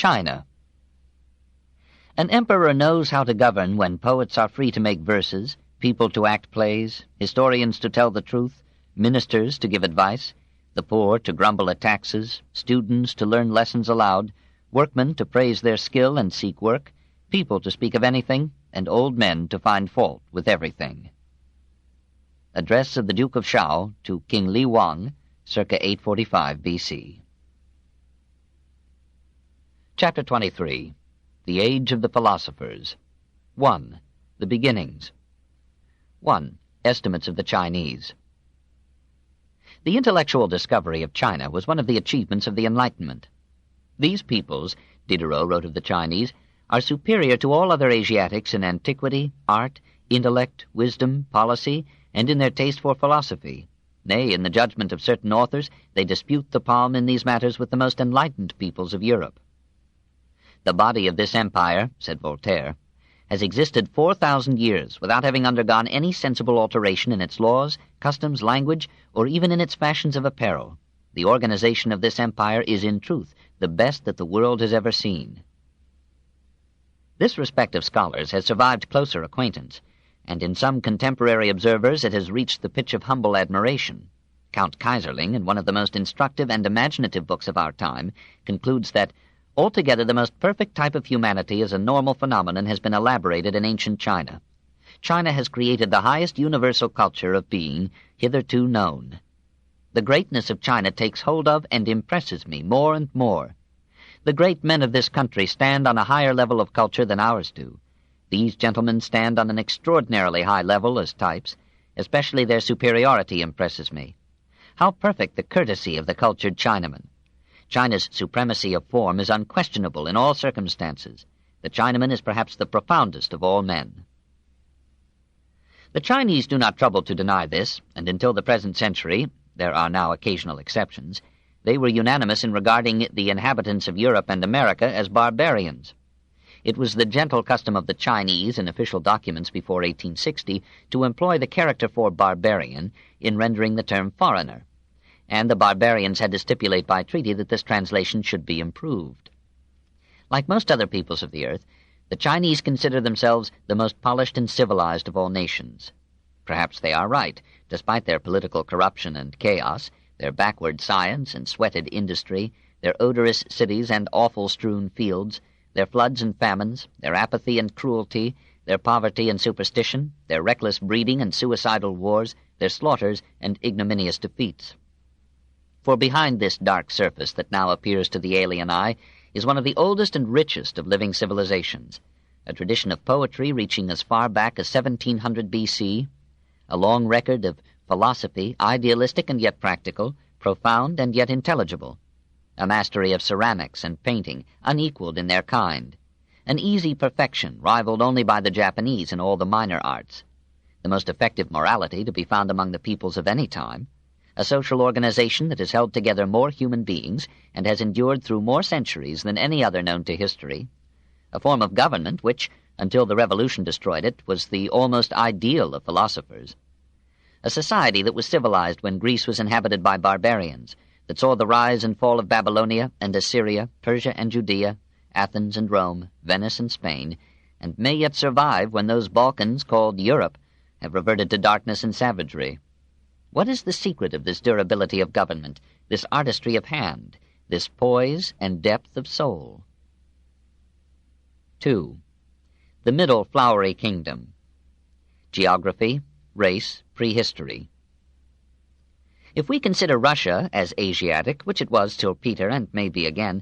China. An emperor knows how to govern when poets are free to make verses, people to act plays, historians to tell the truth, ministers to give advice, the poor to grumble at taxes, students to learn lessons aloud, workmen to praise their skill and seek work, people to speak of anything, and old men to find fault with everything. Address of the Duke of Shao to King Li Wang, circa 845 B.C. Chapter 23. The Age of the Philosophers. 1. The Beginnings. 1. Estimates of the Chinese. The intellectual discovery of China was one of the achievements of the Enlightenment. These peoples, Diderot wrote of the Chinese, are superior to all other Asiatics in antiquity, art, intellect, wisdom, policy, and in their taste for philosophy. Nay, in the judgment of certain authors, they dispute the palm in these matters with the most enlightened peoples of Europe. The body of this empire, said Voltaire, has existed 4,000 years without having undergone any sensible alteration in its laws, customs, language, or even in its fashions of apparel. The organization of this empire is, in truth, the best that the world has ever seen. This respect of scholars has survived closer acquaintance, and in some contemporary observers it has reached the pitch of humble admiration. Count Kaiserling, in one of the most instructive and imaginative books of our time, concludes that altogether the most perfect type of humanity as a normal phenomenon has been elaborated in ancient China. China has created the highest universal culture of being hitherto known. The greatness of China takes hold of and impresses me more and more. The great men of this country stand on a higher level of culture than ours do. These gentlemen stand on an extraordinarily high level as types. Especially their superiority impresses me. How perfect the courtesy of the cultured Chinaman! China's supremacy of form is unquestionable in all circumstances. The Chinaman is perhaps the profoundest of all men. The Chinese do not trouble to deny this, and until the present century, there are now occasional exceptions, they were unanimous in regarding the inhabitants of Europe and America as barbarians. It was the gentle custom of the Chinese in official documents before 1860 to employ the character for barbarian in rendering the term foreigner, and the barbarians had to stipulate by treaty that this translation should be improved. Like most other peoples of the earth, the Chinese consider themselves the most polished and civilized of all nations. Perhaps they are right, despite their political corruption and chaos, their backward science and sweated industry, their odorous cities and offal-strewn fields, their floods and famines, their apathy and cruelty, their poverty and superstition, their reckless breeding and suicidal wars, their slaughters and ignominious defeats. For behind this dark surface that now appears to the alien eye is one of the oldest and richest of living civilizations, a tradition of poetry reaching as far back as 1700 B.C., a long record of philosophy, idealistic and yet practical, profound and yet intelligible, a mastery of ceramics and painting unequaled in their kind, an easy perfection rivaled only by the Japanese in all the minor arts, the most effective morality to be found among the peoples of any time, a social organization that has held together more human beings and has endured through more centuries than any other known to history, a form of government which, until the Revolution destroyed it, was the almost ideal of philosophers, a society that was civilized when Greece was inhabited by barbarians, that saw the rise and fall of Babylonia and Assyria, Persia and Judea, Athens and Rome, Venice and Spain, and may yet survive when those Balkans called Europe have reverted to darkness and savagery. What is the secret of this durability of government, this artistry of hand, this poise and depth of soul? 2. The Middle Flowery Kingdom. Geography, Race, Prehistory. If we consider Russia as Asiatic, which it was till Peter and may be again,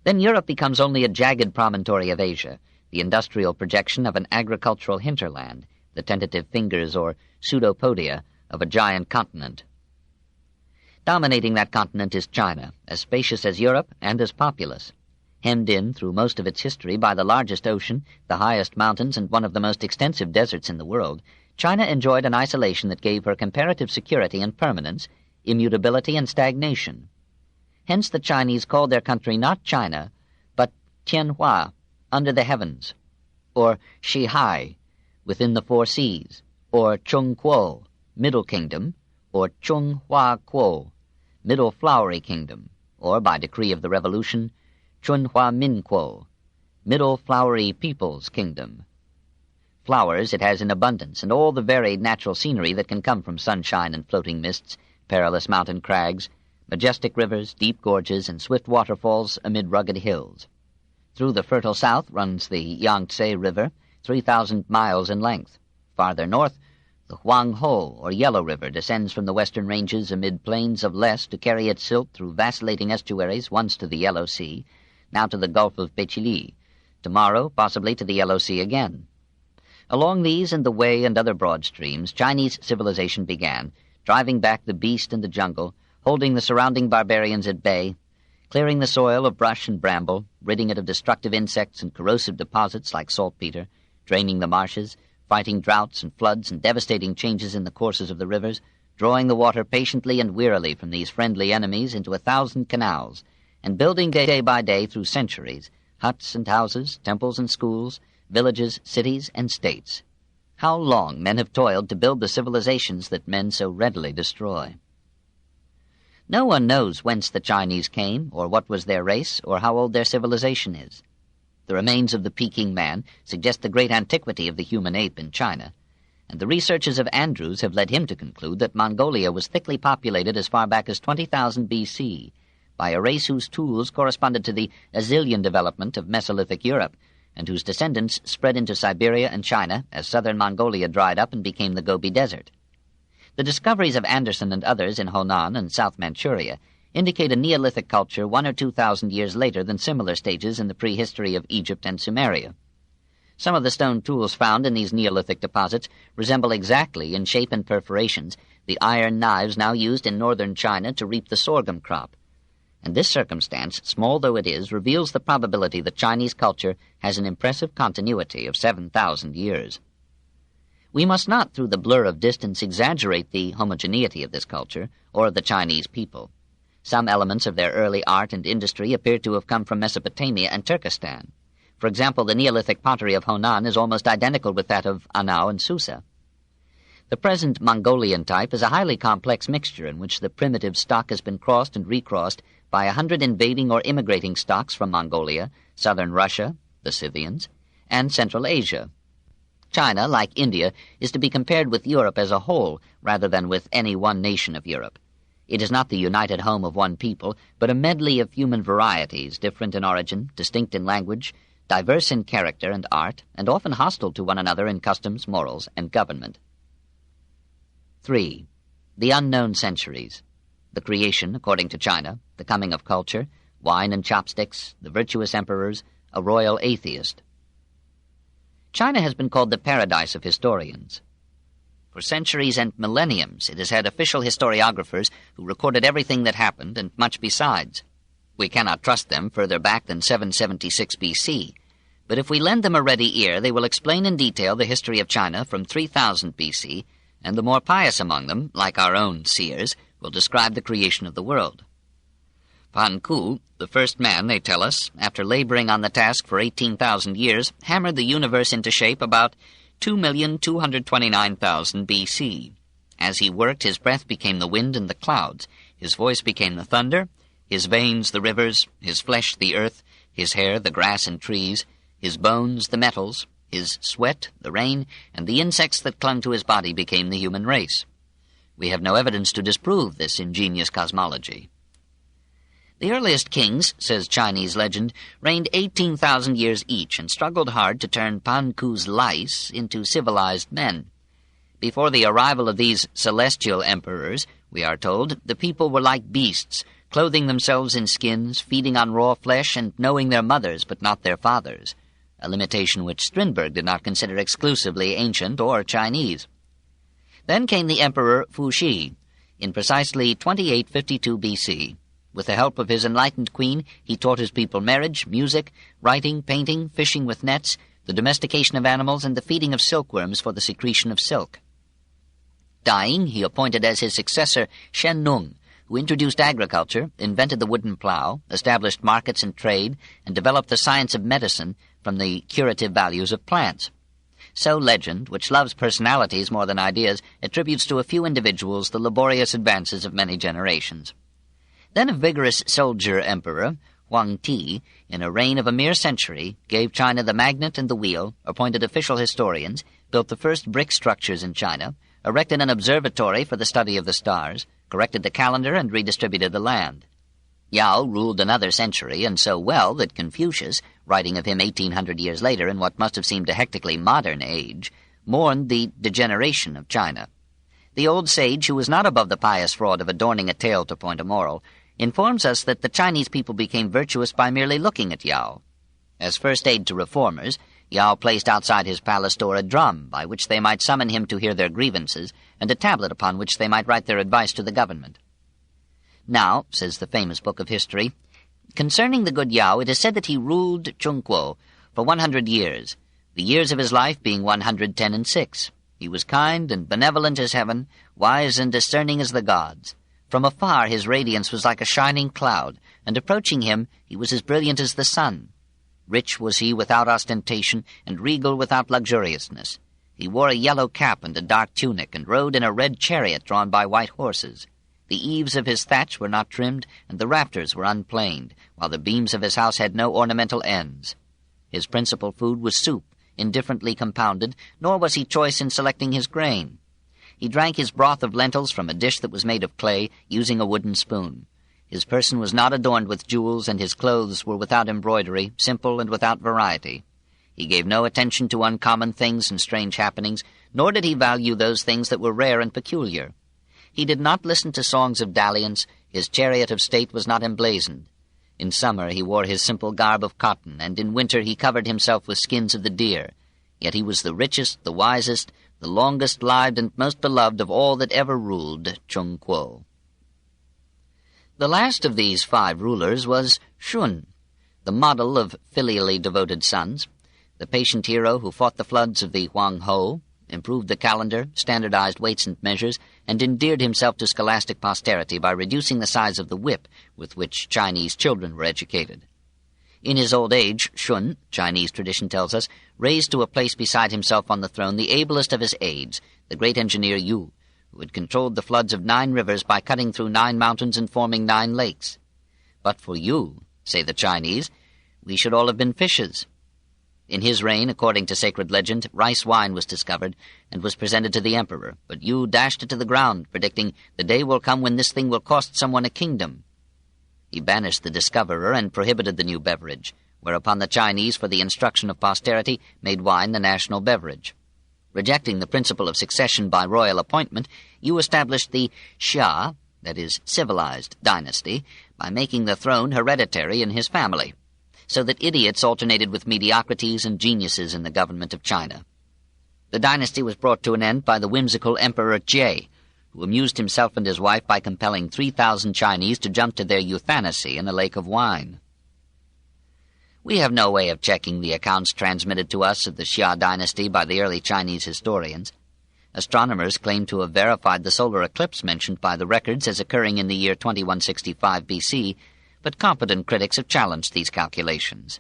then Europe becomes only a jagged promontory of Asia, the industrial projection of an agricultural hinterland, the tentative fingers or pseudopodia of a giant continent. Dominating that continent is China, as spacious as Europe and as populous. Hemmed in through most of its history by the largest ocean, the highest mountains, and one of the most extensive deserts in the world, China enjoyed an isolation that gave her comparative security and permanence, immutability and stagnation. Hence the Chinese called their country not China, but Tianhua, under the heavens, or Shihai, within the four seas, or Chongguo, Middle Kingdom, or Chonghua Kuo, Middle Flowery Kingdom, or, by decree of the Revolution, Chunhua Minkuo, Middle Flowery People's Kingdom. Flowers it has in abundance, and all the varied natural scenery that can come from sunshine and floating mists, perilous mountain crags, majestic rivers, deep gorges, and swift waterfalls amid rugged hills. Through the fertile south runs the Yangtze River, 3,000 miles in length. Farther north, the Huang He, or Yellow River, descends from the western ranges amid plains of less to carry its silt through vacillating estuaries, once to the Yellow Sea, now to the Gulf of Pechili, tomorrow possibly to the Yellow Sea again. Along these and the Wei and other broad streams, Chinese civilization began, driving back the beast and the jungle, holding the surrounding barbarians at bay, clearing the soil of brush and bramble, ridding it of destructive insects and corrosive deposits like saltpeter, draining the marshes, fighting droughts and floods and devastating changes in the courses of the rivers, drawing the water patiently and wearily from these friendly enemies into 1,000 canals, and building day by day through centuries, huts and houses, temples and schools, villages, cities, and states. How long men have toiled to build the civilizations that men so readily destroy. No one knows whence the Chinese came, or what was their race, or how old their civilization is. The remains of the Peking man suggest the great antiquity of the human ape in China, and the researches of Andrews have led him to conclude that Mongolia was thickly populated as far back as 20,000 BC by a race whose tools corresponded to the Azilian development of Mesolithic Europe, and whose descendants spread into Siberia and China as southern Mongolia dried up and became the Gobi Desert. The discoveries of Anderson and others in Honan and South Manchuria indicate a Neolithic culture 1,000 or 2,000 years later than similar stages in the prehistory of Egypt and Sumeria. Some of the stone tools found in these Neolithic deposits resemble exactly in shape and perforations the iron knives now used in northern China to reap the sorghum crop, and this circumstance, small though it is, reveals the probability that Chinese culture has an impressive continuity of 7,000 years. We must not, through the blur of distance, exaggerate the homogeneity of this culture, or of the Chinese people. Some elements of their early art and industry appear to have come from Mesopotamia and Turkestan. For example, the Neolithic pottery of Honan is almost identical with that of Anau and Susa. The present Mongolian type is a highly complex mixture in which the primitive stock has been crossed and recrossed by 100 invading or immigrating stocks from Mongolia, southern Russia, the Scythians, and Central Asia. China, like India, is to be compared with Europe as a whole rather than with any one nation of Europe. It is not the united home of one people, but a medley of human varieties, different in origin, distinct in language, diverse in character and art, and often hostile to one another in customs, morals, and government. 3. The unknown centuries. The creation, according to China, the coming of culture, wine and chopsticks, the virtuous emperors, a royal atheist. China has been called the paradise of historians. For centuries and millenniums, it has had official historiographers who recorded everything that happened and much besides. We cannot trust them further back than 776 BC, but if we lend them a ready ear, they will explain in detail the history of China from 3000 BC, and the more pious among them, like our own seers, will describe the creation of the world. Pan Ku, the first man, they tell us, after laboring on the task for 18,000 years, hammered the universe into shape about 2,229,000 BC. As he worked, his breath became the wind and the clouds, his voice became the thunder, his veins the rivers, his flesh the earth, his hair the grass and trees, his bones the metals, his sweat the rain, and the insects that clung to his body became the human race. We have no evidence to disprove this ingenious cosmology. The earliest kings, says Chinese legend, reigned 18,000 years each and struggled hard to turn Pan Ku's lice into civilized men. Before the arrival of these celestial emperors, we are told, the people were like beasts, clothing themselves in skins, feeding on raw flesh, and knowing their mothers but not their fathers, a limitation which Strindberg did not consider exclusively ancient or Chinese. Then came the Emperor Fuxi, in precisely 2852 BC. With the help of his enlightened queen, he taught his people marriage, music, writing, painting, fishing with nets, the domestication of animals, and the feeding of silkworms for the secretion of silk. Dying, he appointed as his successor Shen Nung, who introduced agriculture, invented the wooden plow, established markets and trade, and developed the science of medicine from the curative values of plants. So legend, which loves personalities more than ideas, attributes to a few individuals the laborious advances of many generations. Then a vigorous soldier emperor, Huang He, in a reign of a mere century, gave China the magnet and the wheel, appointed official historians, built the first brick structures in China, erected an observatory for the study of the stars, corrected the calendar, and redistributed the land. Yao ruled another century, and so well that Confucius, writing of him 1,800 years later in what must have seemed a hectically modern age, mourned the degeneration of China. The old sage, who was not above the pious fraud of adorning a tale to point a moral, informs us that the Chinese people became virtuous by merely looking at Yao. As first aid to reformers, Yao placed outside his palace door a drum by which they might summon him to hear their grievances, and a tablet upon which they might write their advice to the government. Now, says the famous book of history, concerning the good Yao, it is said that he ruled Chungkuo for 100 years, the years of his life being 110 and 6. He was kind and benevolent as heaven, wise and discerning as the gods. From afar his radiance was like a shining cloud, and approaching him he was as brilliant as the sun. Rich was he without ostentation, and regal without luxuriousness. He wore a yellow cap and a dark tunic, and rode in a red chariot drawn by white horses. The eaves of his thatch were not trimmed, and the rafters were unplaned, while the beams of his house had no ornamental ends. His principal food was soup, indifferently compounded, nor was he choice in selecting his grain. He drank his broth of lentils from a dish that was made of clay, using a wooden spoon. His person was not adorned with jewels, and his clothes were without embroidery, simple and without variety. He gave no attention to uncommon things and strange happenings, nor did he value those things that were rare and peculiar. He did not listen to songs of dalliance, his chariot of state was not emblazoned. In summer he wore his simple garb of cotton, and in winter he covered himself with skins of the deer. Yet he was the richest, the wisest, the longest-lived and most beloved of all that ever ruled Chungkuo. The last of these 5 rulers was Shun, the model of filially devoted sons, the patient hero who fought the floods of the Huang He, improved the calendar, standardized weights and measures, and endeared himself to scholastic posterity by reducing the size of the whip with which Chinese children were educated. In his old age, Shun, Chinese tradition tells us, raised to a place beside himself on the throne the ablest of his aides, the great engineer Yu, who had controlled the floods of 9 rivers by cutting through 9 mountains and forming 9 lakes. But for Yu, say the Chinese, we should all have been fishes. In his reign, according to sacred legend, rice wine was discovered and was presented to the emperor, but Yu dashed it to the ground, predicting, "The day will come when this thing will cost someone a kingdom." He banished the discoverer and prohibited the new beverage, whereupon the Chinese, for the instruction of posterity, made wine the national beverage. Rejecting the principle of succession by royal appointment, Yu established the Xia, that is, civilized, dynasty, by making the throne hereditary in his family, so that idiots alternated with mediocrities and geniuses in the government of China. The dynasty was brought to an end by the whimsical Emperor Jie, who amused himself and his wife by compelling 3,000 Chinese to jump to their euthanasia in a lake of wine. We have no way of checking the accounts transmitted to us of the Xia Dynasty by the early Chinese historians. Astronomers claim to have verified the solar eclipse mentioned by the records as occurring in the year 2165 BC, but competent critics have challenged these calculations.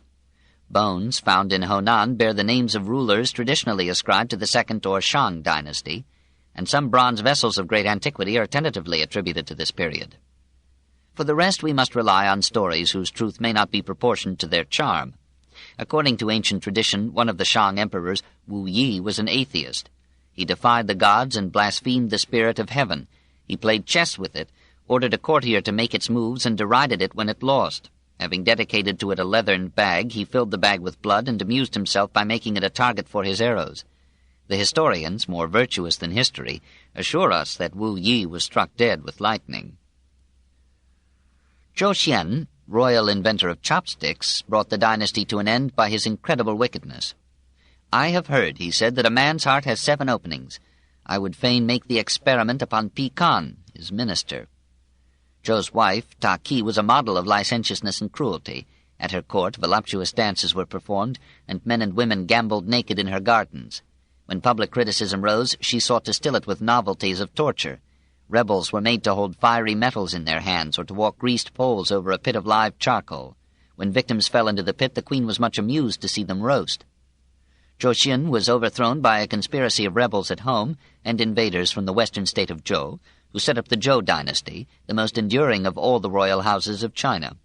Bones found in Honan bear the names of rulers traditionally ascribed to the Second or Shang Dynasty, and some bronze vessels of great antiquity are tentatively attributed to this period. For the rest, we must rely on stories whose truth may not be proportioned to their charm. According to ancient tradition, one of the Shang emperors, Wu Yi, was an atheist. He defied the gods and blasphemed the spirit of heaven. He played chess with it, ordered a courtier to make its moves, and derided it when it lost. Having dedicated to it a leathern bag, he filled the bag with blood and amused himself by making it a target for his arrows. The historians, more virtuous than history, assure us that Wu Yi was struck dead with lightning. Zhou Xian, royal inventor of chopsticks, brought the dynasty to an end by his incredible wickedness. "I have heard," he said, "that a man's heart has 7 openings. I would fain make the experiment upon Pekan, his minister." Zhou's wife, Ta Ki, was a model of licentiousness and cruelty. At her court, voluptuous dances were performed, and men and women gambled naked in her gardens. When public criticism rose, she sought to still it with novelties of torture. Rebels were made to hold fiery metals in their hands or to walk greased poles over a pit of live charcoal. When victims fell into the pit, the queen was much amused to see them roast. Zhou was overthrown by a conspiracy of rebels at home and invaders from the western state of Zhou, who set up the Zhou Dynasty, the most enduring of all the royal houses of China.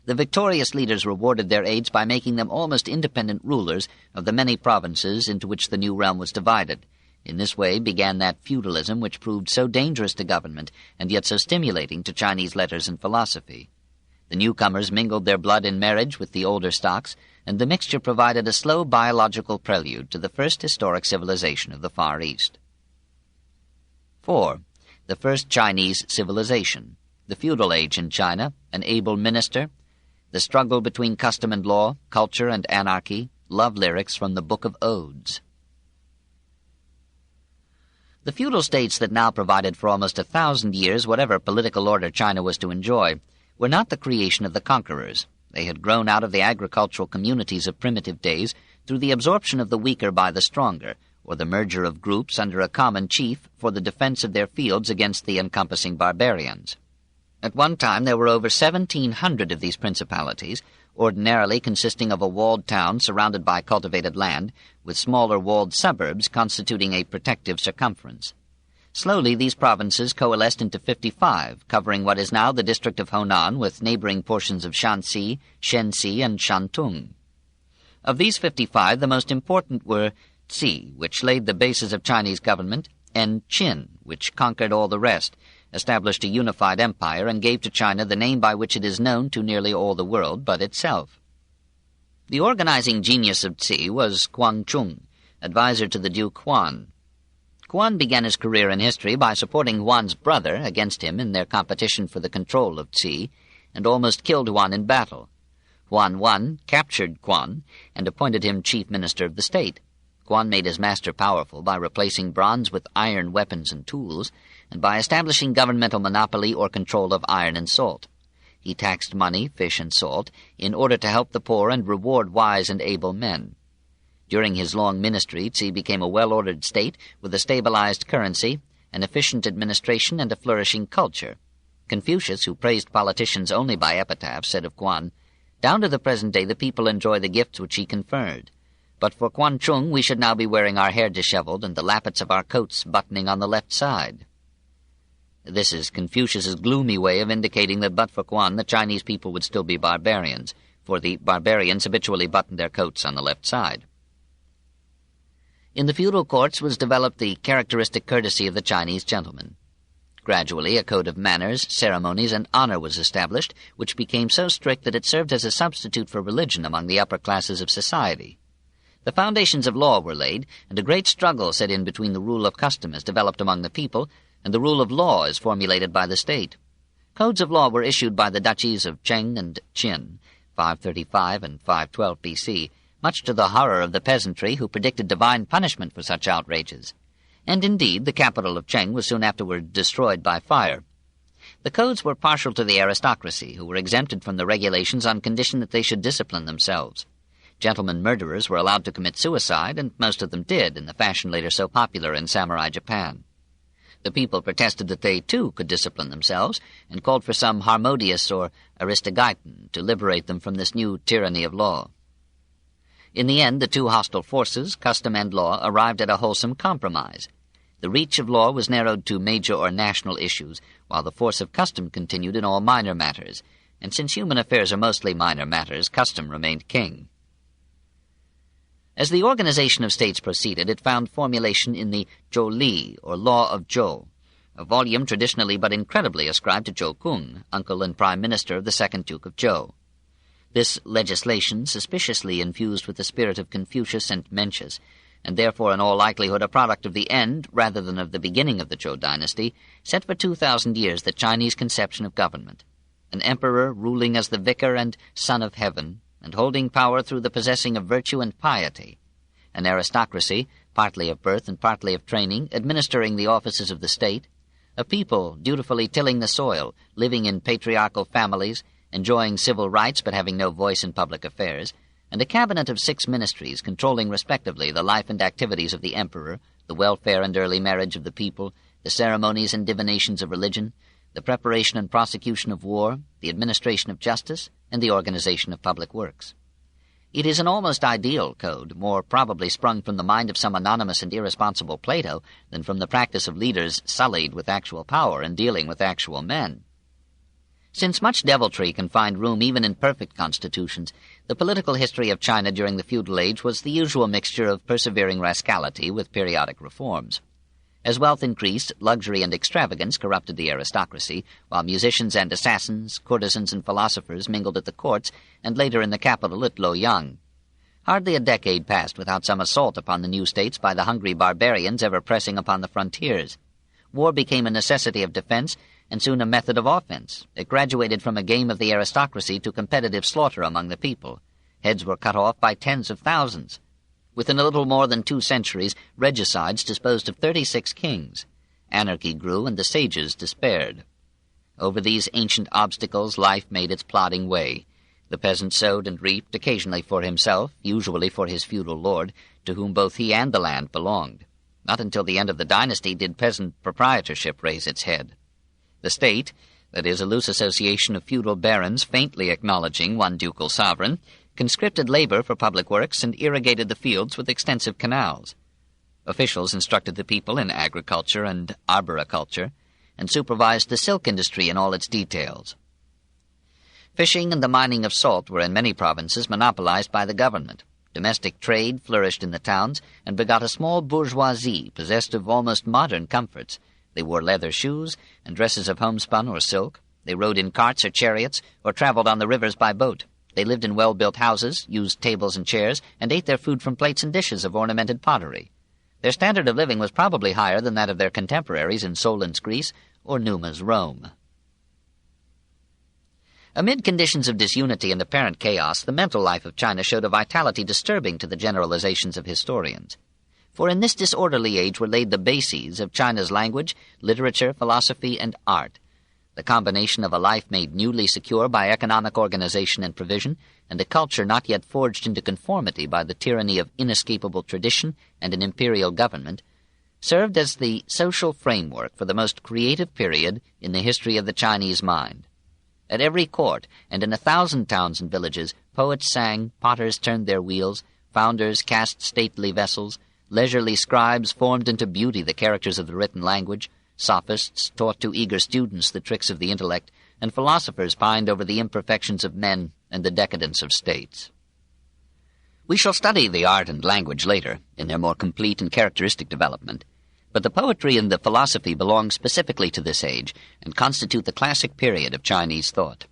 The victorious leaders rewarded their aides by making them almost independent rulers of the many provinces into which the new realm was divided. In this way began that feudalism which proved so dangerous to government and yet so stimulating to Chinese letters and philosophy. The newcomers mingled their blood in marriage with the older stocks, and the mixture provided a slow biological prelude to the first historic civilization of the Far East. 4. The first Chinese civilization, the feudal age in China, an able minister, the struggle between custom and law, culture and anarchy, love lyrics from the Book of Odes. The feudal states that now provided for almost 1,000 years whatever political order China was to enjoy were not the creation of the conquerors. They had grown out of the agricultural communities of primitive days through the absorption of the weaker by the stronger, or the merger of groups under a common chief for the defense of their fields against the encompassing barbarians. At one time there were over 1,700 of these principalities, ordinarily consisting of a walled town surrounded by cultivated land, with smaller walled suburbs constituting a protective circumference. Slowly these provinces coalesced into 55, covering what is now the district of Honan with neighboring portions of Shanxi, Shenxi, and Shantung. Of these 55, the most important were Qi, which laid the bases of Chinese government, and Qin, which conquered all the rest, established a unified empire, and gave to China the name by which it is known to nearly all the world but itself. The organizing genius of Qi was Guangchung, advisor to the Duke Huan. Huan began his career in history by supporting Huan's brother against him in their competition for the control of Qi, and almost killed Huan in battle. Huan won, captured Huan, and appointed him chief minister of the state. Huan made his master powerful by replacing bronze with iron weapons and tools, and by establishing governmental monopoly or control of iron and salt. He taxed money, fish, and salt in order to help the poor and reward wise and able men. During his long ministry, Qi became a well-ordered state with a stabilized currency, an efficient administration, and a flourishing culture. Confucius, who praised politicians only by epitaphs, said of Huan, "Down to the present day the people enjoy the gifts which he conferred. But for Guangchung we should now be wearing our hair disheveled and the lappets of our coats buttoning on the left side." This is Confucius's gloomy way of indicating that but for Huan the Chinese people would still be barbarians, for the barbarians habitually buttoned their coats on the left side. In the feudal courts was developed the characteristic courtesy of the Chinese gentleman. Gradually a code of manners, ceremonies, and honor was established, which became so strict that it served as a substitute for religion among the upper classes of society. The foundations of law were laid, and a great struggle set in between the rule of custom as developed among the people and the rule of law as formulated by the state. Codes of law were issued by the duchies of Cheng and Qin, 535 and 512 B.C., much to the horror of the peasantry who predicted divine punishment for such outrages. And indeed, the capital of Cheng was soon afterward destroyed by fire. The codes were partial to the aristocracy, who were exempted from the regulations on condition that they should discipline themselves. Gentlemen murderers were allowed to commit suicide, and most of them did, in the fashion later so popular in samurai Japan. The people protested that they, too, could discipline themselves, and called for some Harmodius or Aristogeiton to liberate them from this new tyranny of law. In the end, the two hostile forces, custom and law, arrived at a wholesome compromise. The reach of law was narrowed to major or national issues, while the force of custom continued in all minor matters, and since human affairs are mostly minor matters, custom remained king. As the organization of states proceeded, it found formulation in the Zhou Li, or Law of Zhou, a volume traditionally but incredibly ascribed to Zhou Kung, uncle and prime minister of the second Duke of Zhou. This legislation, suspiciously infused with the spirit of Confucius and Mencius, and therefore in all likelihood a product of the end rather than of the beginning of the Zhou dynasty, set for 2,000 years the Chinese conception of government. An emperor ruling as the vicar and son of heaven, and holding power through the possessing of virtue and piety. An aristocracy, partly of birth and partly of training, administering the offices of the state. A people dutifully tilling the soil, living in patriarchal families, enjoying civil rights but having no voice in public affairs, and a cabinet of 6 ministries controlling respectively the life and activities of the emperor, the welfare and early marriage of the people, the ceremonies and divinations of religion, the preparation and prosecution of war, the administration of justice, and the organization of public works. It is an almost ideal code, more probably sprung from the mind of some anonymous and irresponsible Plato than from the practice of leaders sullied with actual power and dealing with actual men. Since much deviltry can find room even in perfect constitutions, the political history of China during the feudal age was the usual mixture of persevering rascality with periodic reforms. As wealth increased, luxury and extravagance corrupted the aristocracy, while musicians and assassins, courtesans and philosophers mingled at the courts and later in the capital at Luoyang. Hardly a decade passed without some assault upon the new states by the hungry barbarians ever pressing upon the frontiers. War became a necessity of defense, and soon a method of offense. It graduated from a game of the aristocracy to competitive slaughter among the people. Heads were cut off by tens of thousands. Within a little more than 2 centuries, regicides disposed of 36 kings. Anarchy grew, and the sages despaired. Over these ancient obstacles life made its plodding way. The peasant sowed and reaped, occasionally for himself, usually for his feudal lord, to whom both he and the land belonged. Not until the end of the dynasty did peasant proprietorship raise its head. The state, that is, a loose association of feudal barons faintly acknowledging one ducal sovereign, conscripted labor for public works and irrigated the fields with extensive canals. Officials instructed the people in agriculture and arboriculture, and supervised the silk industry in all its details. Fishing and the mining of salt were in many provinces monopolized by the government. Domestic trade flourished in the towns and begot a small bourgeoisie possessed of almost modern comforts. They wore leather shoes and dresses of homespun or silk. They rode in carts or chariots or traveled on the rivers by boat. They lived in well-built houses, used tables and chairs, and ate their food from plates and dishes of ornamented pottery. Their standard of living was probably higher than that of their contemporaries in Solon's Greece or Numa's Rome. Amid conditions of disunity and apparent chaos, the mental life of China showed a vitality disturbing to the generalizations of historians. For in this disorderly age were laid the bases of China's language, literature, philosophy, and art. The combination of a life made newly secure by economic organization and provision, and a culture not yet forged into conformity by the tyranny of inescapable tradition and an imperial government, served as the social framework for the most creative period in the history of the Chinese mind. At every court, and in 1,000 towns and villages, poets sang, potters turned their wheels, founders cast stately vessels, leisurely scribes formed into beauty the characters of the written language, sophists taught to eager students the tricks of the intellect, and philosophers pined over the imperfections of men and the decadence of states. We shall study the art and language later, in their more complete and characteristic development, but the poetry and the philosophy belong specifically to this age and constitute the classic period of Chinese thought.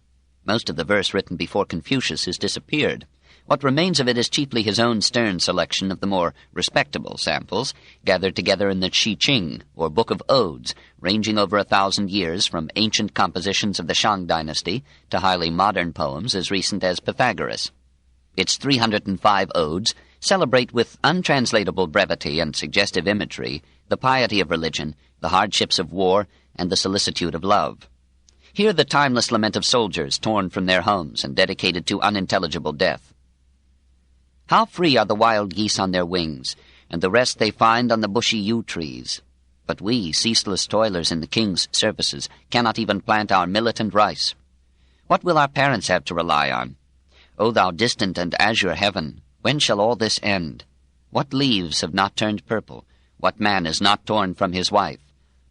Most of the verse written before Confucius has disappeared. What remains of it is chiefly his own stern selection of the more respectable samples, gathered together in the Shi Qing, or Book of Odes, ranging over 1,000 years from ancient compositions of the Shang Dynasty to highly modern poems as recent as Pythagoras. Its 305 odes celebrate with untranslatable brevity and suggestive imagery the piety of religion, the hardships of war, and the solicitude of love. Hear the timeless lament of soldiers torn from their homes and dedicated to unintelligible death. How free are the wild geese on their wings, and the rest they find on the bushy yew trees. But we, ceaseless toilers in the king's services, cannot even plant our millet and rice. What will our parents have to rely on? O thou distant and azure heaven, when shall all this end? What leaves have not turned purple? What man is not torn from his wife?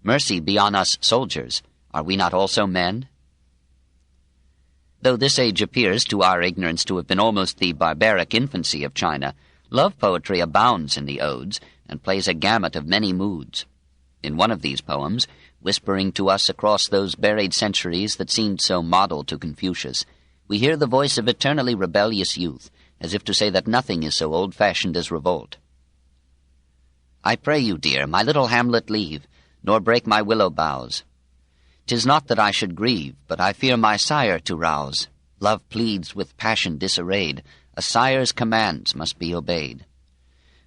Mercy be on us soldiers. Are we not also men? Though this age appears to our ignorance to have been almost the barbaric infancy of China, love poetry abounds in the odes and plays a gamut of many moods. In one of these poems, whispering to us across those buried centuries that seemed so model to Confucius, we hear the voice of eternally rebellious youth, as if to say that nothing is so old-fashioned as revolt. I pray you, dear, my little hamlet leave, nor break my willow boughs. 'Tis not that I should grieve, but I fear my sire to rouse. Love pleads with passion disarrayed. A sire's commands must be obeyed.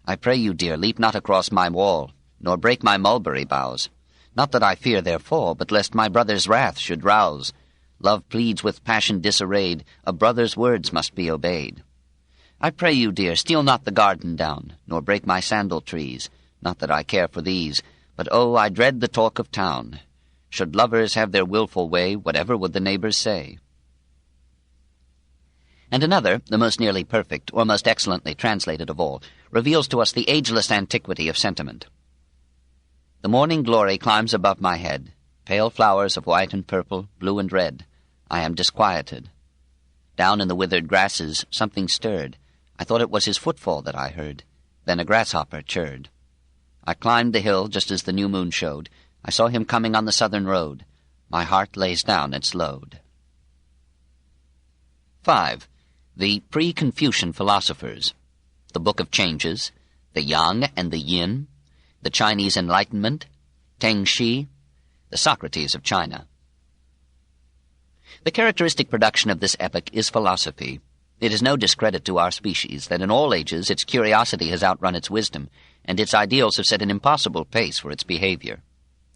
I pray you, dear, leap not across my wall, nor break my mulberry boughs. Not that I fear their fall, but lest my brother's wrath should rouse. Love pleads with passion disarrayed. A brother's words must be obeyed. I pray you, dear, steal not the garden down, nor break my sandal trees. Not that I care for these, but oh, I dread the talk of town. Should lovers have their wilful way, whatever would the neighbors say? And another, the most nearly perfect, or most excellently translated of all, reveals to us the ageless antiquity of sentiment. The morning glory climbs above my head, pale flowers of white and purple, blue and red. I am disquieted. Down in the withered grasses something stirred. I thought it was his footfall that I heard. Then a grasshopper chirred. I climbed the hill just as the new moon showed. I saw him coming on the southern road. My heart lays down its load. 5. The pre-Confucian philosophers. The Book of Changes, the Yang and the Yin, the Chinese Enlightenment, Teng Shi, the Socrates of China. The characteristic production of this epoch is philosophy. It is no discredit to our species that in all ages its curiosity has outrun its wisdom, and its ideals have set an impossible pace for its behavior.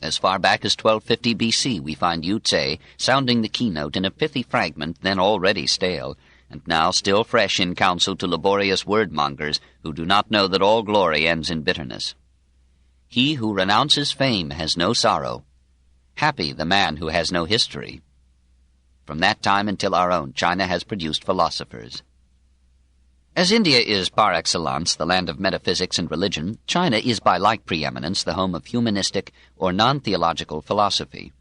As far back as 1250 B.C. we find Yangtze sounding the keynote in a pithy fragment then already stale, and now still fresh in counsel to laborious wordmongers who do not know that all glory ends in bitterness. He who renounces fame has no sorrow. Happy the man who has no history. From that time until our own, China has produced philosophers. As India is par excellence the land of metaphysics and religion, China is by like preeminence the home of humanistic or non-theological philosophy.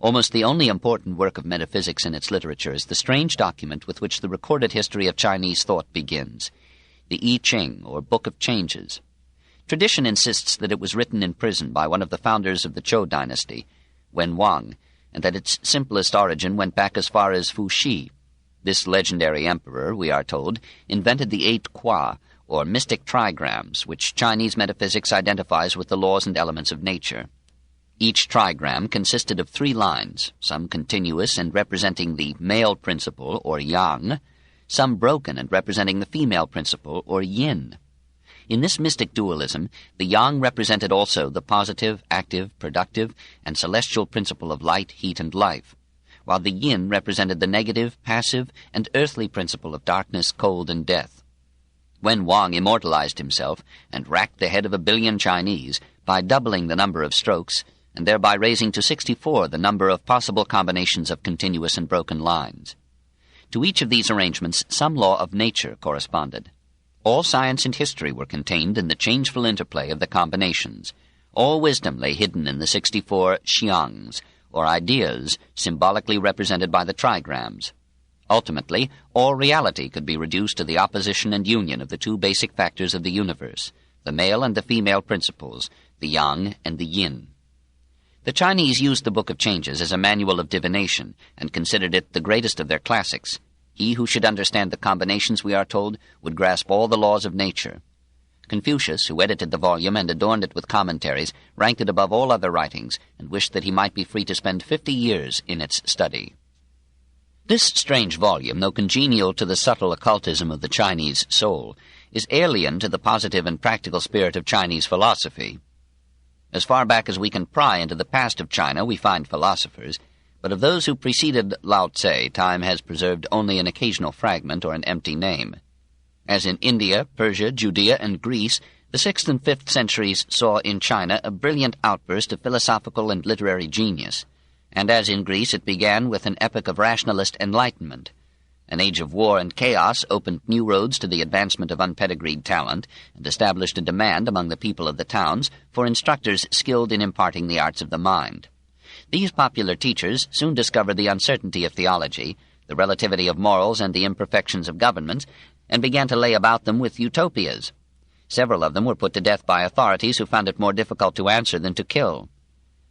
Almost the only important work of metaphysics in its literature is the strange document with which the recorded history of Chinese thought begins, the I Ching, or Book of Changes. Tradition insists that it was written in prison by one of the founders of the Xia Dynasty, Wen Huang, and that its simplest origin went back as far as Fu Shi. This legendary emperor, we are told, invented the 8 Qua, or mystic trigrams, which Chinese metaphysics identifies with the laws and elements of nature. Each trigram consisted of 3 lines, some continuous and representing the male principle, or yang, some broken and representing the female principle, or yin. In this mystic dualism, the yang represented also the positive, active, productive, and celestial principle of light, heat, and life, while the yin represented the negative, passive, and earthly principle of darkness, cold, and death. Wen Huang immortalized himself and racked the head of 1 billion Chinese by doubling the number of strokes and thereby raising to 64 the number of possible combinations of continuous and broken lines. To each of these arrangements some law of nature corresponded. All science and history were contained in the changeful interplay of the combinations. All wisdom lay hidden in the 64 xiangs, or ideas symbolically represented by the trigrams. Ultimately, all reality could be reduced to the opposition and union of the 2 basic factors of the universe, the male and the female principles, the yang and the yin. The Chinese used the Book of Changes as a manual of divination and considered it the greatest of their classics. He who should understand the combinations, we are told, would grasp all the laws of nature. Confucius, who edited the volume and adorned it with commentaries, ranked it above all other writings and wished that he might be free to spend 50 years in its study. This strange volume, though congenial to the subtle occultism of the Chinese soul, is alien to the positive and practical spirit of Chinese philosophy. As far back as we can pry into the past of China, we find philosophers, but of those who preceded Lao Tse, time has preserved only an occasional fragment or an empty name. As in India, Persia, Judea, and Greece, the 6th and 5th centuries saw in China a brilliant outburst of philosophical and literary genius, and as in Greece it began with an epoch of rationalist enlightenment. An age of war and chaos opened new roads to the advancement of unpedigreed talent and established a demand among the people of the towns for instructors skilled in imparting the arts of the mind. These popular teachers soon discovered the uncertainty of theology, the relativity of morals, and the imperfections of governments, and began to lay about them with utopias. Several of them were put to death by authorities who found it more difficult to answer than to kill.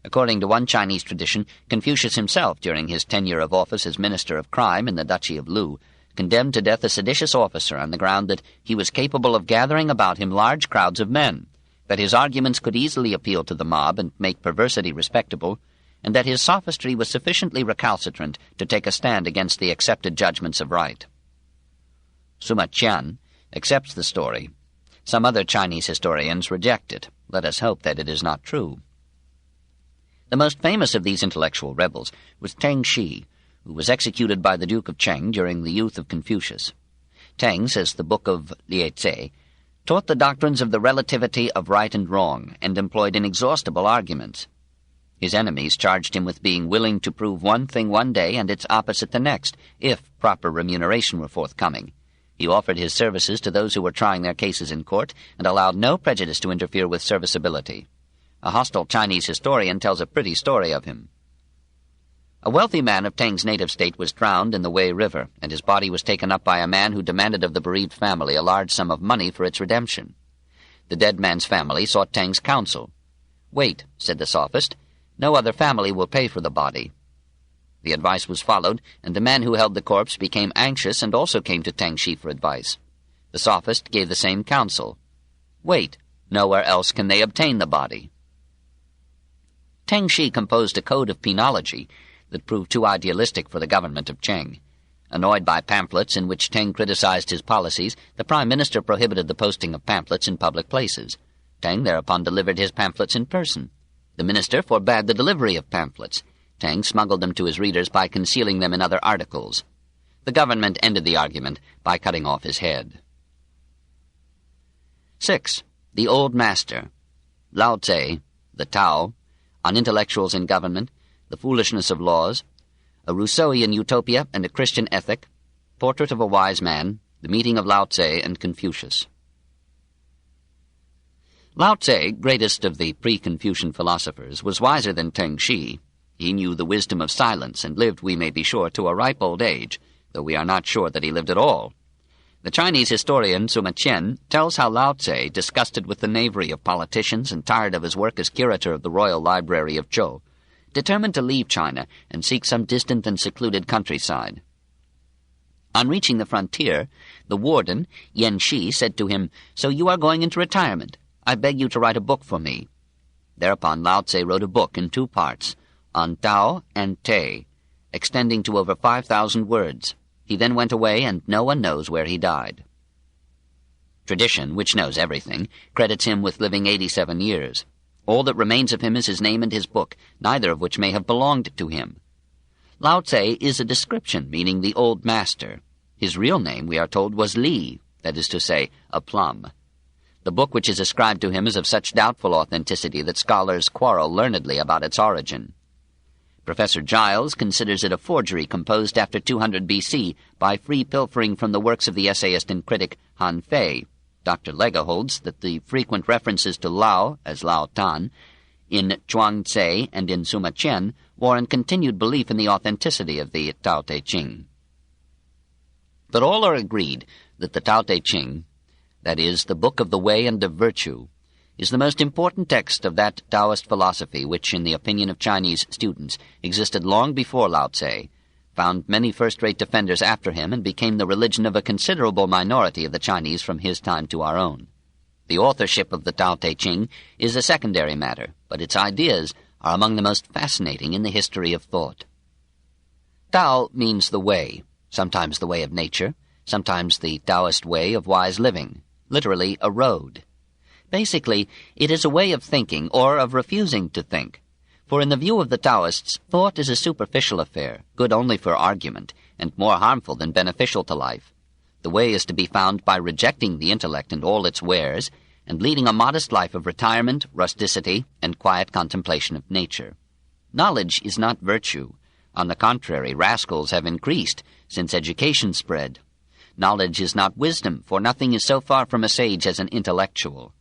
According to one Chinese tradition, Confucius himself, during his tenure of office as Minister of Crime in the Duchy of Lu, condemned to death a seditious officer on the ground that he was capable of gathering about him large crowds of men, that his arguments could easily appeal to the mob and make perversity respectable, and that his sophistry was sufficiently recalcitrant to take a stand against the accepted judgments of right. Sima Qian accepts the story. Some other Chinese historians reject it. Let us hope that it is not true. The most famous of these intellectual rebels was Teng Shi, who was executed by the Duke of Cheng during the youth of Confucius. Teng, says the Book of Liezi, taught the doctrines of the relativity of right and wrong, and employed inexhaustible arguments. His enemies charged him with being willing to prove one thing one day and its opposite the next, if proper remuneration were forthcoming. He offered his services to those who were trying their cases in court, and allowed no prejudice to interfere with serviceability. A hostile Chinese historian tells a pretty story of him. A wealthy man of Tang's native state was drowned in the Wei River, and his body was taken up by a man who demanded of the bereaved family a large sum of money for its redemption. The dead man's family sought Tang's counsel. "Wait," said the sophist. "No other family will pay for the body." The advice was followed, and the man who held the corpse became anxious and also came to Tang Shi for advice. The sophist gave the same counsel. "Wait. Nowhere else can they obtain the body." Tang Shi composed a code of penology that proved too idealistic for the government of Cheng. Annoyed by pamphlets in which Tang criticized his policies, the prime minister prohibited the posting of pamphlets in public places. Tang thereupon delivered his pamphlets in person. The minister forbade the delivery of pamphlets. Tang smuggled them to his readers by concealing them in other articles. The government ended the argument by cutting off his head. 6. The Old Master. Lao Tse, the Tao, on intellectuals in government, the foolishness of laws, a Rousseauian utopia and a Christian ethic, portrait of a wise man, the meeting of Lao Tse and Confucius. Lao Tse, greatest of the pre-Confucian philosophers, was wiser than Tang Shi. He knew the wisdom of silence and lived, we may be sure, to a ripe old age, though we are not sure that he lived at all. The Chinese historian Sima Qian tells how Lao Tse, disgusted with the knavery of politicians and tired of his work as curator of the Royal Library of Zhou, determined to leave China and seek some distant and secluded countryside. On reaching the frontier, the warden, Yan Shi, said to him, "So you are going into retirement. I beg you to write a book for me." Thereupon Lao Tse wrote a book in 2 parts, on Tao and Te, extending to over 5,000 words. He then went away, and no one knows where he died. Tradition, which knows everything, credits him with living 87 years. All that remains of him is his name and his book, neither of which may have belonged to him. Lao Tse is a description, meaning the old master. His real name, we are told, was Li, that is to say, a plum. The book which is ascribed to him is of such doubtful authenticity that scholars quarrel learnedly about its origin. Professor Giles considers it a forgery composed after 200 B.C. by free pilfering from the works of the essayist and critic Huang He. Dr. Lega holds that the frequent references to Lao, as Lao Tan, in Zhuang Tse and in Sima Qian warrant continued belief in the authenticity of the Tao Te Ching. But all are agreed that the Tao Te Ching, that is, the Book of the Way and of Virtue, is the most important text of that Taoist philosophy which, in the opinion of Chinese students, existed long before Lao Tse, found many first-rate defenders after him, and became the religion of a considerable minority of the Chinese from his time to our own. The authorship of the Tao Te Ching is a secondary matter, but its ideas are among the most fascinating in the history of thought. Tao means the way, sometimes the way of nature, sometimes the Taoist way of wise living, literally a road. Basically, it is a way of thinking or of refusing to think. For in the view of the Taoists, thought is a superficial affair, good only for argument, and more harmful than beneficial to life. The way is to be found by rejecting the intellect and all its wares, and leading a modest life of retirement, rusticity, and quiet contemplation of nature. Knowledge is not virtue. On the contrary, rascals have increased since education spread. Knowledge is not wisdom, for nothing is so far from a sage as an intellectual.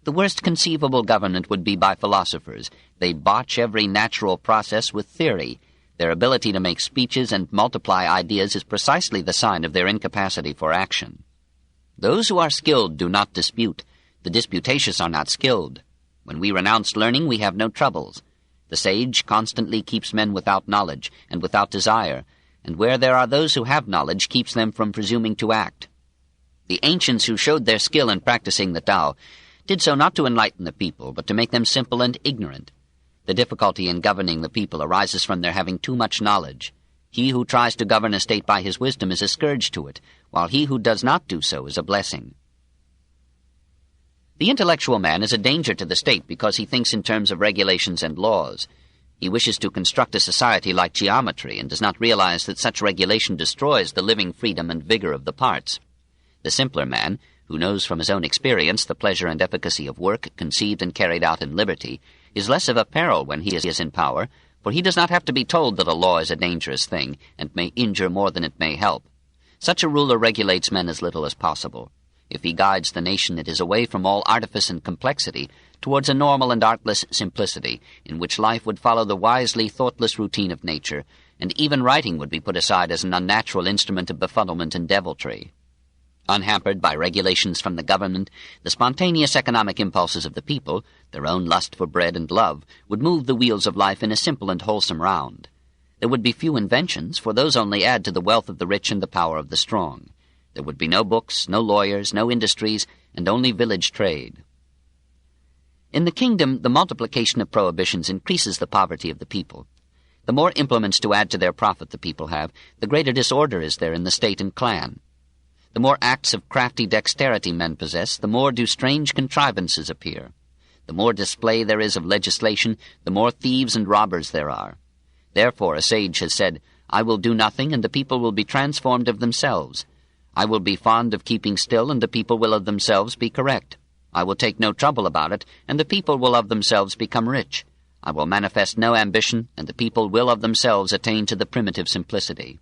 The worst conceivable government would be by philosophers. They botch every natural process with theory. Their ability to make speeches and multiply ideas is precisely the sign of their incapacity for action. Those who are skilled do not dispute. The disputatious are not skilled. When we renounce learning, we have no troubles. The sage constantly keeps men without knowledge and without desire, and where there are those who have knowledge keeps them from presuming to act. The ancients who showed their skill in practicing the Tao did so not to enlighten the people, but to make them simple and ignorant. The difficulty in governing the people arises from their having too much knowledge. He who tries to govern a state by his wisdom is a scourge to it, while he who does not do so is a blessing. The intellectual man is a danger to the state because he thinks in terms of regulations and laws. He wishes to construct a society like geometry and does not realize that such regulation destroys the living freedom and vigor of the parts. The simpler man, who knows from his own experience the pleasure and efficacy of work conceived and carried out in liberty, is less of a peril when he is in power, for he does not have to be told that a law is a dangerous thing and may injure more than it may help. Such a ruler regulates men as little as possible. If he guides the nation, it is away from all artifice and complexity towards a normal and artless simplicity, in which life would follow the wisely thoughtless routine of nature, and even writing would be put aside as an unnatural instrument of befuddlement and deviltry. Unhampered by regulations from the government, the spontaneous economic impulses of the people, their own lust for bread and love, would move the wheels of life in a simple and wholesome round. There would be few inventions, for those only add to the wealth of the rich and the power of the strong. There would be no books, no lawyers, no industries, and only village trade. In the kingdom, the multiplication of prohibitions increases the poverty of the people. The more implements to add to their profit the people have, the greater disorder is there in the state and clan. The more acts of crafty dexterity men possess, the more do strange contrivances appear. The more display there is of legislation, the more thieves and robbers there are. Therefore a sage has said, "I will do nothing, and the people will be transformed of themselves. I will be fond of keeping still, and the people will of themselves be correct. I will take no trouble about it, and the people will of themselves become rich. I will manifest no ambition, and the people will of themselves attain to the primitive simplicity."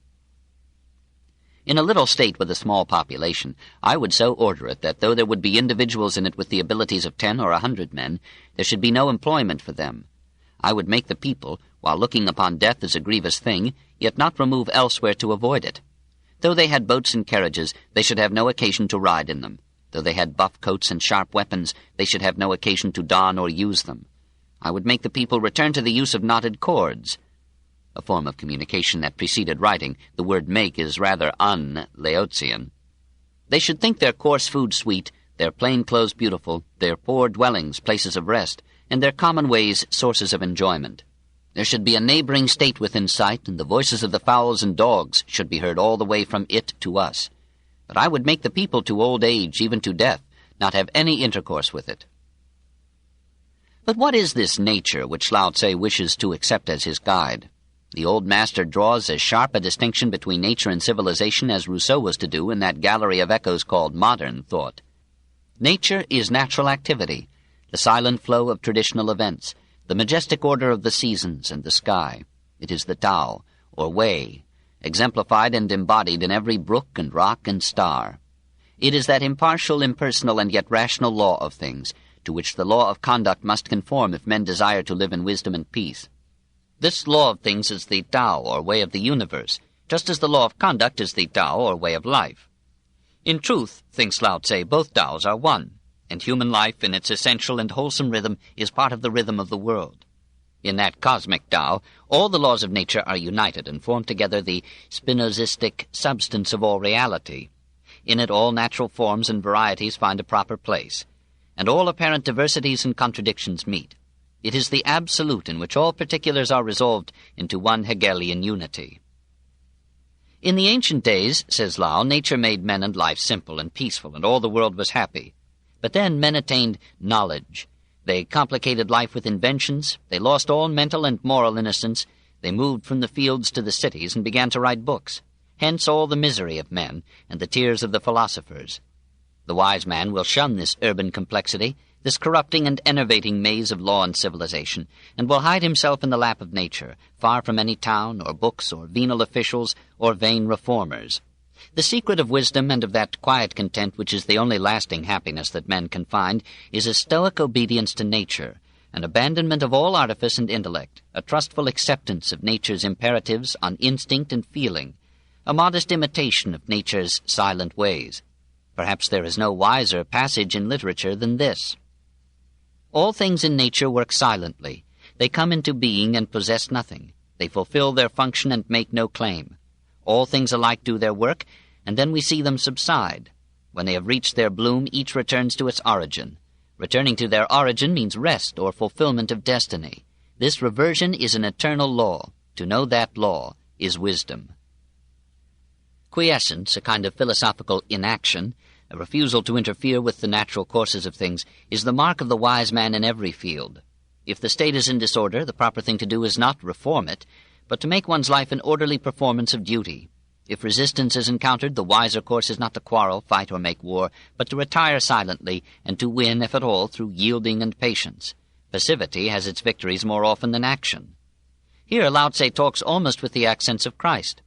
In a little state with a small population, I would so order it that though there would be individuals in it with the abilities of 10 or 100 men, there should be no employment for them. I would make the people, while looking upon death as a grievous thing, yet not remove elsewhere to avoid it. Though they had boats and carriages, they should have no occasion to ride in them. Though they had buff coats and sharp weapons, they should have no occasion to don or use them. I would make the people return to the use of knotted cords. A form of communication that preceded writing, the word make is rather un-Laotian. They should think their coarse food sweet, their plain clothes beautiful, their poor dwellings places of rest, and their common ways sources of enjoyment. There should be a neighboring state within sight, and the voices of the fowls and dogs should be heard all the way from it to us. But I would make the people to old age, even to death, not have any intercourse with it. But what is this nature which Lao Tse wishes to accept as his guide? The old master draws as sharp a distinction between nature and civilization as Rousseau was to do in that gallery of echoes called modern thought. Nature is natural activity, the silent flow of traditional events, the majestic order of the seasons and the sky. It is the Tao, or way, exemplified and embodied in every brook and rock and star. It is that impartial, impersonal, and yet rational law of things, to which the law of conduct must conform if men desire to live in wisdom and peace. This law of things is the Tao, or way of the universe, just as the law of conduct is the Tao, or way of life. In truth, thinks Lao Tse, both Taos are one, and human life in its essential and wholesome rhythm is part of the rhythm of the world. In that cosmic Tao, all the laws of nature are united and form together the Spinozistic substance of all reality. In it all natural forms and varieties find a proper place, and all apparent diversities and contradictions meet. It is the absolute in which all particulars are resolved into one Hegelian unity. In the ancient days, says Lao, nature made men and life simple and peaceful, and all the world was happy. But then men attained knowledge. They complicated life with inventions, they lost all mental and moral innocence, they moved from the fields to the cities and began to write books. Hence all the misery of men, and the tears of the philosophers. The wise man will shun this urban complexity, this corrupting and enervating maze of law and civilization, and will hide himself in the lap of nature, far from any town, or books, or venal officials, or vain reformers. The secret of wisdom and of that quiet content which is the only lasting happiness that men can find is a stoic obedience to nature, an abandonment of all artifice and intellect, a trustful acceptance of nature's imperatives on instinct and feeling, a modest imitation of nature's silent ways. Perhaps there is no wiser passage in literature than this. All things in nature work silently. They come into being and possess nothing. They fulfill their function and make no claim. All things alike do their work, and then we see them subside. When they have reached their bloom, each returns to its origin. Returning to their origin means rest or fulfillment of destiny. This reversion is an eternal law. To know that law is wisdom. Quiescence, a kind of philosophical inaction, a refusal to interfere with the natural courses of things, is the mark of the wise man in every field. If the state is in disorder, the proper thing to do is not reform it, but to make one's life an orderly performance of duty. If resistance is encountered, the wiser course is not to quarrel, fight, or make war, but to retire silently, and to win, if at all, through yielding and patience. Passivity has its victories more often than action. Here Lao Tse talks almost with the accents of Christ.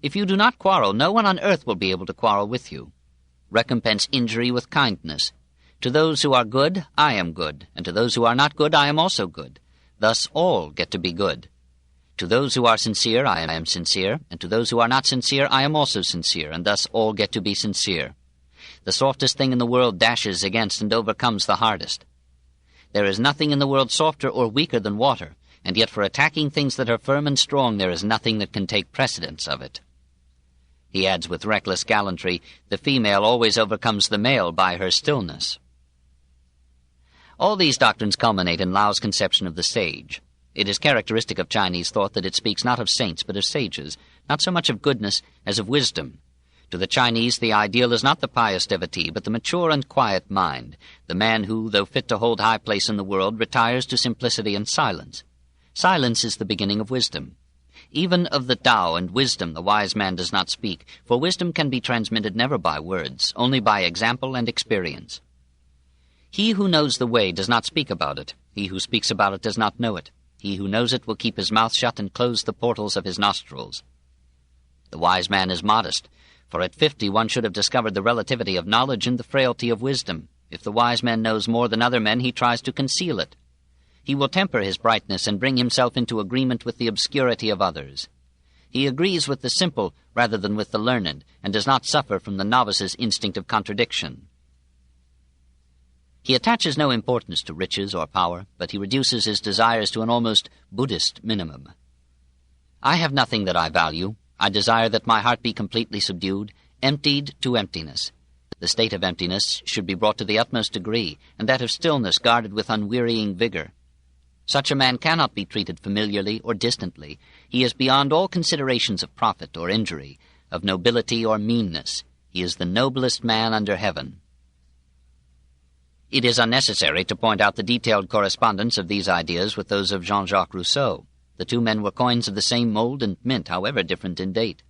If you do not quarrel, no one on earth will be able to quarrel with you. Recompense injury with kindness. To those who are good, I am good, and to those who are not good, I am also good. Thus all get to be good. To those who are sincere, I am sincere, and to those who are not sincere, I am also sincere, and thus all get to be sincere. The softest thing in the world dashes against and overcomes the hardest. There is nothing in the world softer or weaker than water, and yet for attacking things that are firm and strong there is nothing that can take precedence of it. He adds with reckless gallantry, the female always overcomes the male by her stillness. All these doctrines culminate in Lao's conception of the sage. It is characteristic of Chinese thought that it speaks not of saints but of sages, not so much of goodness as of wisdom. To the Chinese, the ideal is not the pious devotee, but the mature and quiet mind, the man who, though fit to hold high place in the world, retires to simplicity and silence. Silence is the beginning of wisdom. Even of the Tao and wisdom the wise man does not speak, for wisdom can be transmitted never by words, only by example and experience. He who knows the way does not speak about it. He who speaks about it does not know it. He who knows it will keep his mouth shut and close the portals of his nostrils. The wise man is modest, for at 50 one should have discovered the relativity of knowledge and the frailty of wisdom. If the wise man knows more than other men, he tries to conceal it. He will temper his brightness and bring himself into agreement with the obscurity of others. He agrees with the simple rather than with the learned, and does not suffer from the novice's instinct of contradiction. He attaches no importance to riches or power, but he reduces his desires to an almost Buddhist minimum. I have nothing that I value. I desire that my heart be completely subdued, emptied to emptiness. The state of emptiness should be brought to the utmost degree, and that of stillness guarded with unwearying vigor. Such a man cannot be treated familiarly or distantly. He is beyond all considerations of profit or injury, of nobility or meanness. He is the noblest man under heaven. It is unnecessary to point out the detailed correspondence of these ideas with those of Jean-Jacques Rousseau. The two men were coins of the same mold and mint, however different in date.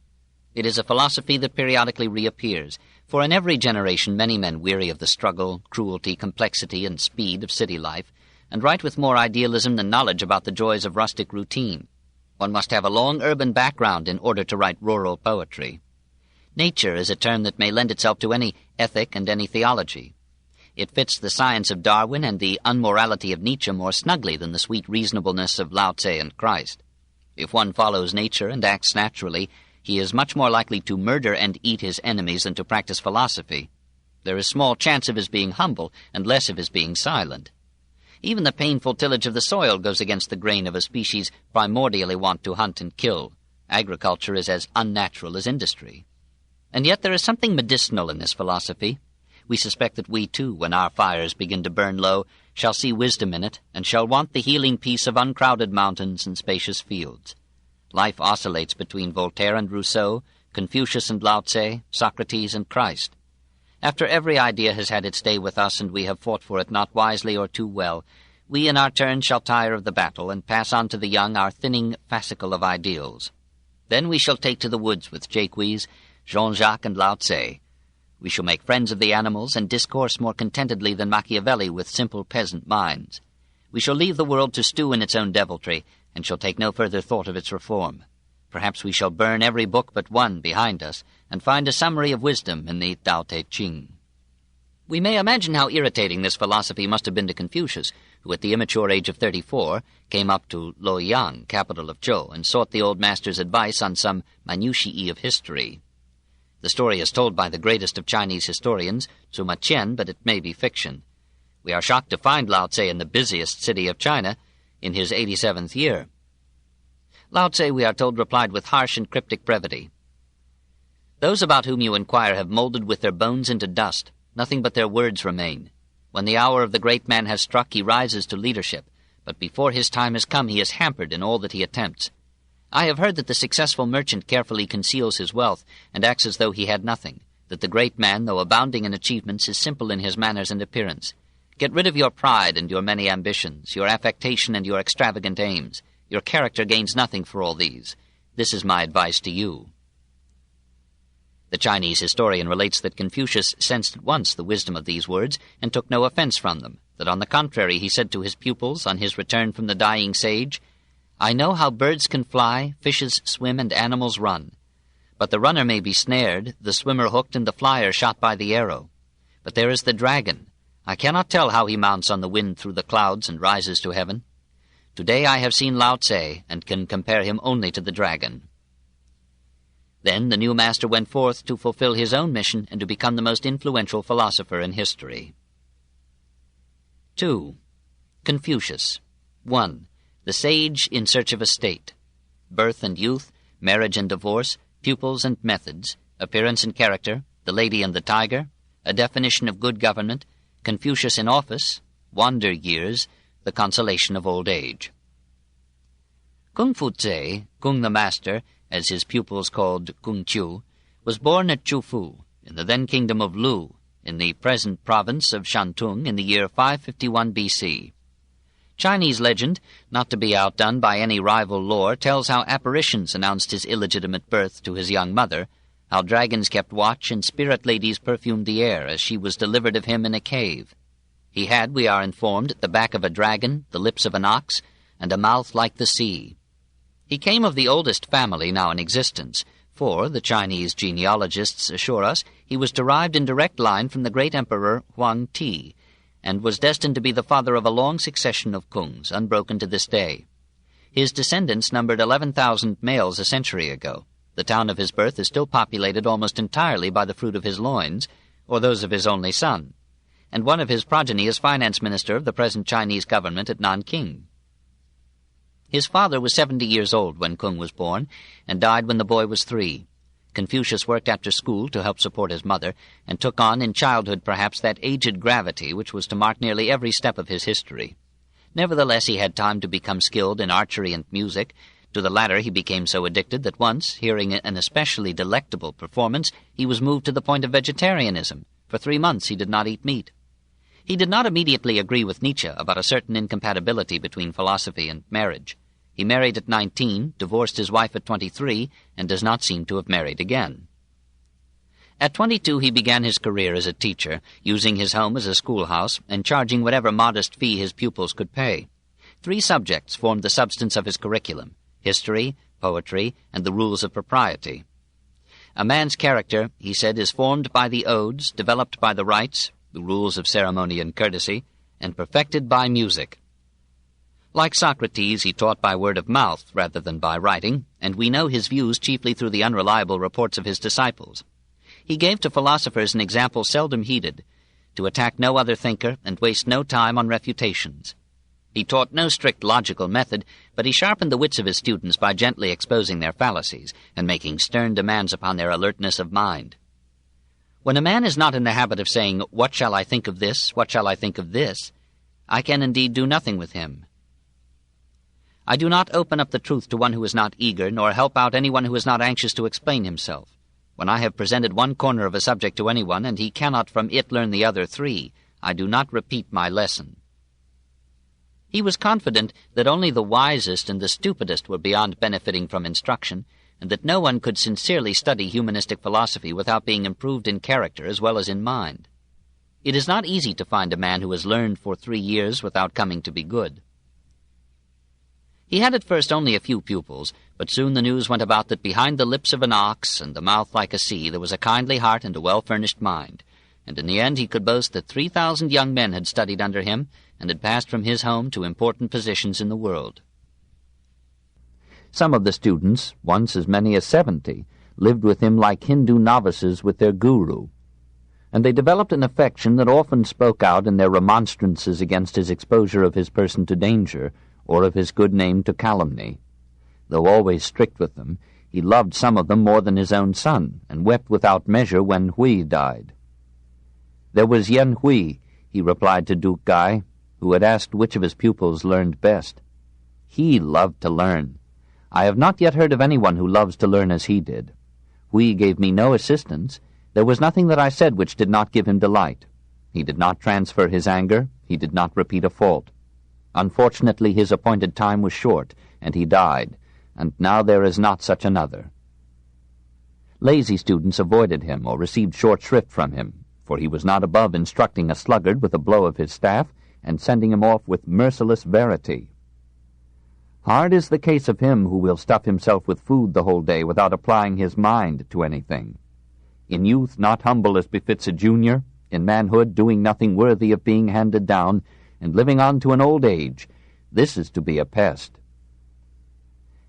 It is a philosophy that periodically reappears, for in every generation many men weary of the struggle, cruelty, complexity, and speed of city life, and write with more idealism than knowledge about the joys of rustic routine. One must have a long urban background in order to write rural poetry. Nature is a term that may lend itself to any ethic and any theology. It fits the science of Darwin and the unmorality of Nietzsche more snugly than the sweet reasonableness of Lao Tse and Christ. If one follows nature and acts naturally, he is much more likely to murder and eat his enemies than to practice philosophy. There is small chance of his being humble and less of his being silent. Even the painful tillage of the soil goes against the grain of a species primordially wont to hunt and kill. Agriculture is as unnatural as industry. And yet there is something medicinal in this philosophy. We suspect that we, too, when our fires begin to burn low, shall see wisdom in it, and shall want the healing peace of uncrowded mountains and spacious fields. Life oscillates between Voltaire and Rousseau, Confucius and Lao Tse, Socrates and Christ. After every idea has had its day with us, and we have fought for it not wisely or too well, we in our turn shall tire of the battle, and pass on to the young our thinning fascicle of ideals. Then we shall take to the woods with Jacques, Jean-Jacques, and Lao Tse. We shall make friends of the animals and discourse more contentedly than Machiavelli with simple peasant minds. We shall leave the world to stew in its own deviltry, and shall take no further thought of its reform. Perhaps we shall burn every book but one behind us, and find a summary of wisdom in the Tao Te Ching. We may imagine how irritating this philosophy must have been to Confucius, who at the immature age of 34 came up to Luoyang, capital of Zhou, and sought the old master's advice on some minutiae of history. The story is told by the greatest of Chinese historians, Sima Qian, but it may be fiction. We are shocked to find Lao Tse in the busiest city of China in his 87th year. Lao Tse, we are told, replied with harsh and cryptic brevity. Those about whom you inquire have molded with their bones into dust. Nothing but their words remain. When the hour of the great man has struck, he rises to leadership, but before his time has come, he is hampered in all that he attempts. I have heard that the successful merchant carefully conceals his wealth and acts as though he had nothing, that the great man, though abounding in achievements, is simple in his manners and appearance. Get rid of your pride and your many ambitions, your affectation and your extravagant aims. Your character gains nothing for all these. This is my advice to you. The Chinese historian relates that Confucius sensed at once the wisdom of these words and took no offense from them, that on the contrary he said to his pupils on his return from the dying sage, I know how birds can fly, fishes swim, and animals run. But the runner may be snared, the swimmer hooked, and the flyer shot by the arrow. But there is the dragon. I cannot tell how he mounts on the wind through the clouds and rises to heaven. Today I have seen Lao Tse, and can compare him only to the dragon." Then the new master went forth to fulfill his own mission and to become the most influential philosopher in history. 2. Confucius. 1. The sage in search of a state. Birth and youth, marriage and divorce, pupils and methods, appearance and character, the lady and the tiger, a definition of good government, Confucius in office, wander years, the consolation of old age. Kung Fu Tse, Kung the Master, as his pupils called Kung Chiu, was born at Chufu, in the then kingdom of Lu, in the present province of Shantung in the year 551 B.C. Chinese legend, not to be outdone by any rival lore, tells how apparitions announced his illegitimate birth to his young mother, how dragons kept watch and spirit ladies perfumed the air as she was delivered of him in a cave. He had, we are informed, the back of a dragon, the lips of an ox, and a mouth like the sea. He came of the oldest family now in existence, for, the Chinese genealogists assure us, he was derived in direct line from the great emperor Huang He, and was destined to be the father of a long succession of Kungs, unbroken to this day. His descendants numbered 11,000 males a century ago. The town of his birth is still populated almost entirely by the fruit of his loins, or those of his only son, and one of his progeny is finance minister of the present Chinese government at Nanking. His father was 70 years old when Kung was born, and died when the boy was 3. Confucius worked after school to help support his mother, and took on in childhood perhaps that aged gravity which was to mark nearly every step of his history. Nevertheless, he had time to become skilled in archery and music. To the latter he became so addicted that once, hearing an especially delectable performance, he was moved to the point of vegetarianism. For 3 months he did not eat meat. He did not immediately agree with Nietzsche about a certain incompatibility between philosophy and marriage. He married at 19, divorced his wife at 23, and does not seem to have married again. At 22 he began his career as a teacher, using his home as a schoolhouse and charging whatever modest fee his pupils could pay. 3 subjects formed the substance of his curriculum: history, poetry, and the rules of propriety. A man's character, he said, is formed by the odes, developed by the rites, the rules of ceremony and courtesy, and perfected by music. Like Socrates, he taught by word of mouth rather than by writing, and we know his views chiefly through the unreliable reports of his disciples. He gave to philosophers an example seldom heeded: to attack no other thinker and waste no time on refutations. He taught no strict logical method, but he sharpened the wits of his students by gently exposing their fallacies and making stern demands upon their alertness of mind. When a man is not in the habit of saying, "What shall I think of this? What shall I think of this?" I can indeed do nothing with him. I do not open up the truth to one who is not eager, nor help out anyone who is not anxious to explain himself. When I have presented one corner of a subject to anyone, and he cannot from it learn the other 3, I do not repeat my lesson. He was confident that only the wisest and the stupidest were beyond benefiting from instruction, and that no one could sincerely study humanistic philosophy without being improved in character as well as in mind. It is not easy to find a man who has learned for 3 years without coming to be good. He had at first only a few pupils, but soon the news went about that behind the lips of an ox and the mouth like a sea there was a kindly heart and a well-furnished mind, and in the end he could boast that 3,000 young men had studied under him and had passed from his home to important positions in the world. Some of the students, once as many as 70, lived with him like Hindu novices with their guru, and they developed an affection that often spoke out in their remonstrances against his exposure of his person to danger, or of his good name to calumny. Though always strict with them, he loved some of them more than his own son, and wept without measure when Hui died. There was Yan Hui, he replied to Duke Gai, who had asked which of his pupils learned best. He loved to learn. I have not yet heard of anyone who loves to learn as he did. Hui gave me no assistance. There was nothing that I said which did not give him delight. He did not transfer his anger. He did not repeat a fault. Unfortunately, his appointed time was short, and he died, and now there is not such another. Lazy students avoided him or received short shrift from him, for he was not above instructing a sluggard with a blow of his staff and sending him off with merciless verity. Hard is the case of him who will stuff himself with food the whole day without applying his mind to anything. In youth not humble as befits a junior, in manhood doing nothing worthy of being handed down, and living on to an old age, This is to be a pest."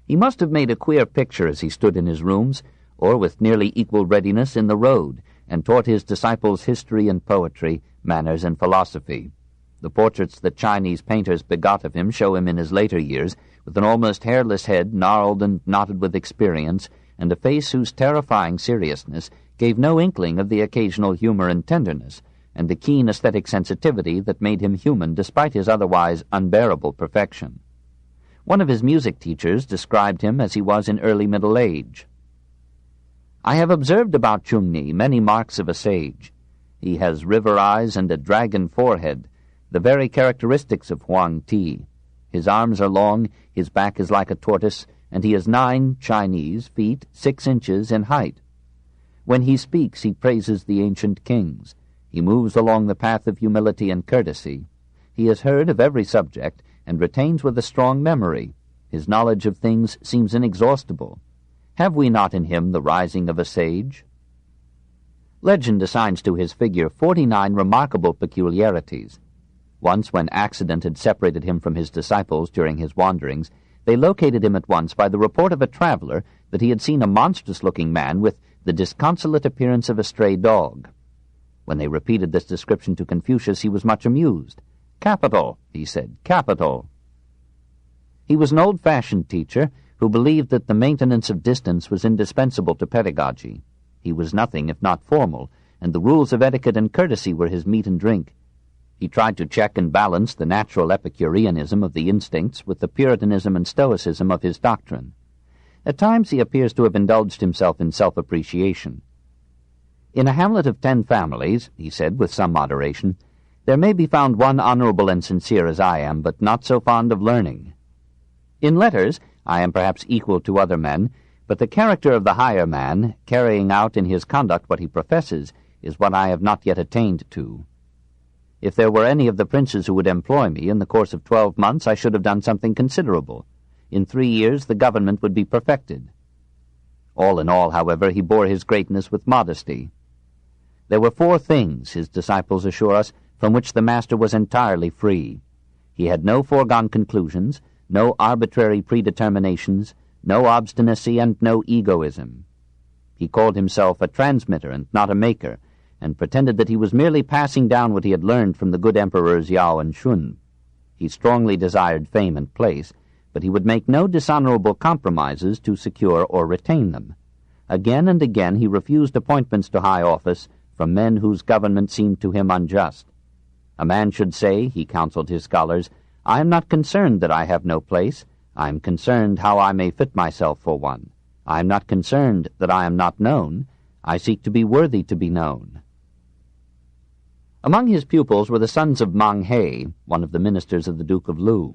He must have made a queer picture as he stood in his rooms, or with nearly equal readiness in the road, and taught his disciples history and poetry, manners and philosophy. The portraits that Chinese painters begot of him show him in his later years, with an almost hairless head gnarled and knotted with experience, and a face whose terrifying seriousness gave no inkling of the occasional humor and tenderness, and the keen aesthetic sensitivity that made him human despite his otherwise unbearable perfection. One of his music teachers described him as he was in early middle age. "I have observed about Huang He many marks of a sage. He has river eyes and a dragon forehead, the very characteristics of Huang He. His arms are long, his back is like a tortoise, and he is 9 Chinese feet 6 inches in height. When he speaks, he praises the ancient kings. He moves along the path of humility and courtesy. He has heard of every subject, and retains with a strong memory. His knowledge of things seems inexhaustible. Have we not in him the rising of a sage?" Legend assigns to his figure 49 remarkable peculiarities. Once, when accident had separated him from his disciples during his wanderings, they located him at once by the report of a traveler that he had seen a monstrous-looking man with the disconsolate appearance of a stray dog. When they repeated this description to Confucius, he was much amused. "Capital," he said, "capital." He was an old-fashioned teacher who believed that the maintenance of distance was indispensable to pedagogy. He was nothing if not formal, and the rules of etiquette and courtesy were his meat and drink. He tried to check and balance the natural Epicureanism of the instincts with the Puritanism and Stoicism of his doctrine. At times he appears to have indulged himself in self-appreciation. "In a hamlet of 10 families," he said with some moderation, "there may be found one honorable and sincere as I am, but not so fond of learning. In letters I am perhaps equal to other men, but the character of the higher man, carrying out in his conduct what he professes, is what I have not yet attained to. If there were any of the princes who would employ me in the course of 12 months, I should have done something considerable. In 3 years the government would be perfected." All in all, however, he bore his greatness with modesty. There were 4 things, his disciples assure us, from which the master was entirely free. He had no foregone conclusions, no arbitrary predeterminations, no obstinacy, and no egoism. He called himself a transmitter and not a maker, and pretended that he was merely passing down what he had learned from the good emperors Yao and Shun. He strongly desired fame and place, but he would make no dishonorable compromises to secure or retain them. Again and again he refused appointments to high office from men whose government seemed to him unjust. A man should say, he counseled his scholars, "I am not concerned that I have no place. I am concerned how I may fit myself for one. I am not concerned that I am not known. I seek to be worthy to be known." Among his pupils were the sons of Huang He, one of the ministers of the Duke of Lu.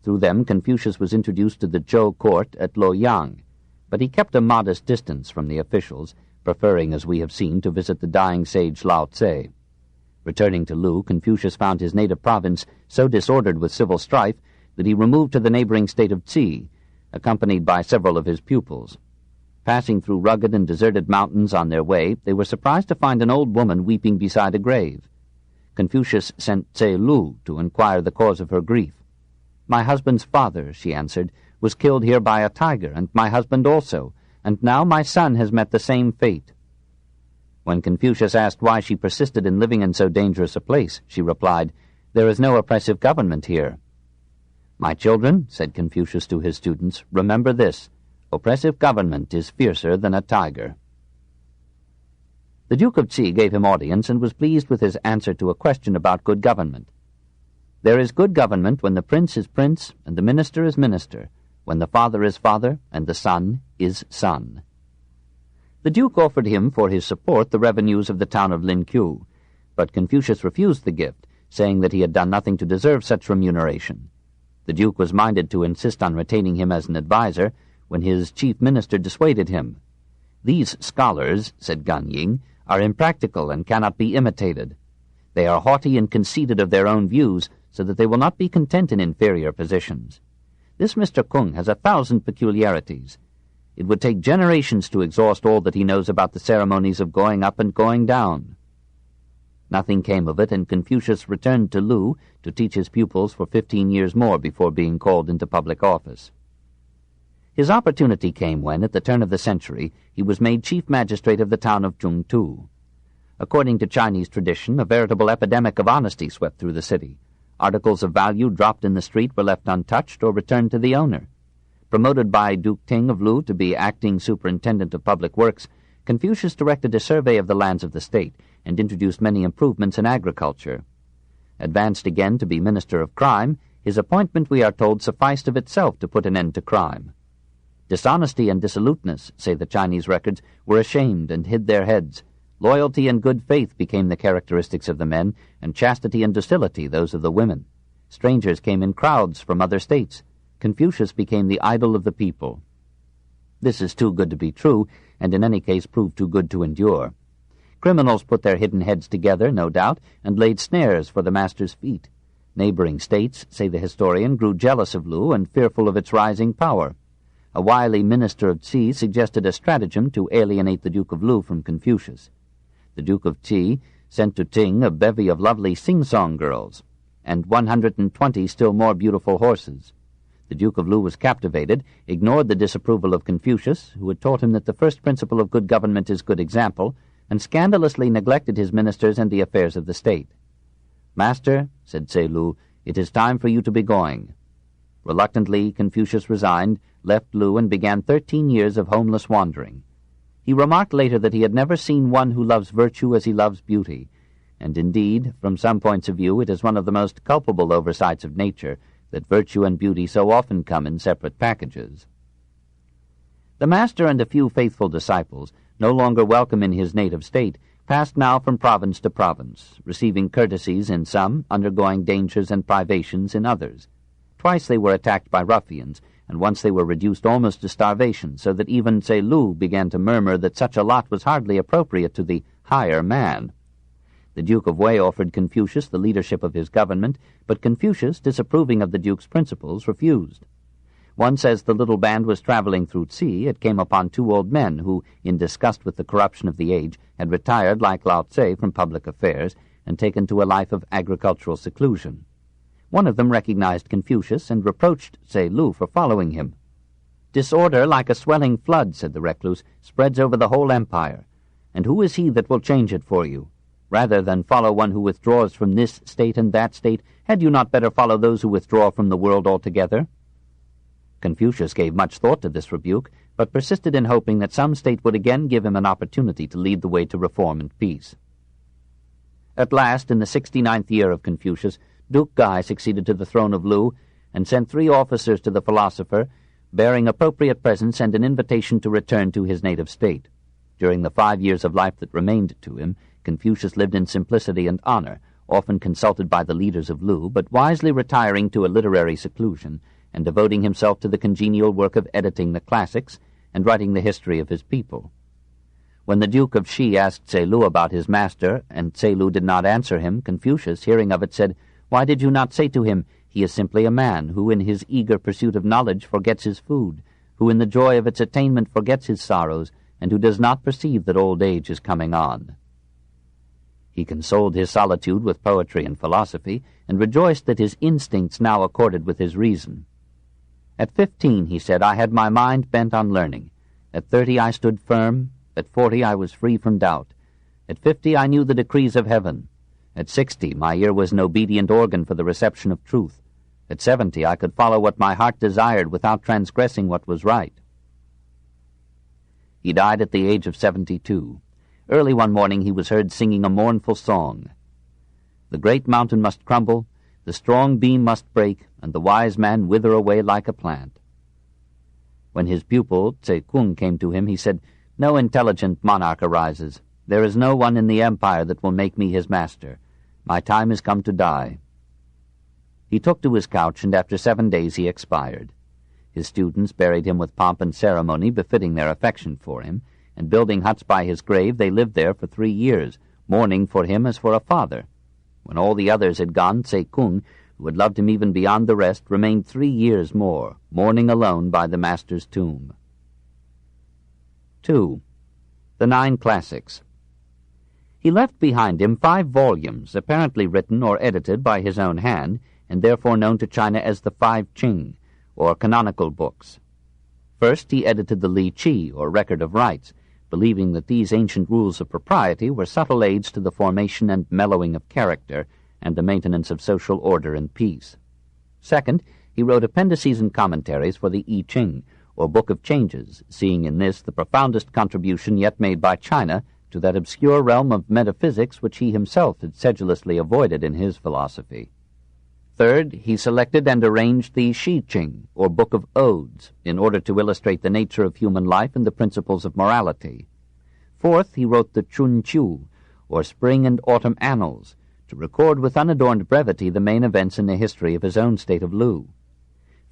Through them Confucius was introduced to the Zhou court at Luoyang, but he kept a modest distance from the officials, preferring, as we have seen, to visit the dying sage Lao Tse. Returning to Lu, Confucius found his native province so disordered with civil strife that he removed to the neighboring state of Tsi, accompanied by several of his pupils. Passing through rugged and deserted mountains on their way, they were surprised to find an old woman weeping beside a grave. Confucius sent Tse Lu to inquire the cause of her grief. "My husband's father," she answered, "was killed here by a tiger, and my husband also, and now my son has met the same fate." When Confucius asked why she persisted in living in so dangerous a place, she replied, "There is no oppressive government here." "My children," said Confucius to his students, "remember this: oppressive government is fiercer than a tiger." The Duke of Tsi gave him audience and was pleased with his answer to a question about good government. "There is good government when the prince is prince and the minister is minister, when the father is father and the son is son." The Duke offered him for his support the revenues of the town of Linqiu, but Confucius refused the gift, saying that he had done nothing to deserve such remuneration. The Duke was minded to insist on retaining him as an adviser, when his chief minister dissuaded him. "These scholars," said Gan Ying, "are impractical and cannot be imitated. They are haughty and conceited of their own views, so that they will not be content in inferior positions. This Mr. Kung has 1,000 peculiarities. It would take generations to exhaust all that he knows about the ceremonies of going up and going down." Nothing came of it, and Confucius returned to Lu to teach his pupils for 15 years more before being called into public office. His opportunity came when, at the turn of the century, he was made chief magistrate of the town of Chengtu. According to Chinese tradition, a veritable epidemic of honesty swept through the city. Articles of value dropped in the street were left untouched or returned to the owner. Promoted by Duke Ting of Lu to be acting superintendent of public works, Confucius directed a survey of the lands of the state and introduced many improvements in agriculture. Advanced again to be minister of crime, his appointment, we are told, sufficed of itself to put an end to crime. Dishonesty and dissoluteness, say the Chinese records, were ashamed and hid their heads. Loyalty and good faith became the characteristics of the men, and chastity and docility those of the women. Strangers came in crowds from other states. Confucius became the idol of the people. This is too good to be true, and in any case proved too good to endure. Criminals put their hidden heads together, no doubt, and laid snares for the master's feet. Neighboring states, say the historian, grew jealous of Lu and fearful of its rising power. A wily minister of Qi suggested a stratagem to alienate the Duke of Lu from Confucius. The Duke of Qi sent to Ting a bevy of lovely sing-song girls, and 120 still more beautiful horses. The Duke of Lu was captivated, ignored the disapproval of Confucius, who had taught him that the first principle of good government is good example, and scandalously neglected his ministers and the affairs of the state. "Master," said Tse Lu, "it is time for you to be going." Reluctantly, Confucius resigned, left Lu, and began 13 years of homeless wandering. He remarked later that he had never seen one who loves virtue as he loves beauty, and indeed, from some points of view, it is one of the most culpable oversights of nature that virtue and beauty so often come in separate packages. The master and a few faithful disciples, no longer welcome in his native state, passed now from province to province, receiving courtesies in some, undergoing dangers and privations in others. Twice they were attacked by ruffians, and once they were reduced almost to starvation, so that even Tse Lu began to murmur that such a lot was hardly appropriate to the higher man. The Duke of Wei offered Confucius the leadership of his government, but Confucius, disapproving of the Duke's principles, refused. Once, as the little band was traveling through Tsi, it came upon two old men who, in disgust with the corruption of the age, had retired, like Lao Tse, from public affairs and taken to a life of agricultural seclusion. One of them recognized Confucius and reproached Tse Lu for following him. "Disorder, like a swelling flood," said the recluse, "spreads over the whole empire. And who is he that will change it for you? Rather than follow one who withdraws from this state and that state, had you not better follow those who withdraw from the world altogether?" Confucius gave much thought to this rebuke, but persisted in hoping that some state would again give him an opportunity to lead the way to reform and peace. At last, in the 69th year of Confucius, Duke Gai succeeded to the throne of Lu, and sent 3 officers to the philosopher, bearing appropriate presents and an invitation to return to his native state. During the 5 years of life that remained to him, Confucius lived in simplicity and honor, often consulted by the leaders of Lu, but wisely retiring to a literary seclusion, and devoting himself to the congenial work of editing the classics and writing the history of his people. When the Duke of Shi asked Tse Lu about his master, and Tse Lu did not answer him, Confucius, hearing of it, said, "Why did you not say to him, 'He is simply a man who in his eager pursuit of knowledge forgets his food, who in the joy of its attainment forgets his sorrows, and who does not perceive that old age is coming on?'" He consoled his solitude with poetry and philosophy, and rejoiced that his instincts now accorded with his reason. "At 15, he said, I had my mind bent on learning. At 30 I stood firm. At 40 I was free from doubt. At 50 I knew the decrees of heaven. At 60 my ear was an obedient organ for the reception of truth. At 70 I could follow what my heart desired without transgressing what was right." He died at the age of 72. Early one morning he was heard singing a mournful song. "The great mountain must crumble, the strong beam must break, and the wise man wither away like a plant." When his pupil, Tse Kung, came to him, he said, "No intelligent monarch arises. There is no one in the empire that will make me his master. My time is come to die." He took to his couch, and after 7 days he expired. His students buried him with pomp and ceremony befitting their affection for him, and building huts by his grave, they lived there for 3 years, mourning for him as for a father. When all the others had gone, Tse Kung, who had loved him even beyond the rest, remained 3 years more, mourning alone by the master's tomb. 2. The 9 Classics. He left behind him 5 volumes, apparently written or edited by his own hand, and therefore known to China as the 5 Qing, or canonical books. First, he edited the Li Qi, or Record of Rights, believing that these ancient rules of propriety were subtle aids to the formation and mellowing of character and the maintenance of social order and peace. Second, he wrote appendices and commentaries for the I Ching, or Book of Changes, seeing in this the profoundest contribution yet made by China to that obscure realm of metaphysics which he himself had sedulously avoided in his philosophy. Third, he selected and arranged the Shi Ching, or Book of Odes, in order to illustrate the nature of human life and the principles of morality. Fourth, he wrote the Chun Chu, or Spring and Autumn Annals, to record with unadorned brevity the main events in the history of his own state of Lu.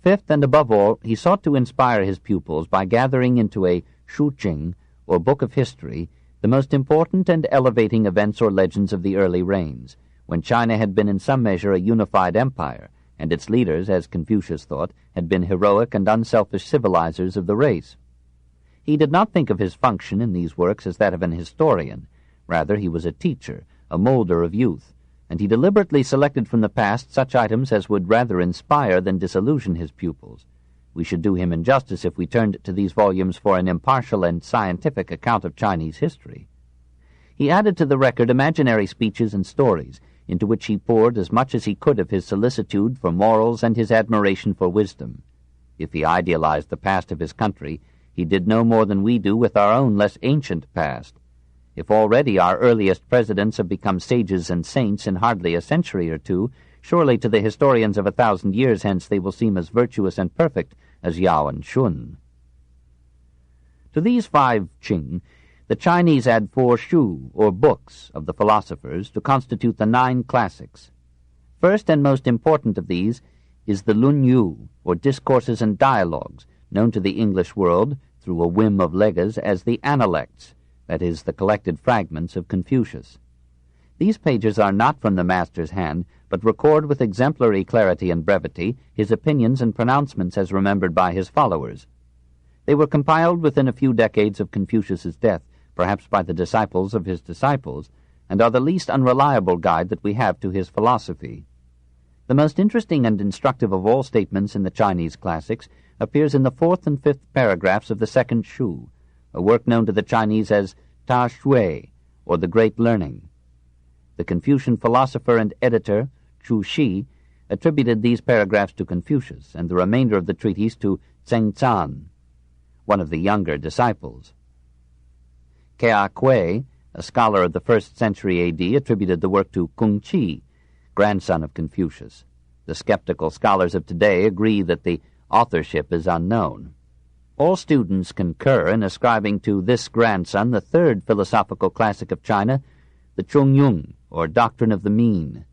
Fifth, and above all, he sought to inspire his pupils by gathering into a Shu Ching, or Book of History, the most important and elevating events or legends of the early reigns, when China had been in some measure a unified empire, and its leaders, as Confucius thought, had been heroic and unselfish civilizers of the race. He did not think of his function in these works as that of an historian. Rather, he was a teacher, a molder of youth, and he deliberately selected from the past such items as would rather inspire than disillusion his pupils. We should do him injustice if we turned to these volumes for an impartial and scientific account of Chinese history. He added to the record imaginary speeches and stories, into which he poured as much as he could of his solicitude for morals and his admiration for wisdom. If he idealized the past of his country, he did no more than we do with our own less ancient past. If already our earliest presidents have become sages and saints in hardly a century or two, surely to the historians of 1,000 years hence they will seem as virtuous and perfect as Yao and Shun. To these 5 Qing, the Chinese add 4 Shu, or books, of the philosophers to constitute the 9 classics. First and most important of these is the Lun Yu, or Discourses and Dialogues, known to the English world, through a whim of Legas, as the Analects, that is, the collected fragments of Confucius. These pages are not from the master's hand, but record with exemplary clarity and brevity his opinions and pronouncements as remembered by his followers. They were compiled within a few decades of Confucius's death, perhaps by the disciples of his disciples, and are the least unreliable guide that we have to his philosophy. The most interesting and instructive of all statements in the Chinese classics appears in the 4th and 5th paragraphs of the 2nd Shu, a work known to the Chinese as Ta Shui, or the Great Learning. The Confucian philosopher and editor, Chu Shi, attributed these paragraphs to Confucius, and the remainder of the treatise to Zheng Zan, one of the younger disciples. Xia Kui, a scholar of the 1st century A.D., attributed the work to Kung Chi, grandson of Confucius. The skeptical scholars of today agree that the authorship is unknown. All students concur in ascribing to this grandson the 3rd philosophical classic of China, the Chung Yung, or Doctrine of the Mean.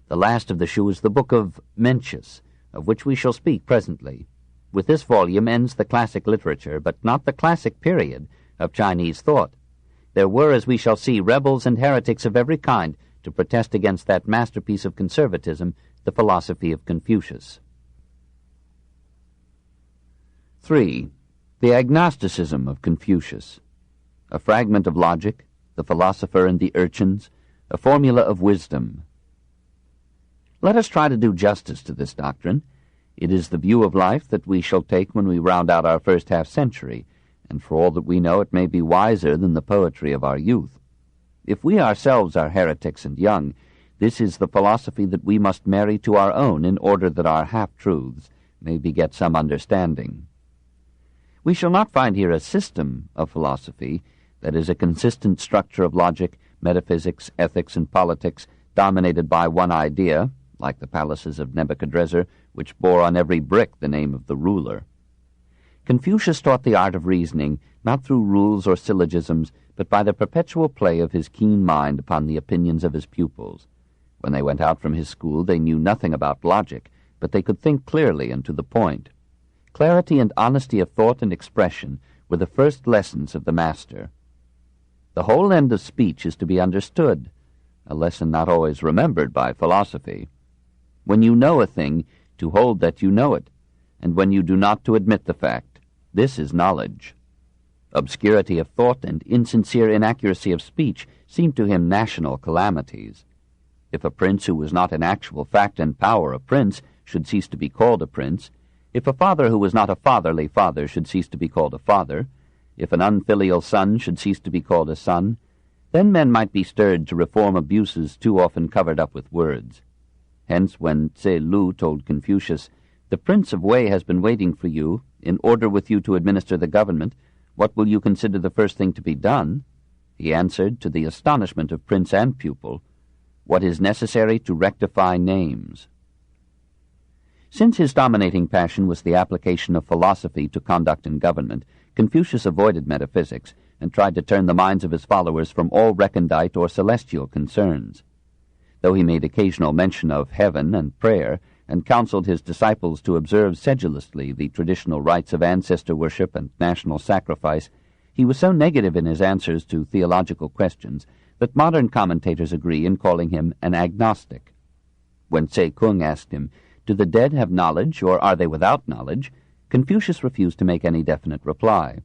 The last of the Shu is the Book of Mencius, of which we shall speak presently. With this volume ends the classic literature, but not the classic period, of Chinese thought. There were, as we shall see, rebels and heretics of every kind to protest against that masterpiece of conservatism, the philosophy of Confucius. 3. The agnosticism of Confucius. A fragment of logic, the philosopher and the urchins, a formula of wisdom. Let us try to do justice to this doctrine. It is the view of life that we shall take when we round out our first half-century, and for all that we know it may be wiser than the poetry of our youth. If we ourselves are heretics and young, this is the philosophy that we must marry to our own in order that our half-truths may beget some understanding. We shall not find here a system of philosophy, that is, a consistent structure of logic, metaphysics, ethics, and politics, dominated by one idea, like the palaces of Nebuchadrezzar, which bore on every brick the name of the ruler. Confucius taught the art of reasoning, not through rules or syllogisms, but by the perpetual play of his keen mind upon the opinions of his pupils. When they went out from his school, they knew nothing about logic, but they could think clearly and to the point. Clarity and honesty of thought and expression were the first lessons of the master. The whole end of speech is to be understood, a lesson not always remembered by philosophy. When you know a thing, to hold that you know it, and when you do not, to admit the fact. This is knowledge. Obscurity of thought and insincere inaccuracy of speech seemed to him national calamities. If a prince who was not in actual fact and power a prince should cease to be called a prince, if a father who was not a fatherly father should cease to be called a father, if an unfilial son should cease to be called a son, then men might be stirred to reform abuses too often covered up with words. Hence, when Tse Lu told Confucius, "The Prince of Wei has been waiting for you, in order with you to administer the government, what will you consider the first thing to be done?" he answered, to the astonishment of prince and pupil, "What is necessary to rectify names." Since his dominating passion was the application of philosophy to conduct and government, Confucius avoided metaphysics and tried to turn the minds of his followers from all recondite or celestial concerns. Though he made occasional mention of heaven and prayer, and counseled his disciples to observe sedulously the traditional rites of ancestor worship and national sacrifice, he was so negative in his answers to theological questions that modern commentators agree in calling him an agnostic. When Tse Kung asked him, "Do the dead have knowledge, or are they without knowledge?" Confucius refused to make any definite reply.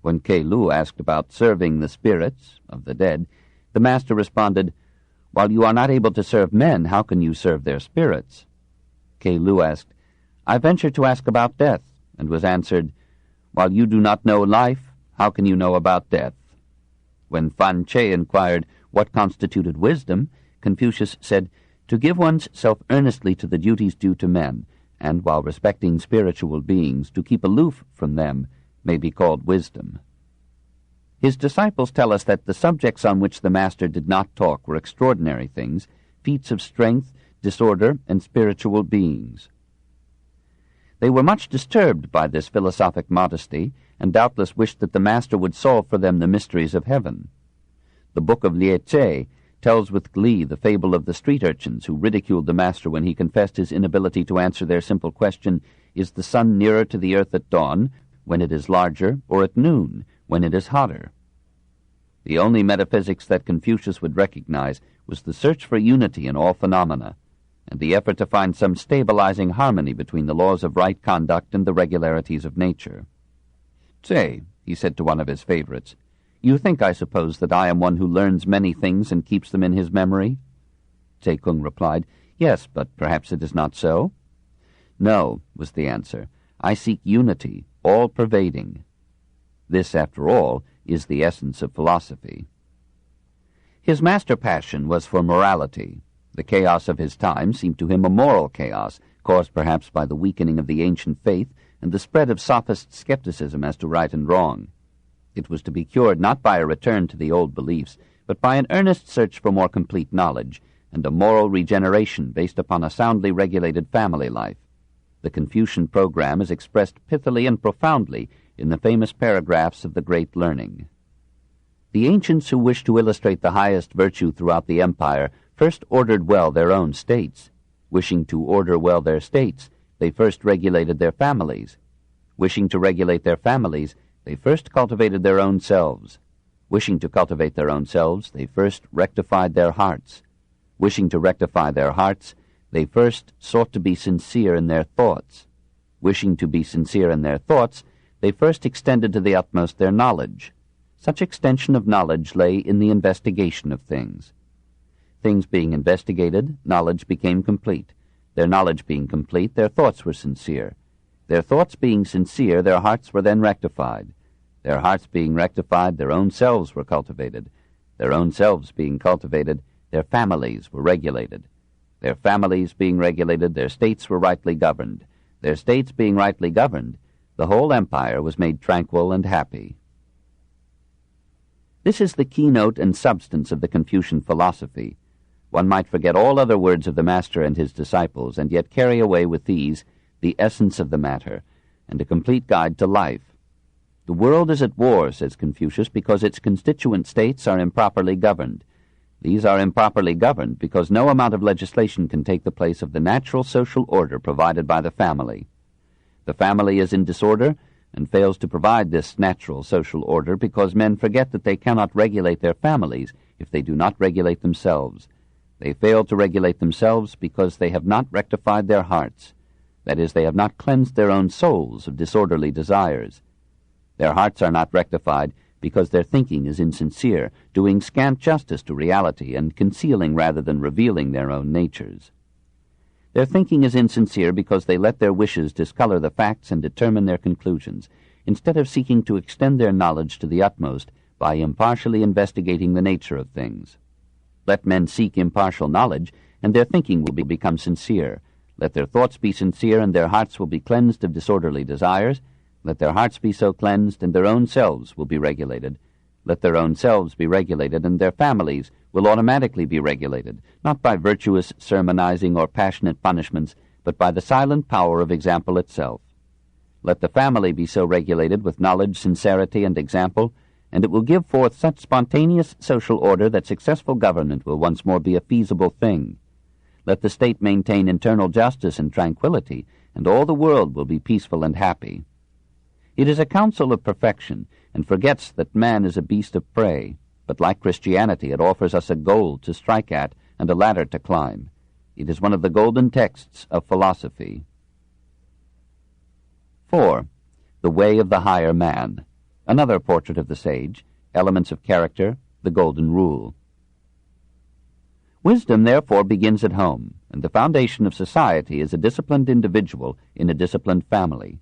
When Ke Lu asked about serving the spirits of the dead, the master responded, "While you are not able to serve men, how can you serve their spirits?" Ke Lu asked, "I venture to ask about death," and was answered, "While you do not know life, how can you know about death?" When Fan Che inquired what constituted wisdom, Confucius said, "To give one's self earnestly to the duties due to men, and while respecting spiritual beings, to keep aloof from them, may be called wisdom." His disciples tell us that the subjects on which the master did not talk were extraordinary things, feats of strength, disorder, and spiritual beings. They were much disturbed by this philosophic modesty, and doubtless wished that the master would solve for them the mysteries of heaven. The book of Lie Tse tells with glee the fable of the street urchins who ridiculed the master when he confessed his inability to answer their simple question, "Is the sun nearer to the earth at dawn, when it is larger, or at noon, when it is hotter?" The only metaphysics that Confucius would recognize was the search for unity in all phenomena, and the effort to find some stabilizing harmony between the laws of right conduct and the regularities of nature. "Say," he said to one of his favorites, "you think, I suppose, that I am one who learns many things and keeps them in his memory?" Tse Kung replied, "Yes, but perhaps it is not so." "No," was the answer. "I seek unity, all-pervading. This, after all, is the essence of philosophy." His master passion was for morality. The chaos of his time seemed to him a moral chaos, caused perhaps by the weakening of the ancient faith and the spread of sophist skepticism as to right and wrong. It was to be cured not by a return to the old beliefs, but by an earnest search for more complete knowledge, and a moral regeneration based upon a soundly regulated family life. The Confucian program is expressed pithily and profoundly in the famous paragraphs of the Great Learning. The ancients who wished to illustrate the highest virtue throughout the empire first ordered well their own states. Wishing to order well their states, they first regulated their families. Wishing to regulate their families, they first cultivated their own selves. Wishing to cultivate their own selves, they first rectified their hearts. Wishing to rectify their hearts, they first sought to be sincere in their thoughts. Wishing to be sincere in their thoughts, they first extended to the utmost their knowledge. Such extension of knowledge lay in the investigation of things. Things being investigated, knowledge became complete. Their knowledge being complete, their thoughts were sincere. Their thoughts being sincere, their hearts were then rectified. Their hearts being rectified, their own selves were cultivated. Their own selves being cultivated, their families were regulated. Their families being regulated, their states were rightly governed. Their states being rightly governed, the whole empire was made tranquil and happy. This is the keynote and substance of the Confucian philosophy. One might forget all other words of the master and his disciples, and yet carry away with these the essence of the matter, and a complete guide to life. The world is at war, says Confucius, because its constituent states are improperly governed. These are improperly governed because no amount of legislation can take the place of the natural social order provided by the family. The family is in disorder and fails to provide this natural social order because men forget that they cannot regulate their families if they do not regulate themselves. They fail to regulate themselves because they have not rectified their hearts. That is, they have not cleansed their own souls of disorderly desires. Their hearts are not rectified because their thinking is insincere, doing scant justice to reality and concealing rather than revealing their own natures. Their thinking is insincere because they let their wishes discolor the facts and determine their conclusions, instead of seeking to extend their knowledge to the utmost by impartially investigating the nature of things. Let men seek impartial knowledge, and their thinking will become sincere. Let their thoughts be sincere, and their hearts will be cleansed of disorderly desires. Let their hearts be so cleansed, and their own selves will be regulated. Let their own selves be regulated, and their families will automatically be regulated, not by virtuous sermonizing or passionate punishments, but by the silent power of example itself. Let the family be so regulated with knowledge, sincerity, and example, and it will give forth such spontaneous social order that successful government will once more be a feasible thing. Let the state maintain internal justice and tranquility, and all the world will be peaceful and happy. It is a counsel of perfection, and forgets that man is a beast of prey, but like Christianity it offers us a goal to strike at and a ladder to climb. It is one of the golden texts of philosophy. 4. The Way of the Higher Man. Another portrait of the sage, elements of character, the golden rule. Wisdom, therefore, begins at home, and the foundation of society is a disciplined individual in a disciplined family.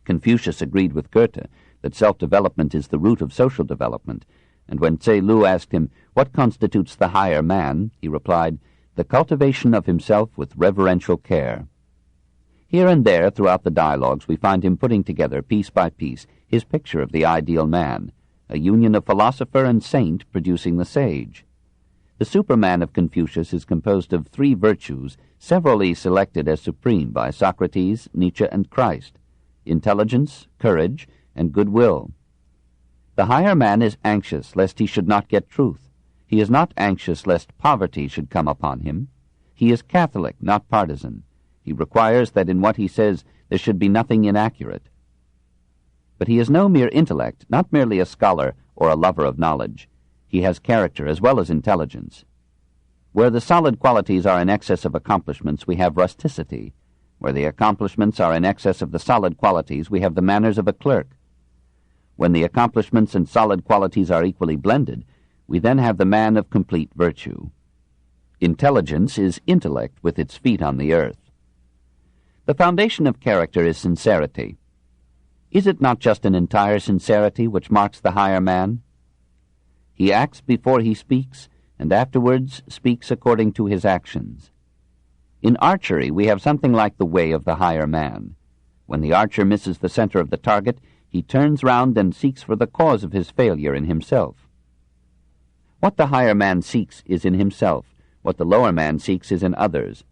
Confucius agreed with Goethe that self-development is the root of social development, and when Tse Lu asked him, "What constitutes the higher man?" he replied, "The cultivation of himself with reverential care." Here and there throughout the dialogues we find him putting together, piece by piece, his picture of the ideal man, a union of philosopher and saint producing the sage. The Superman of Confucius is composed of 3 virtues, severally selected as supreme by Socrates, Nietzsche, and Christ: intelligence, courage, and goodwill. The higher man is anxious lest he should not get truth. He is not anxious lest poverty should come upon him. He is Catholic, not partisan. He requires that in what he says there should be nothing inaccurate. But he is no mere intellect, not merely a scholar or a lover of knowledge. He has character as well as intelligence. Where the solid qualities are in excess of accomplishments, we have rusticity. Where the accomplishments are in excess of the solid qualities, we have the manners of a clerk. When the accomplishments and solid qualities are equally blended, we then have the man of complete virtue. Intelligence is intellect with its feet on the earth. The foundation of character is sincerity. Is it not just an entire sincerity which marks the higher man? He acts before he speaks, and afterwards speaks according to his actions. In archery we have something like the way of the higher man. When the archer misses the center of the target, he turns round and seeks for the cause of his failure in himself. What the higher man seeks is in himself. What the lower man seeks is in others.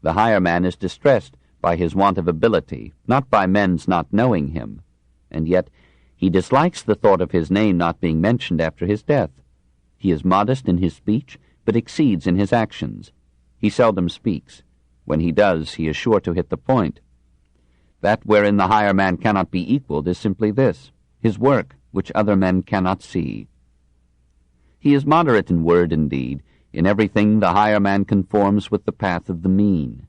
The higher man is distressed by his want of ability, not by men's not knowing him. And yet he dislikes the thought of his name not being mentioned after his death. He is modest in his speech, but exceeds in his actions. He seldom speaks. When he does, he is sure to hit the point. That wherein the higher man cannot be equaled is simply this: his work, which other men cannot see. He is moderate in word and deed. In everything the higher man conforms with the path of the mean.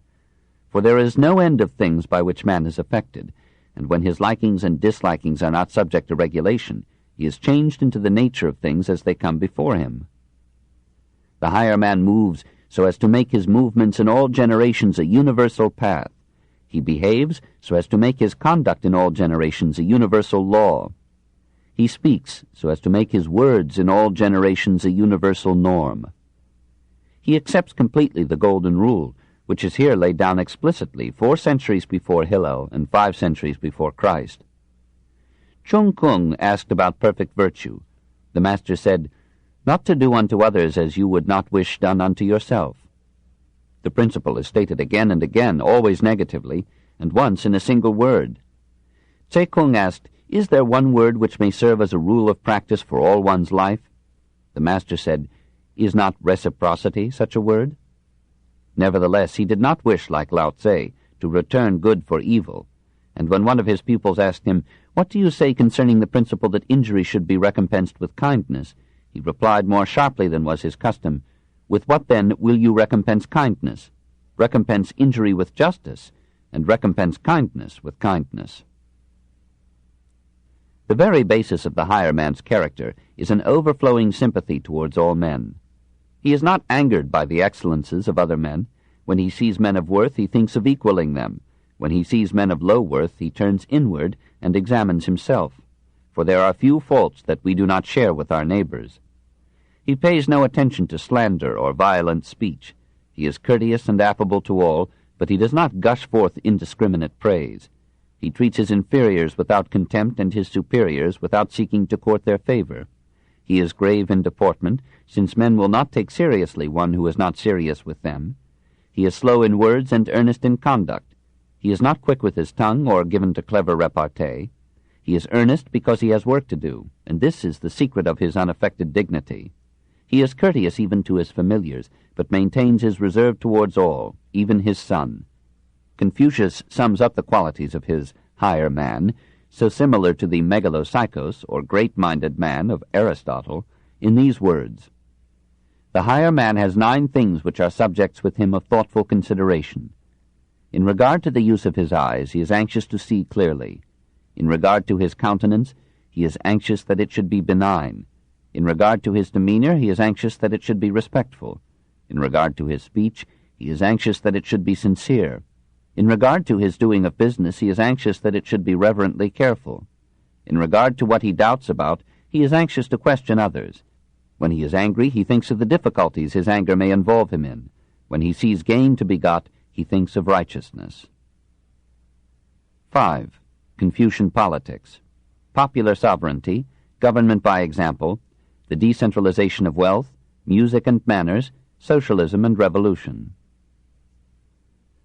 For there is no end of things by which man is affected, and when his likings and dislikings are not subject to regulation, he is changed into the nature of things as they come before him. The higher man moves so as to make his movements in all generations a universal path. He behaves so as to make his conduct in all generations a universal law. He speaks so as to make his words in all generations a universal norm. He accepts completely the golden rule, which is here laid down explicitly 4 centuries before Hillel and 5 centuries before Christ. Chung Kung asked about perfect virtue. The master said, "Not to do unto others as you would not wish done unto yourself." The principle is stated again and again, always negatively, and once in a single word. Tse Kung asked, "Is there one word which may serve as a rule of practice for all one's life?" The master said, "Is not reciprocity such a word?" Nevertheless, he did not wish, like Lao Tse, to return good for evil, and when one of his pupils asked him, "What do you say concerning the principle that injury should be recompensed with kindness?" he replied more sharply than was his custom, "With what, then, will you recompense kindness? Recompense injury with justice, and recompense kindness with kindness." The very basis of the higher man's character is an overflowing sympathy towards all men. He is not angered by the excellences of other men. When he sees men of worth, he thinks of equaling them. When he sees men of low worth, he turns inward and examines himself. For there are few faults that we do not share with our neighbors. He pays no attention to slander or violent speech. He is courteous and affable to all, but he does not gush forth indiscriminate praise. He treats his inferiors without contempt and his superiors without seeking to court their favor. He is grave in deportment, since men will not take seriously one who is not serious with them. He is slow in words and earnest in conduct. He is not quick with his tongue or given to clever repartee. He is earnest because he has work to do, and this is the secret of his unaffected dignity. He is courteous even to his familiars, but maintains his reserve towards all, even his son. Confucius sums up the qualities of his higher man, so similar to the megalopsychos, or great-minded man, of Aristotle, in these words: "The higher man has 9 things which are subjects with him of thoughtful consideration. In regard to the use of his eyes, he is anxious to see clearly. In regard to his countenance, he is anxious that it should be benign. In regard to his demeanor, he is anxious that it should be respectful. In regard to his speech, he is anxious that it should be sincere. In regard to his doing of business, he is anxious that it should be reverently careful. In regard to what he doubts about, he is anxious to question others. When he is angry, he thinks of the difficulties his anger may involve him in. When he sees gain to be got, he thinks of righteousness." 5. Confucian politics. Popular sovereignty, government by example, the decentralization of wealth, music and manners, socialism and revolution.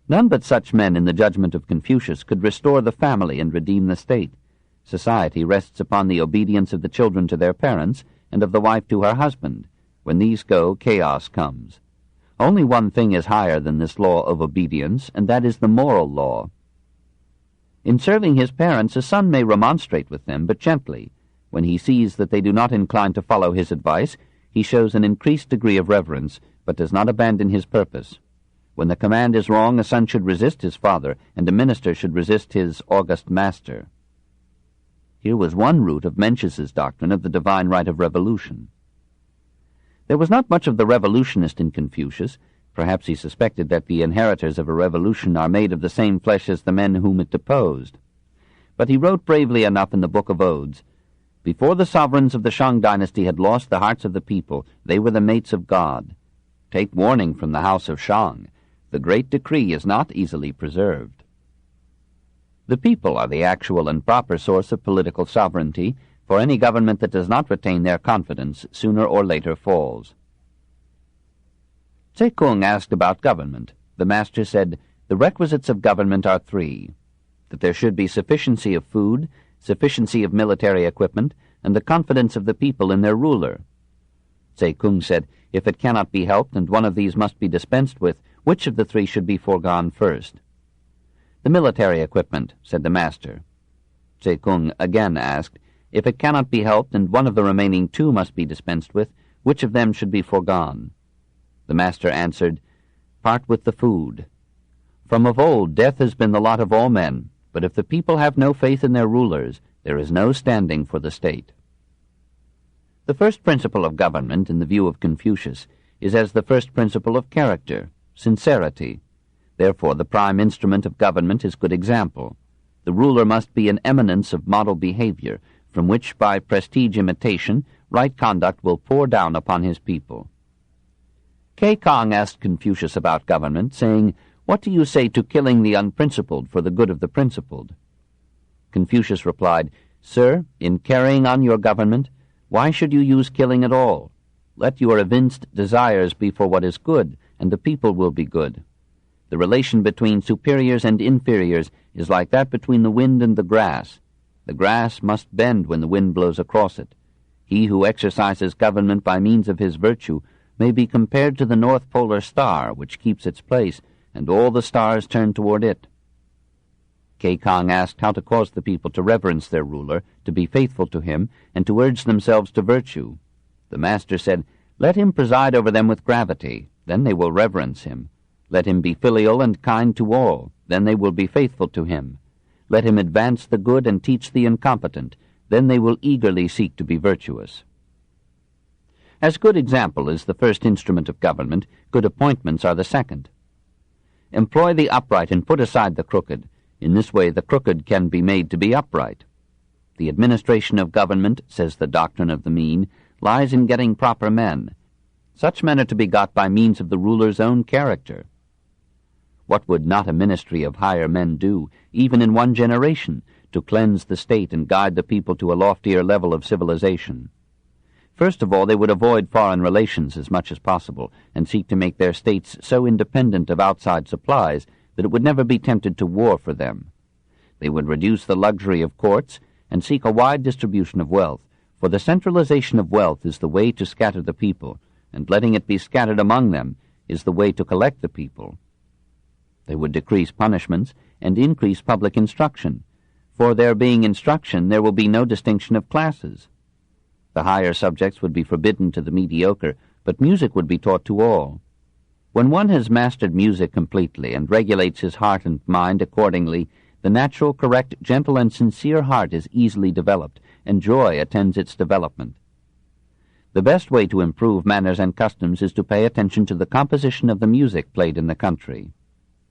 None but such men, in the judgment of Confucius, could restore the family and redeem the state. Society rests upon the obedience of the children to their parents and of the wife to her husband. When these go, chaos comes. Only one thing is higher than this law of obedience, and that is the moral law. In serving his parents, a son may remonstrate with them, but gently. When he sees that they do not incline to follow his advice, he shows an increased degree of reverence, but does not abandon his purpose. When the command is wrong, a son should resist his father, and a minister should resist his august master. Here was one root of Mencius's doctrine of the divine right of revolution. There was not much of the revolutionist in Confucius. Perhaps he suspected that the inheritors of a revolution are made of the same flesh as the men whom it deposed. But he wrote bravely enough in the Book of Odes, "Before the sovereigns of the Shang Dynasty had lost the hearts of the people, they were the mates of God. Take warning from the house of Shang. The great decree is not easily preserved." The people are the actual and proper source of political sovereignty, for any government that does not retain their confidence sooner or later falls. Tse Kung asked about government. The master said, "The requisites of government are 3, that there should be sufficiency of food, sufficiency of military equipment, and the confidence of the people in their ruler." Tse Kung said, "If it cannot be helped, and one of these must be dispensed with, which of the 3 should be foregone first?" "The military equipment," said the master. Tse Kung again asked, "If it cannot be helped, and one of the remaining 2 must be dispensed with, which of them should be foregone?" The master answered, "Part with the food. From of old death has been the lot of all men, but if the people have no faith in their rulers, there is no standing for the state." The first principle of government, in the view of Confucius, is as the first principle of character, sincerity. Therefore the prime instrument of government is good example. The ruler must be an eminence of model behavior, from which, by prestige imitation, right conduct will pour down upon his people. Kai Kong asked Confucius about government, saying, "What do you say to killing the unprincipled for the good of the principled?" Confucius replied, "Sir, in carrying on your government, why should you use killing at all? Let your evinced desires be for what is good, and the people will be good. The relation between superiors and inferiors is like that between the wind and the grass. The grass must bend when the wind blows across it. He who exercises government by means of his virtue may be compared to the North Polar Star, which keeps its place, and all the stars turn toward it." Kai Kong asked how to cause the people to reverence their ruler, to be faithful to him, and to urge themselves to virtue. The master said, "Let him preside over them with gravity, then they will reverence him. Let him be filial and kind to all, then they will be faithful to him. Let him advance the good and teach the incompetent, then they will eagerly seek to be virtuous. As good example is the first instrument of government, good appointments are the second. Employ the upright and put aside the crooked. In this way the crooked can be made to be upright. The administration of government, says the doctrine of the mean, lies in getting proper men. Such men are to be got by means of the ruler's own character. What would not a ministry of higher men do, even in one generation, to cleanse the state and guide the people to a loftier level of civilization? First of all, they would avoid foreign relations as much as possible, and seek to make their states so independent of outside supplies that it would never be tempted to war for them. They would reduce the luxury of courts, and seek a wide distribution of wealth, for the centralization of wealth is the way to scatter the people, and letting it be scattered among them is the way to collect the people. They would decrease punishments, and increase public instruction. For there being instruction, there will be no distinction of classes. The higher subjects would be forbidden to the mediocre, but music would be taught to all. When one has mastered music completely and regulates his heart and mind accordingly, the natural, correct, gentle, and sincere heart is easily developed, and joy attends its development. The best way to improve manners and customs is to pay attention to the composition of the music played in the country.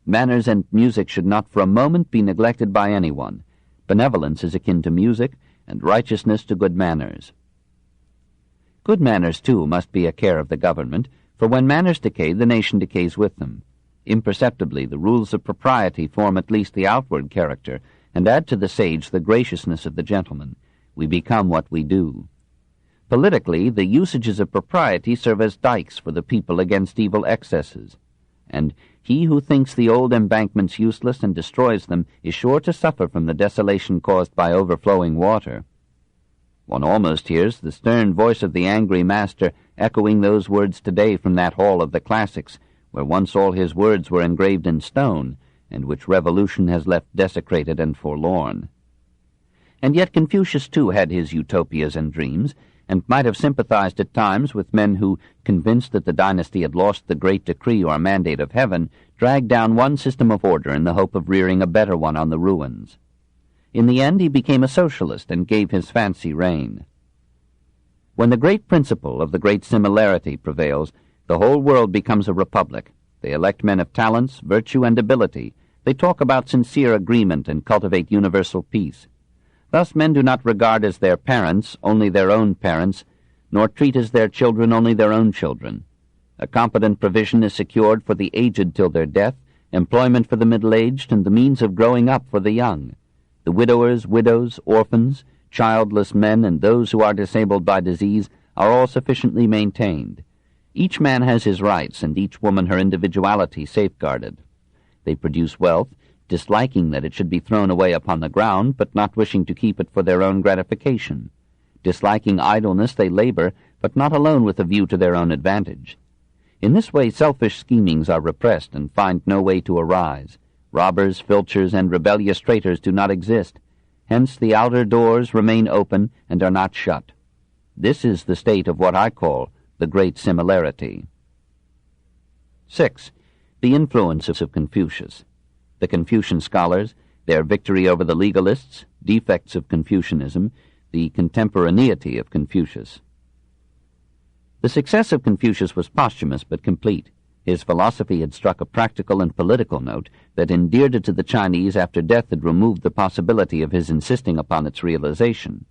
Manners and music should not for a moment be neglected by anyone. Benevolence is akin to music, and righteousness to good manners. Good manners, too, must be a care of the government, for when manners decay, the nation decays with them. Imperceptibly, the rules of propriety form at least the outward character, and add to the sage the graciousness of the gentleman. We become what we do. Politically, the usages of propriety serve as dikes for the people against evil excesses, and he who thinks the old embankments useless and destroys them is sure to suffer from the desolation caused by overflowing water. One almost hears the stern voice of the angry master echoing those words today from that hall of the classics, where once all his words were engraved in stone, and which revolution has left desecrated and forlorn. And yet Confucius too had his utopias and dreams, and might have sympathized at times with men who, convinced that the dynasty had lost the great decree or mandate of heaven, dragged down one system of order in the hope of rearing a better one on the ruins. In the end he became a socialist and gave his fancy rein. When the great principle of the great similarity prevails, the whole world becomes a republic. They elect men of talents, virtue, and ability. They talk about sincere agreement and cultivate universal peace. Thus men do not regard as their parents only their own parents, nor treat as their children only their own children. A competent provision is secured for the aged till their death, employment for the middle-aged, and the means of growing up for the young. The widowers, widows, orphans, childless men, and those who are disabled by disease are all sufficiently maintained. Each man has his rights, and each woman her individuality safeguarded. They produce wealth, disliking that it should be thrown away upon the ground, but not wishing to keep it for their own gratification. Disliking idleness, they labor, but not alone with a view to their own advantage. In this way selfish schemings are repressed and find no way to arise. Robbers, filchers, and rebellious traitors do not exist. Hence the outer doors remain open and are not shut. This is the state of what I call the great similarity. 6. The influences of Confucius. The Confucian scholars, their victory over the legalists, defects of Confucianism, the contemporaneity of Confucius. The success of Confucius was posthumous but complete. His philosophy had struck a practical and political note that endeared it to the Chinese after death had removed the possibility of his insisting upon its realization.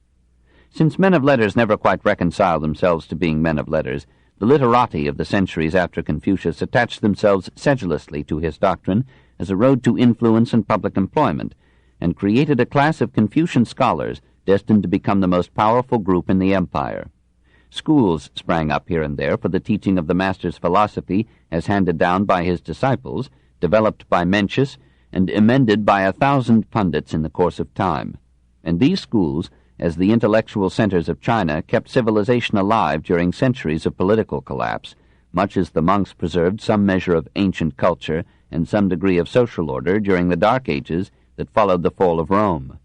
Since men of letters never quite reconcile themselves to being men of letters, the literati of the centuries after Confucius attached themselves sedulously to his doctrine as a road to influence and public employment, and created a class of Confucian scholars destined to become the most powerful group in the empire. Schools sprang up here and there for the teaching of the master's philosophy as handed down by his disciples, developed by Mencius, and amended by 1,000 pundits in the course of time. And these schools, as the intellectual centers of China, kept civilization alive during centuries of political collapse, much as the monks preserved some measure of ancient culture and some degree of social order during the Dark Ages that followed the fall of Rome.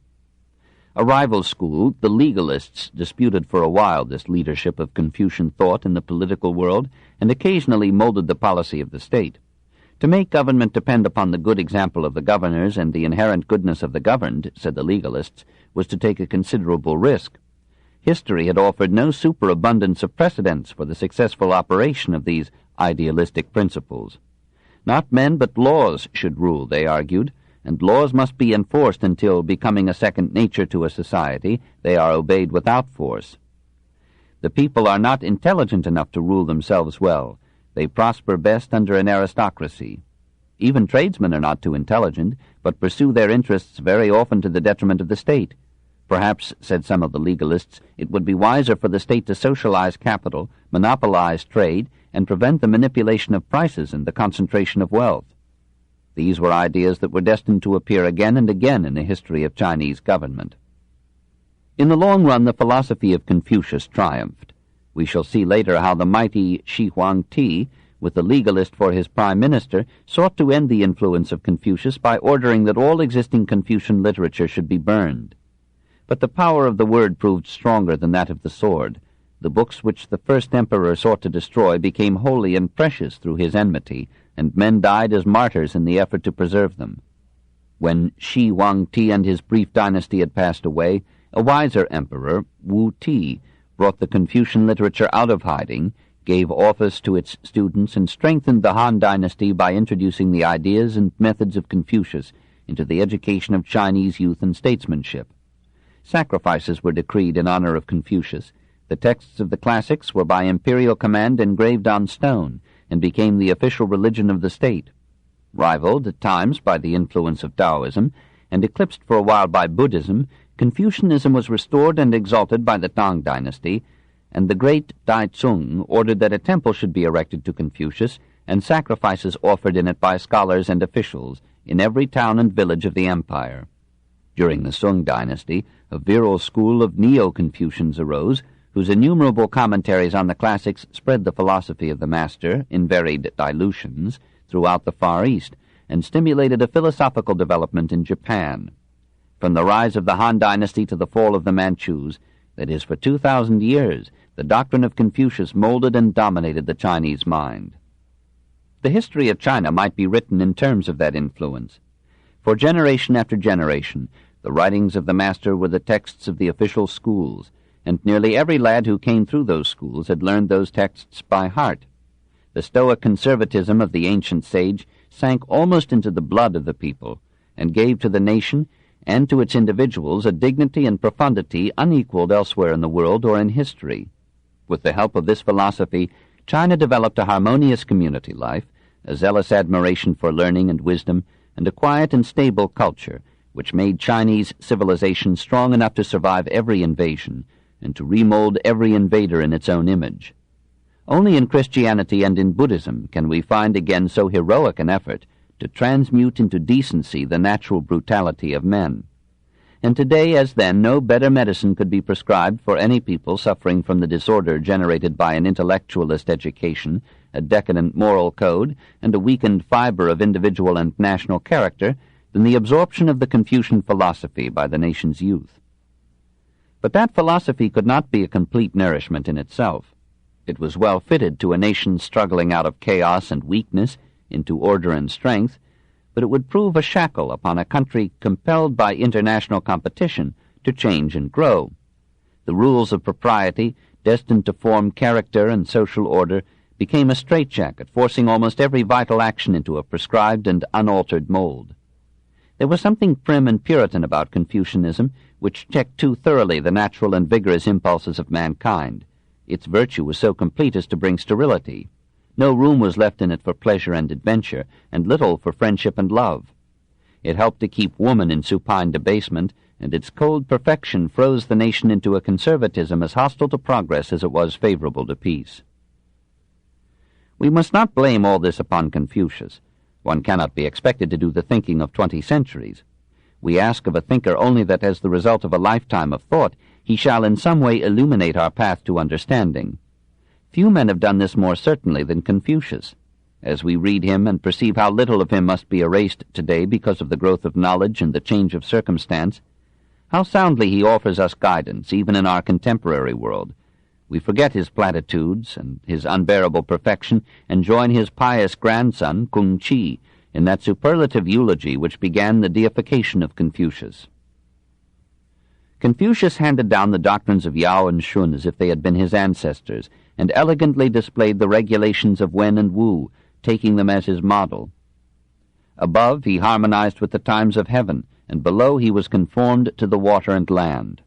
A rival school, the legalists, disputed for a while this leadership of Confucian thought in the political world and occasionally molded the policy of the state. To make government depend upon the good example of the governors and the inherent goodness of the governed, said the legalists, was to take a considerable risk. History had offered no superabundance of precedents for the successful operation of these idealistic principles. Not men but laws should rule, they argued, and laws must be enforced until, becoming a second nature to a society, they are obeyed without force. The people are not intelligent enough to rule themselves well. They prosper best under an aristocracy. Even tradesmen are not too intelligent, but pursue their interests very often to the detriment of the state. Perhaps, said some of the legalists, it would be wiser for the state to socialize capital, monopolize trade, and prevent the manipulation of prices and the concentration of wealth. These were ideas that were destined to appear again and again in the history of Chinese government. In the long run, the philosophy of Confucius triumphed. We shall see later how the mighty Huang He, with the legalist for his prime minister, sought to end the influence of Confucius by ordering that all existing Confucian literature should be burned. But the power of the word proved stronger than that of the sword. The books which the first emperor sought to destroy became holy and precious through his enmity, and men died as martyrs in the effort to preserve them. When Huang He and his brief dynasty had passed away, a wiser emperor, Wu Ti, brought the Confucian literature out of hiding, gave office to its students, and strengthened the Han Dynasty by introducing the ideas and methods of Confucius into the education of Chinese youth and statesmanship. Sacrifices were decreed in honor of Confucius. The texts of the classics were by imperial command engraved on stone, and became the official religion of the state. Rivaled at times by the influence of Taoism, and eclipsed for a while by Buddhism, Confucianism was restored and exalted by the Shang Dynasty, and the great Dai Tsung ordered that a temple should be erected to Confucius, and sacrifices offered in it by scholars and officials in every town and village of the empire. During the Sung Dynasty, a virile school of Neo-Confucians arose, whose innumerable commentaries on the classics spread the philosophy of the master, in varied dilutions, throughout the Far East, and stimulated a philosophical development in Japan. From the rise of the Han Dynasty to the fall of the Manchus, that is, for 2,000 years, the doctrine of Confucius molded and dominated the Chinese mind. The history of China might be written in terms of that influence. For generation after generation, the writings of the master were the texts of the official schools, and nearly every lad who came through those schools had learned those texts by heart. The stoic conservatism of the ancient sage sank almost into the blood of the people, and gave to the nation and to its individuals a dignity and profundity unequaled elsewhere in the world or in history. With the help of this philosophy, China developed a harmonious community life, a zealous admiration for learning and wisdom, and a quiet and stable culture, which made Chinese civilization strong enough to survive every invasion, and to remold every invader in its own image. Only in Christianity and in Buddhism can we find again so heroic an effort to transmute into decency the natural brutality of men. And today, as then, no better medicine could be prescribed for any people suffering from the disorder generated by an intellectualist education, a decadent moral code, and a weakened fiber of individual and national character than the absorption of the Confucian philosophy by the nation's youth. But that philosophy could not be a complete nourishment in itself. It was well fitted to a nation struggling out of chaos and weakness into order and strength, but it would prove a shackle upon a country compelled by international competition to change and grow. The rules of propriety, destined to form character and social order, became a straitjacket, forcing almost every vital action into a prescribed and unaltered mold. There was something prim and Puritan about Confucianism, which checked too thoroughly the natural and vigorous impulses of mankind. Its virtue was so complete as to bring sterility. No room was left in it for pleasure and adventure, and little for friendship and love. It helped to keep woman in supine debasement, and its cold perfection froze the nation into a conservatism as hostile to progress as it was favorable to peace. We must not blame all this upon Confucius. One cannot be expected to do the thinking of 20 centuries. We ask of a thinker only that as the result of a lifetime of thought, he shall in some way illuminate our path to understanding. Few men have done this more certainly than Confucius. As we read him and perceive how little of him must be erased today because of the growth of knowledge and the change of circumstance, how soundly he offers us guidance even in our contemporary world, We forget his platitudes and his unbearable perfection and join his pious grandson, Kung Chi, in that superlative eulogy which began the deification of Confucius. Confucius handed down the doctrines of Yao and Shun as if they had been his ancestors, and elegantly displayed the regulations of Wen and Wu, taking them as his model. Above he harmonized with the times of heaven, and below he was conformed to the water and land.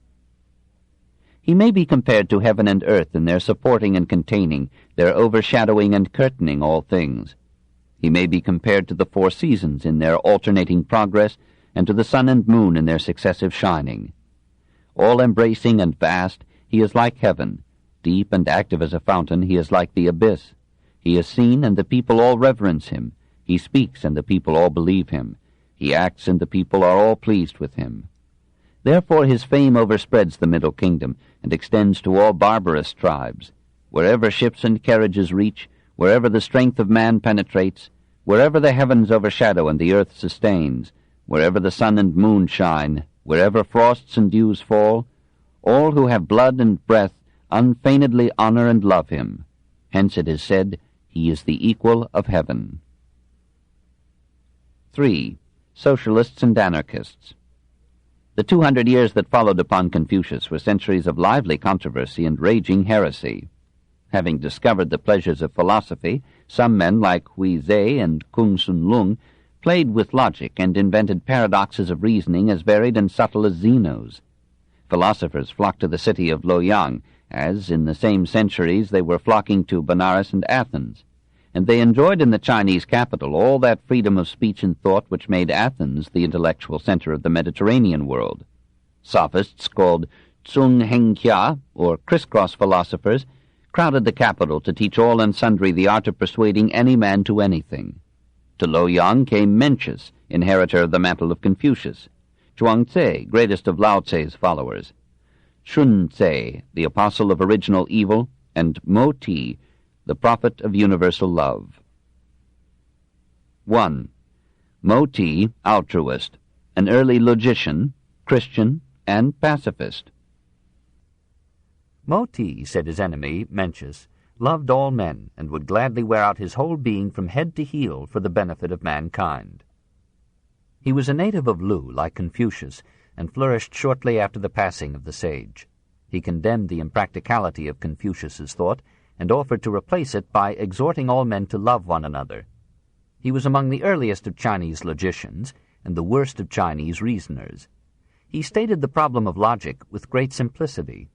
He may be compared to heaven and earth in their supporting and containing, their overshadowing and curtaining all things. He may be compared to the four seasons in their alternating progress, and to the sun and moon in their successive shining. All-embracing and vast, he is like heaven. Deep and active as a fountain, he is like the abyss. He is seen, and the people all reverence him. He speaks, and the people all believe him. He acts, and the people are all pleased with him. Therefore his fame overspreads the Middle Kingdom, and extends to all barbarous tribes. Wherever ships and carriages reach, wherever the strength of man penetrates, wherever the heavens overshadow and the earth sustains, wherever the sun and moon shine, wherever frosts and dews fall, all who have blood and breath unfeignedly honor and love him. Hence it is said, he is the equal of heaven. 3. Socialists and Anarchists. The 200 years that followed upon Confucius were centuries of lively controversy and raging heresy. Having discovered the pleasures of philosophy, some men like Hui Zhe and Kung Sun Lung played with logic and invented paradoxes of reasoning as varied and subtle as Zeno's. Philosophers flocked to the city of Luoyang, as in the same centuries they were flocking to Benares and Athens, and they enjoyed in the Chinese capital all that freedom of speech and thought which made Athens the intellectual center of the Mediterranean world. Sophists called Tsung Heng Kia, or crisscross philosophers, crowded the capital to teach all and sundry the art of persuading any man to anything. To Luoyang came Mencius, inheritor of the mantle of Confucius, Zhuangzi, greatest of Lao Tse's followers, Shunzi, the apostle of original evil, and Mo Ti, the prophet of universal love. 1. Mo Ti, altruist, an early logician, Christian, and pacifist. Mo Ti, said his enemy, Mencius, loved all men, and would gladly wear out his whole being from head to heel for the benefit of mankind. He was a native of Lu, like Confucius, and flourished shortly after the passing of the sage. He condemned the impracticality of Confucius's thought, and offered to replace it by exhorting all men to love one another. He was among the earliest of Chinese logicians, and the worst of Chinese reasoners. He stated the problem of logic with great simplicity.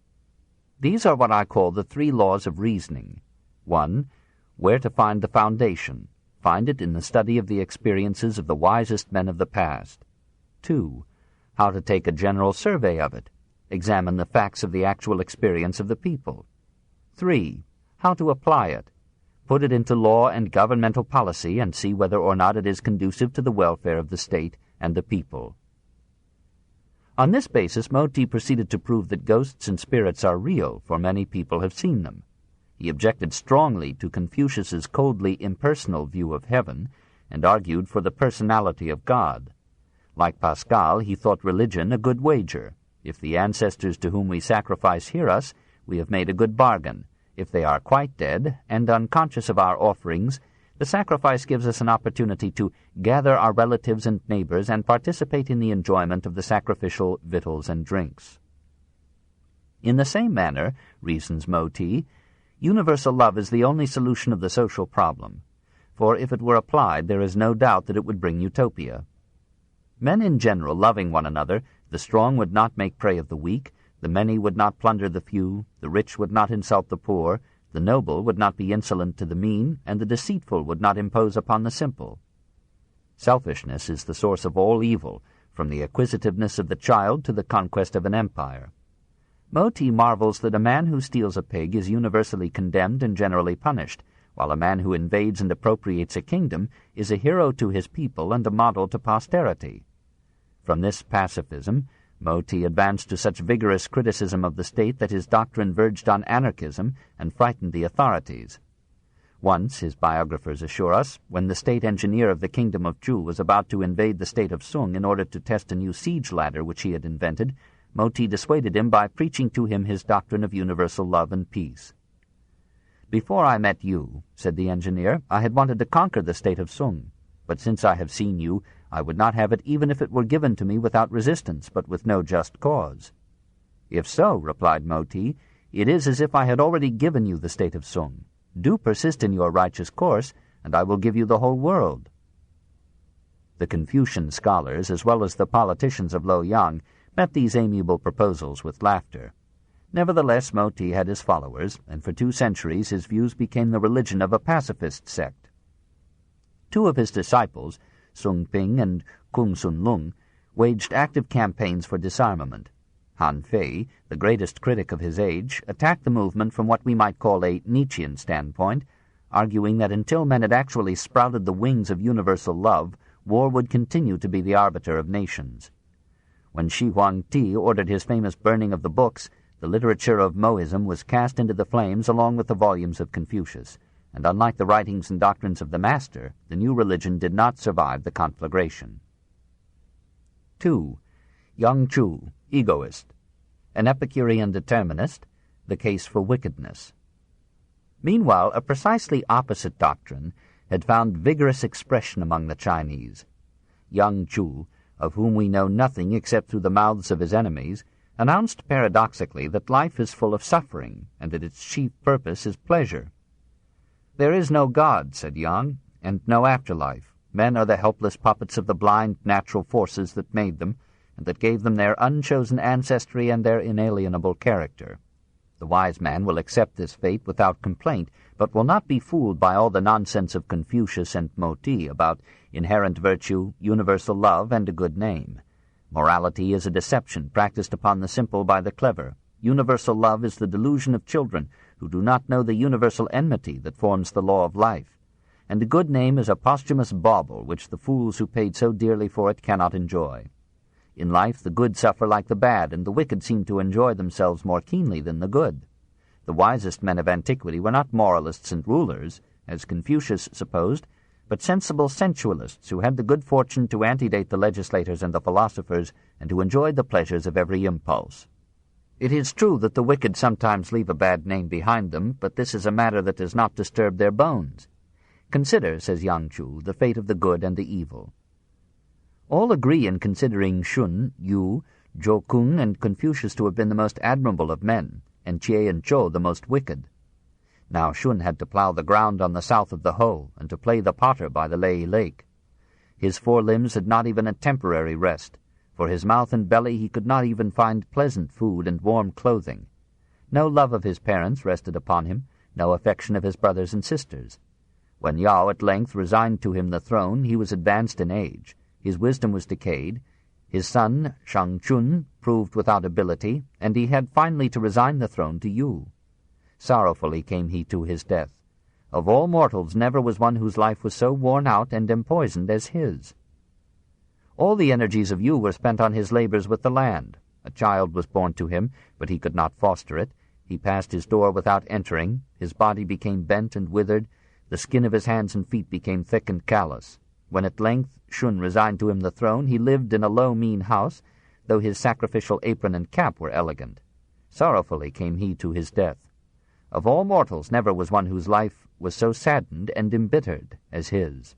These are what I call the 3 laws of reasoning. 1. Where to find the foundation. Find it in the study of the experiences of the wisest men of the past. 2. How to take a general survey of it. Examine the facts of the actual experience of the people. 3. How to apply it. Put it into law and governmental policy and see whether or not it is conducive to the welfare of the state and the people. On this basis, Mo Ti proceeded to prove that ghosts and spirits are real, for many people have seen them. He objected strongly to Confucius's coldly impersonal view of heaven, and argued for the personality of God. Like Pascal, he thought religion a good wager. If the ancestors to whom we sacrifice hear us, we have made a good bargain. If they are quite dead, and unconscious of our offerings, the sacrifice gives us an opportunity to gather our relatives and neighbors and participate in the enjoyment of the sacrificial victuals and drinks. In the same manner, reasons Mo Ti, universal love is the only solution of the social problem, for if it were applied, there is no doubt that it would bring utopia. Men in general loving one another, the strong would not make prey of the weak, the many would not plunder the few, the rich would not insult the poor, the noble would not be insolent to the mean, and the deceitful would not impose upon the simple. Selfishness is the source of all evil, from the acquisitiveness of the child to the conquest of an empire. Mo Ti marvels that a man who steals a pig is universally condemned and generally punished, while a man who invades and appropriates a kingdom is a hero to his people and a model to posterity. From this pacifism, Mo Ti advanced to such vigorous criticism of the state that his doctrine verged on anarchism and frightened the authorities. Once, his biographers assure us, when the state engineer of the kingdom of Chu was about to invade the state of Sung in order to test a new siege ladder which he had invented, Moti dissuaded him by preaching to him his doctrine of universal love and peace. "Before I met you," said the engineer, "I had wanted to conquer the state of Sung. But since I have seen you, I would not have it even if it were given to me without resistance, but with no just cause." "If so," replied Moti, "it is as if I had already given you the state of Sung. Do persist in your righteous course, and I will give you the whole world." The Confucian scholars, as well as the politicians of Luoyang, met these amiable proposals with laughter. Nevertheless, Moti had his followers, and for 2 centuries his views became the religion of a pacifist sect. 2 of his disciples, Sung Ping and Kung Sun Lung, waged active campaigns for disarmament. Han Fei, the greatest critic of his age, attacked the movement from what we might call a Nietzschean standpoint, arguing that until men had actually sprouted the wings of universal love, war would continue to be the arbiter of nations. When Huang He ordered his famous burning of the books, the literature of Moism was cast into the flames along with the volumes of Confucius, and unlike the writings and doctrines of the master, the new religion did not survive the conflagration. 2. Yang Chu, egoist. An Epicurean determinist, the case for wickedness. Meanwhile, a precisely opposite doctrine had found vigorous expression among the Chinese. Yang Chu, of whom we know nothing except through the mouths of his enemies, announced paradoxically that life is full of suffering, and that its chief purpose is pleasure. "There is no God," said Yang, "and no afterlife. Men are the helpless puppets of the blind natural forces that made them, and that gave them their unchosen ancestry and their inalienable character. The wise man will accept this fate without complaint, but will not be fooled by all the nonsense of Confucius and Moti about inherent virtue, universal love, and a good name. Morality is a deception practiced upon the simple by the clever. Universal love is the delusion of children who do not know the universal enmity that forms the law of life. And a good name is a posthumous bauble which the fools who paid so dearly for it cannot enjoy. In life the good suffer like the bad, and the wicked seem to enjoy themselves more keenly than the good. The wisest men of antiquity were not moralists and rulers, as Confucius supposed, but sensible sensualists who had the good fortune to antedate the legislators and the philosophers, and who enjoyed the pleasures of every impulse. It is true that the wicked sometimes leave a bad name behind them, but this is a matter that does not disturb their bones. Consider, says Yang Chu, the fate of the good and the evil. All agree in considering Shun, Yu, Zhou Kung, and Confucius to have been the most admirable of men, and Jie and Zhou the most wicked. Now Shun had to plough the ground on the south of the Ho, and to play the potter by the Lei Lake. His forelimbs had not even a temporary rest. For his mouth and belly he could not even find pleasant food and warm clothing. No love of his parents rested upon him, no affection of his brothers and sisters. When Yao at length resigned to him the throne, he was advanced in age, his wisdom was decayed, his son, Shang Chun, proved without ability, and he had finally to resign the throne to Yu. Sorrowfully came he to his death. Of all mortals never was one whose life was so worn out and empoisoned as his. All the energies of Yu were spent on his labors with the land. A child was born to him, but he could not foster it. He passed his door without entering. His body became bent and withered. The skin of his hands and feet became thick and callous. When at length Shun resigned to him the throne, he lived in a low, mean house, though his sacrificial apron and cap were elegant. Sorrowfully came he to his death. Of all mortals never was one whose life was so saddened and embittered as his.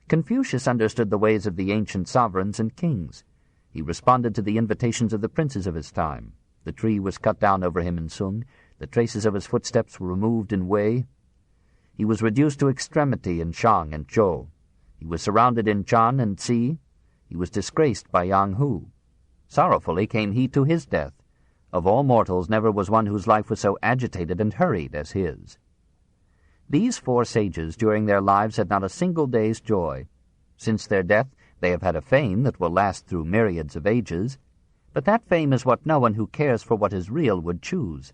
Confucius understood the ways of the ancient sovereigns and kings. He responded to the invitations of the princes of his time. The tree was cut down over him in Sung. The traces of his footsteps were removed in Wei. He was reduced to extremity in Shang and Zhou. He was surrounded in Chan and Xi. He was disgraced by Yang Hu. Sorrowfully came he to his death. Of all mortals never was one whose life was so agitated and hurried as his. These 4 sages during their lives had not a single day's joy. Since their death they have had a fame that will last through myriads of ages, but that fame is what no one who cares for what is real would choose.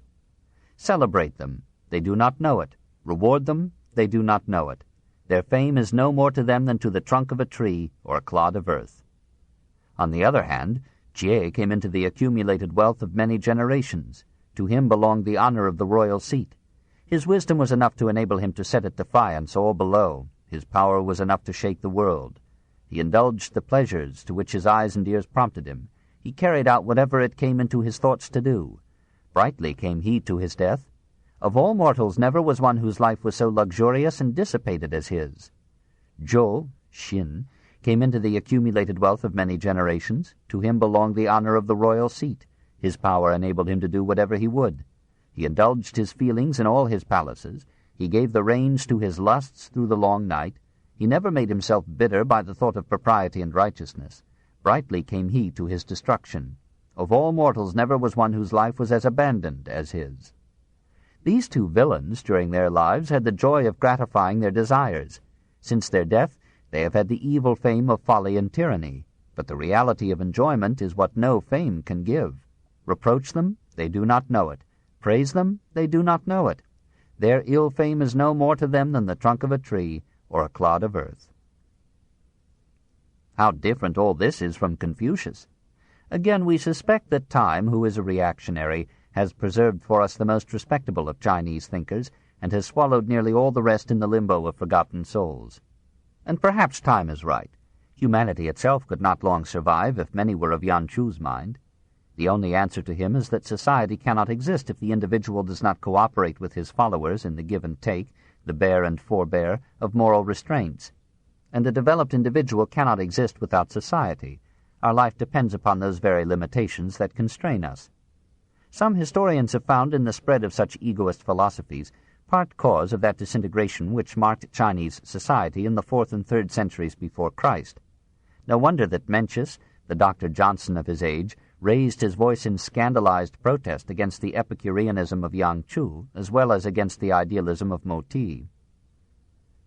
Celebrate them, they do not know it. Reward them, they do not know it. Their fame is no more to them than to the trunk of a tree or a clod of earth. On the other hand, Jie came into the accumulated wealth of many generations. To him belonged the honor of the royal seat. His wisdom was enough to enable him to set at defiance all below. His power was enough to shake the world. He indulged the pleasures to which his eyes and ears prompted him. He carried out whatever it came into his thoughts to do. Brightly came he to his death. Of all mortals never was one whose life was so luxurious and dissipated as his. Zhou, Xin, came into the accumulated wealth of many generations. To him belonged the honor of the royal seat. His power enabled him to do whatever he would. He indulged his feelings in all his palaces. He gave the reins to his lusts through the long night. He never made himself bitter by the thought of propriety and righteousness. Brightly came he to his destruction. Of all mortals never was one whose life was as abandoned as his. These two villains, during their lives, had the joy of gratifying their desires. Since their death, they have had the evil fame of folly and tyranny, but the reality of enjoyment is what no fame can give. Reproach them, they do not know it. Praise them, they do not know it. Their ill fame is no more to them than the trunk of a tree or a clod of earth. How different all this is from Confucius. Again, we suspect that Time, who is a reactionary, has preserved for us the most respectable of Chinese thinkers, and has swallowed nearly all the rest in the limbo of forgotten souls. And perhaps Time is right. Humanity itself could not long survive if many were of Yan Chu's mind. The only answer to him is that society cannot exist if the individual does not cooperate with his followers in the give and take, the bear and forbear, of moral restraints. And the developed individual cannot exist without society. Our life depends upon those very limitations that constrain us. Some historians have found in the spread of such egoist philosophies part cause of that disintegration which marked Chinese society in the 4th and 3rd centuries before Christ. No wonder that Mencius, the Dr. Johnson of his age, raised his voice in scandalized protest against the Epicureanism of Yang Chu, as well as against the idealism of Moti.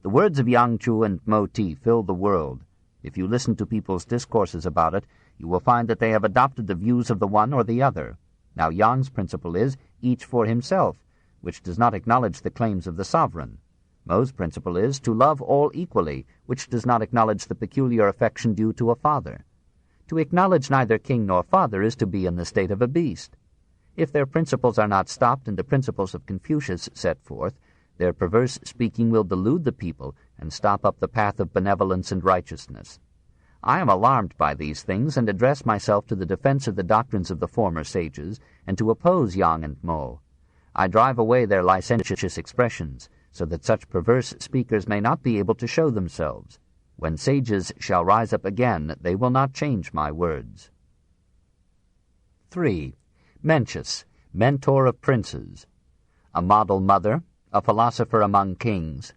The words of Yang Chu and Moti fill the world. If you listen to people's discourses about it, you will find that they have adopted the views of the one or the other. Now Yang's principle is, each for himself, which does not acknowledge the claims of the sovereign. Mo's principle is, to love all equally, which does not acknowledge the peculiar affection due to a father. To acknowledge neither king nor father is to be in the state of a beast. If their principles are not stopped and the principles of Confucius set forth, their perverse speaking will delude the people and stop up the path of benevolence and righteousness. I am alarmed by these things and address myself to the defense of the doctrines of the former sages and to oppose Yang and Mo. I drive away their licentious expressions, so that such perverse speakers may not be able to show themselves. When sages shall rise up again, they will not change my words. 3. Mencius, mentor of princes. A model mother, a philosopher among kings.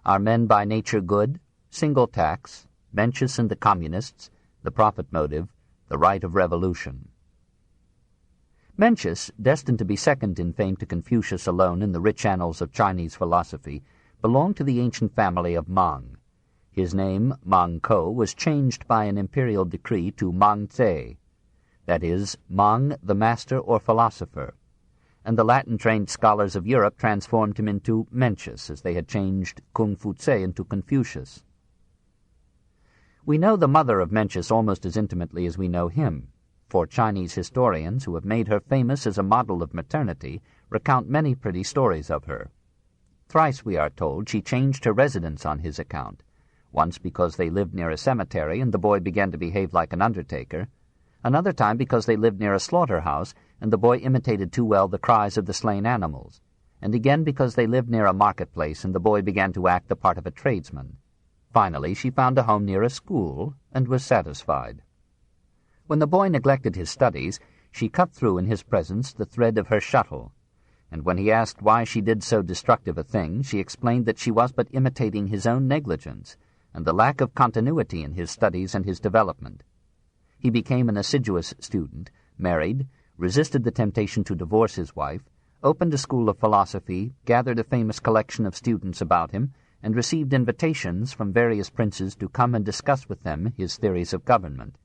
Are men by nature good? Single tax, Mencius and the communists, the profit motive, the right of revolution. Mencius, destined to be second in fame to Confucius alone in the rich annals of Chinese philosophy, belonged to the ancient family of Mang. His name, Mang Ko, was changed by an imperial decree to Mang Tse, that is, Mang the master or philosopher, and the Latin-trained scholars of Europe transformed him into Mencius, as they had changed Kung Fu Tse into Confucius. We know the mother of Mencius almost as intimately as we know him, for Chinese historians, who have made her famous as a model of maternity, recount many pretty stories of her. Thrice, we are told, she changed her residence on his account, once because they lived near a cemetery and the boy began to behave like an undertaker, another time because they lived near a slaughterhouse and the boy imitated too well the cries of the slain animals, and again because they lived near a marketplace and the boy began to act the part of a tradesman. Finally, she found a home near a school and was satisfied. When the boy neglected his studies, she cut through in his presence the thread of her shuttle, and when he asked why she did so destructive a thing, she explained that she was but imitating his own negligence and the lack of continuity in his studies and his development. He became an assiduous student, married, resisted the temptation to divorce his wife, opened a school of philosophy, gathered a famous collection of students about him, and received invitations from various princes to come and discuss with them his theories of government.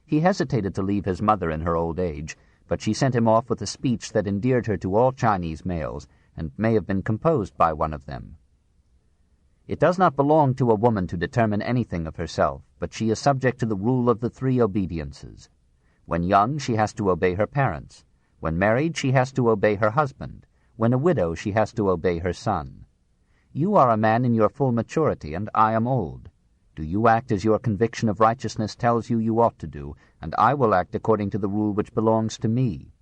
He hesitated to leave his mother in her old age, but she sent him off with a speech that endeared her to all Chinese males, and may have been composed by one of them. It does not belong to a woman to determine anything of herself, but she is subject to the rule of the 3 obediences. When young, she has to obey her parents. When married, she has to obey her husband. When a widow, she has to obey her son. You are a man in your full maturity, and I am old. Do you act as your conviction of righteousness tells you ought to do, and I will act according to the rule which belongs to me.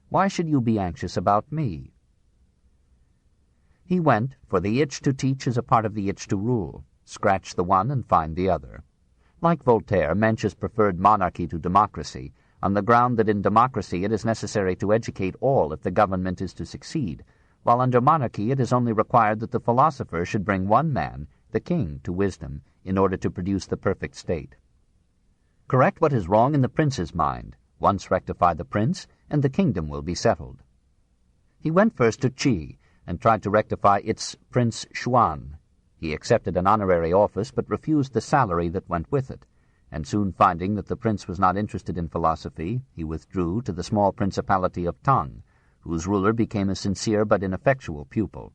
Why should you be anxious about me?" He went, for the itch to teach is a part of the itch to rule. Scratch the one and find the other. Like Voltaire, Mencius preferred monarchy to democracy, on the ground that in democracy it is necessary to educate all if the government is to succeed, while under monarchy it is only required that the philosopher should bring one man, the king, to wisdom, in order to produce the perfect state. Correct what is wrong in the prince's mind. Once rectify the prince, and the kingdom will be settled. He went first to Qi, and tried to rectify its Prince Xuan. He accepted an honorary office, but refused the salary that went with it, and soon finding that the prince was not interested in philosophy, he withdrew to the small principality of Tang, whose ruler became a sincere but ineffectual pupil.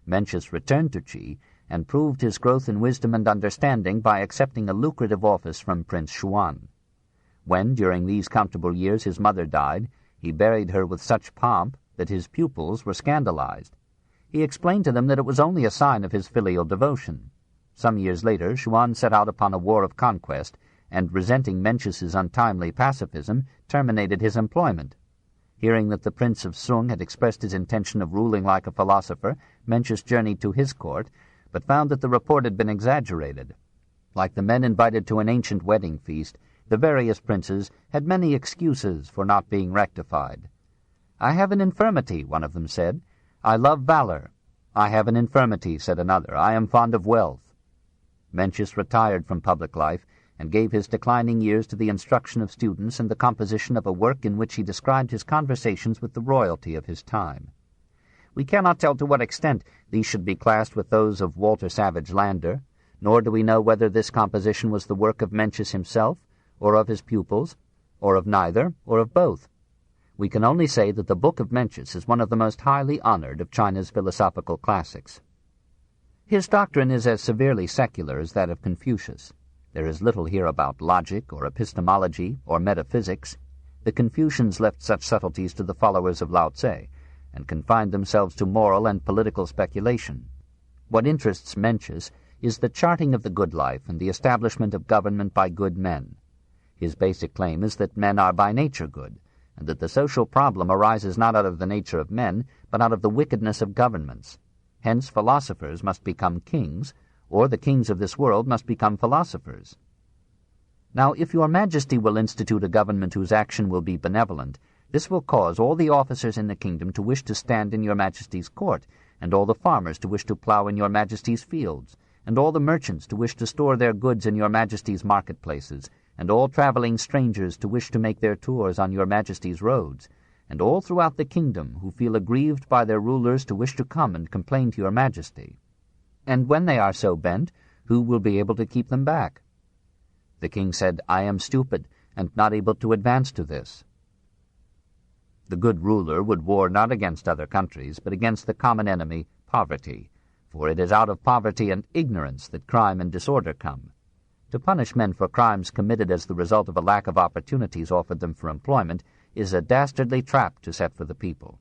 Mencius returned to Qi, and proved his growth in wisdom and understanding by accepting a lucrative office from Prince Xuan. When, during these comfortable years, his mother died, he buried her with such pomp that his pupils were scandalized. He explained to them that it was only a sign of his filial devotion. Some years later, Xuan set out upon a war of conquest, and, resenting Mencius's untimely pacifism, terminated his employment. Hearing that the Prince of Sung had expressed his intention of ruling like a philosopher, Mencius journeyed to his court, but found that the report had been exaggerated. Like the men invited to an ancient wedding feast, the various princes had many excuses for not being rectified. "I have an infirmity," one of them said. "I love valor." "I have an infirmity," said another. "I am fond of wealth." Mencius retired from public life, and gave his declining years to the instruction of students and the composition of a work in which he described his conversations with the royalty of his time. We cannot tell to what extent these should be classed with those of Walter Savage Landor, nor do we know whether this composition was the work of Mencius himself, or of his pupils, or of neither, or of both. We can only say that the Book of Mencius is one of the most highly honored of China's philosophical classics. His doctrine is as severely secular as that of Confucius. There is little here about logic, or epistemology, or metaphysics. The Confucians left such subtleties to the followers of Lao Tse, and confined themselves to moral and political speculation. What interests Mencius is the charting of the good life and the establishment of government by good men. His basic claim is that men are by nature good, and that the social problem arises not out of the nature of men, but out of the wickedness of governments. Hence philosophers must become kings, or the kings of this world must become philosophers. Now, if your majesty will institute a government whose action will be benevolent, this will cause all the officers in the kingdom to wish to stand in your majesty's court, and all the farmers to wish to plough in your majesty's fields, and all the merchants to wish to store their goods in your majesty's marketplaces, and all traveling strangers to wish to make their tours on your majesty's roads, and all throughout the kingdom who feel aggrieved by their rulers to wish to come and complain to your majesty. And when they are so bent, who will be able to keep them back?" The king said, "I am stupid, and not able to advance to this." The good ruler would war not against other countries, but against the common enemy, poverty, for it is out of poverty and ignorance that crime and disorder come. To punish men for crimes committed as the result of a lack of opportunities offered them for employment is a dastardly trap to set for the people.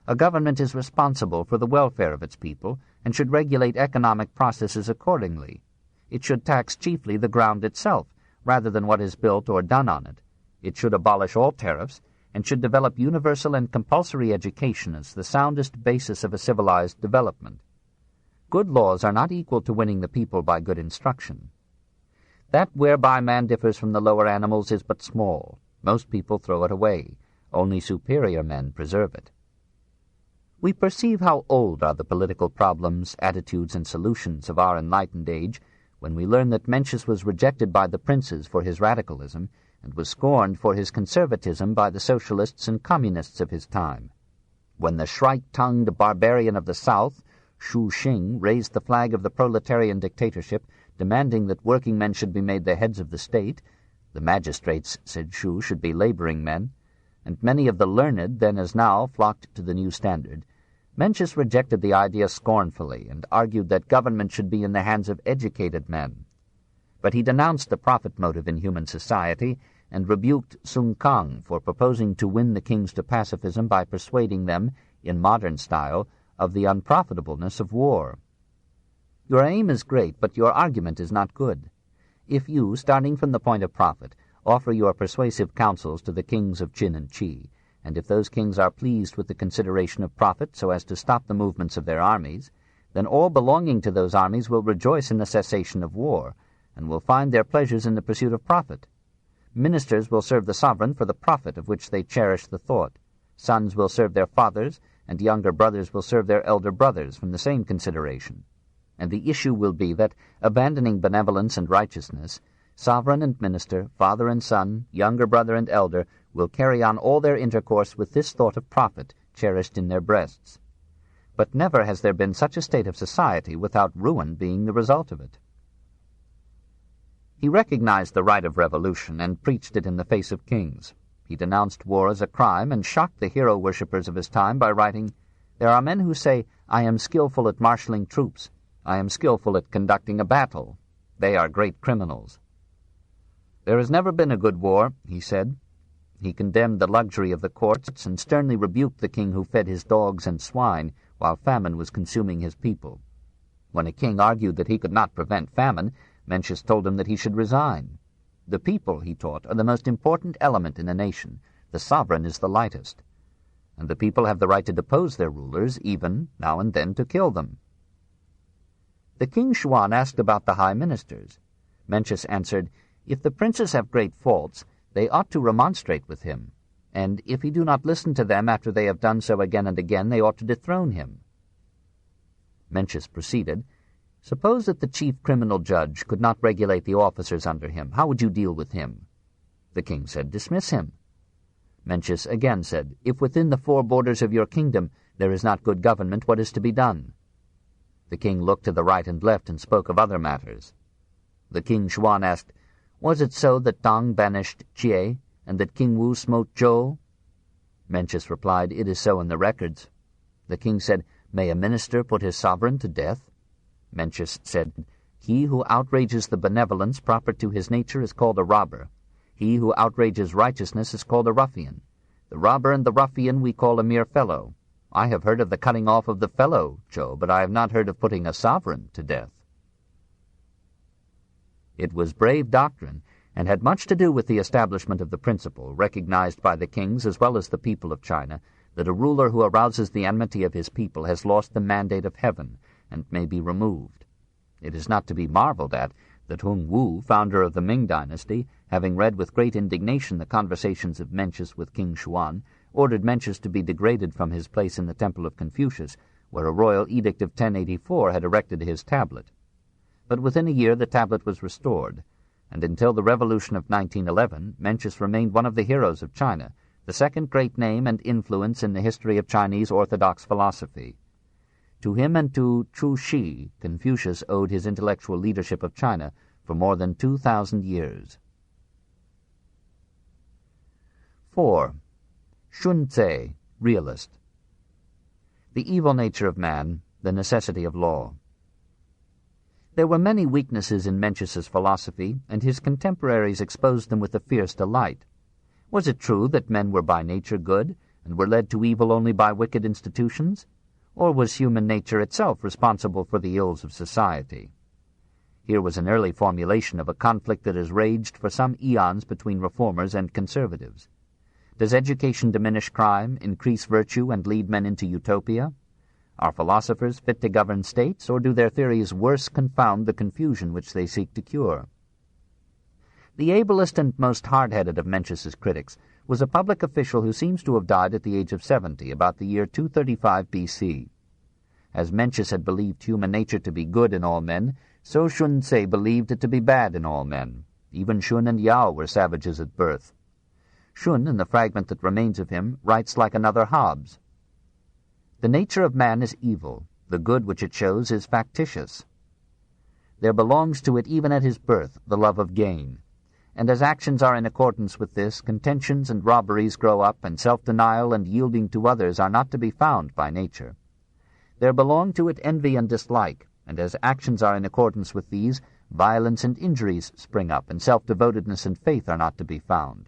A government is responsible for the welfare of its people, and should regulate economic processes accordingly. It should tax chiefly the ground itself, rather than what is built or done on it. It should abolish all tariffs, and should develop universal and compulsory education as the soundest basis of a civilized development. Good laws are not equal to winning the people by good instruction. That whereby man differs from the lower animals is but small. Most people throw it away. Only superior men preserve it. We perceive how old are the political problems, attitudes, and solutions of our enlightened age when we learn that Mencius was rejected by the princes for his radicalism and was scorned for his conservatism by the socialists and communists of his time. When the shrike-tongued barbarian of the South, Shu Xing, raised the flag of the proletarian dictatorship, demanding that working men should be made the heads of the state, the magistrates, said Shu, should be laboring men, and many of the learned, then as now, flocked to the new standard, Mencius rejected the idea scornfully and argued that government should be in the hands of educated men. But he denounced the profit motive in human society and rebuked Sun Kang for proposing to win the kings to pacifism by persuading them, in modern style, of the unprofitableness of war. "Your aim is great, but your argument is not good. If you, starting from the point of profit, offer your persuasive counsels to the kings of Qin and Qi, and if those kings are pleased with the consideration of profit so as to stop the movements of their armies, then all belonging to those armies will rejoice in the cessation of war, and will find their pleasures in the pursuit of profit. Ministers will serve the sovereign for the profit of which they cherish the thought. Sons will serve their fathers, and younger brothers will serve their elder brothers from the same consideration. And the issue will be that, abandoning benevolence and righteousness, sovereign and minister, father and son, younger brother and elder, will carry on all their intercourse with this thought of profit cherished in their breasts. But never has there been such a state of society without ruin being the result of it. He recognized the right of revolution and preached it in the face of kings. He denounced war as a crime and shocked the hero-worshippers of his time by writing, "There are men who say, 'I am skillful at marshalling troops. I am skillful at conducting a battle.' They are great criminals." "There has never been a good war," he said. He condemned the luxury of the courts and sternly rebuked the king who fed his dogs and swine while famine was consuming his people. When a king argued that he could not prevent famine, Mencius told him that he should resign. The people, he taught, are the most important element in a nation. The sovereign is the lightest. And the people have the right to depose their rulers, even, now and then, to kill them. The King Xuan asked about the high ministers. Mencius answered, "If the princes have great faults, they ought to remonstrate with him, and if he do not listen to them after they have done so again and again, they ought to dethrone him." Mencius proceeded, "Suppose that the chief criminal judge could not regulate the officers under him. How would you deal with him?" The king said, "Dismiss him." Mencius again said, "If within the four borders of your kingdom there is not good government, what is to be done?" The king looked to the right and left and spoke of other matters. The King Xuan asked, "Was it so that Dang banished Jie, and that King Wu smote Zhou?" Mencius replied, "It is so in the records." The king said, "May a minister put his sovereign to death?" Mencius said, "He who outrages the benevolence proper to his nature is called a robber. He who outrages righteousness is called a ruffian. The robber and the ruffian we call a mere fellow. I have heard of the cutting off of the fellow, Zhou, but I have not heard of putting a sovereign to death." It was brave doctrine, and had much to do with the establishment of the principle, recognized by the kings as well as the people of China, that a ruler who arouses the enmity of his people has lost the mandate of heaven, and may be removed. It is not to be marveled at that Huang He, founder of the Ming Dynasty, having read with great indignation the conversations of Mencius with King Xuan, ordered Mencius to be degraded from his place in the Temple of Confucius, where a royal edict of 1084 had erected his tablet. But within a year the tablet was restored, and until the revolution of 1911, Mencius remained one of the heroes of China, the second great name and influence in the history of Chinese orthodox philosophy. To him and to Chu Shi, Confucius owed his intellectual leadership of China for more than 2,000 years. 4. Sun Tzu, realist. The evil nature of man, the necessity of law. There were many weaknesses in Mencius's philosophy, and his contemporaries exposed them with a fierce delight. Was it true that men were by nature good, and were led to evil only by wicked institutions? Or was human nature itself responsible for the ills of society? Here was an early formulation of a conflict that has raged for some eons between reformers and conservatives. Does education diminish crime, increase virtue, and lead men into utopia? Are philosophers fit to govern states, or do their theories worse confound the confusion which they seek to cure? The ablest and most hard-headed of Mencius's critics was a public official who seems to have died at the age of 70, about the year 235 B.C. As Mencius had believed human nature to be good in all men, so Sun Tzu believed it to be bad in all men. Even Shun and Yao were savages at birth. Shun, in the fragment that remains of him, writes like another Hobbes. The nature of man is evil. The good which it shows is factitious. There belongs to it even at his birth the love of gain. And as actions are in accordance with this, contentions and robberies grow up, and self-denial and yielding to others are not to be found by nature. There belong to it envy and dislike, and as actions are in accordance with these, violence and injuries spring up, and self-devotedness and faith are not to be found.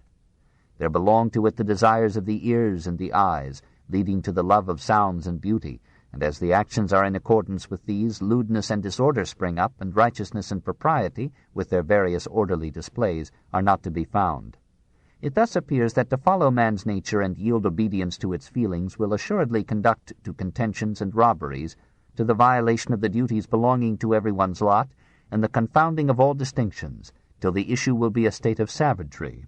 There belong to it the desires of the ears and the eyes, leading to the love of sounds and beauty, and as the actions are in accordance with these, lewdness and disorder spring up, and righteousness and propriety, with their various orderly displays, are not to be found. It thus appears that to follow man's nature and yield obedience to its feelings will assuredly conduct to contentions and robberies, to the violation of the duties belonging to everyone's lot, and the confounding of all distinctions, till the issue will be a state of savagery,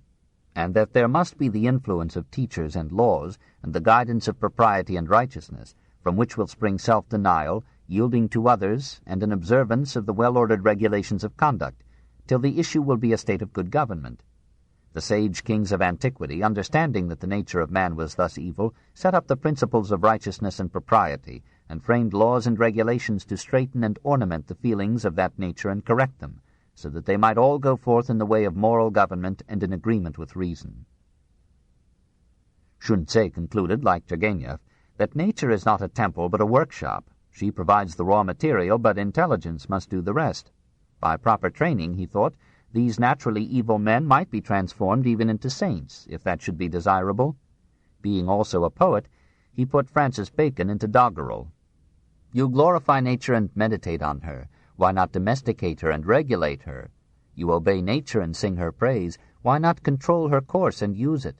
and that there must be the influence of teachers and laws, and the guidance of propriety and righteousness, from which will spring self-denial, yielding to others, and an observance of the well-ordered regulations of conduct, till the issue will be a state of good government. The sage kings of antiquity, understanding that the nature of man was thus evil, set up the principles of righteousness and propriety, and framed laws and regulations to straighten and ornament the feelings of that nature and correct them, so that they might all go forth in the way of moral government and in agreement with reason. Sun Tse concluded, like Turgenev, that nature is not a temple but a workshop. She provides the raw material, but intelligence must do the rest. By proper training, he thought, these naturally evil men might be transformed even into saints, if that should be desirable. Being also a poet, he put Francis Bacon into doggerel. You glorify nature and meditate on her. Why not domesticate her and regulate her? You obey nature and sing her praise. Why not control her course and use it?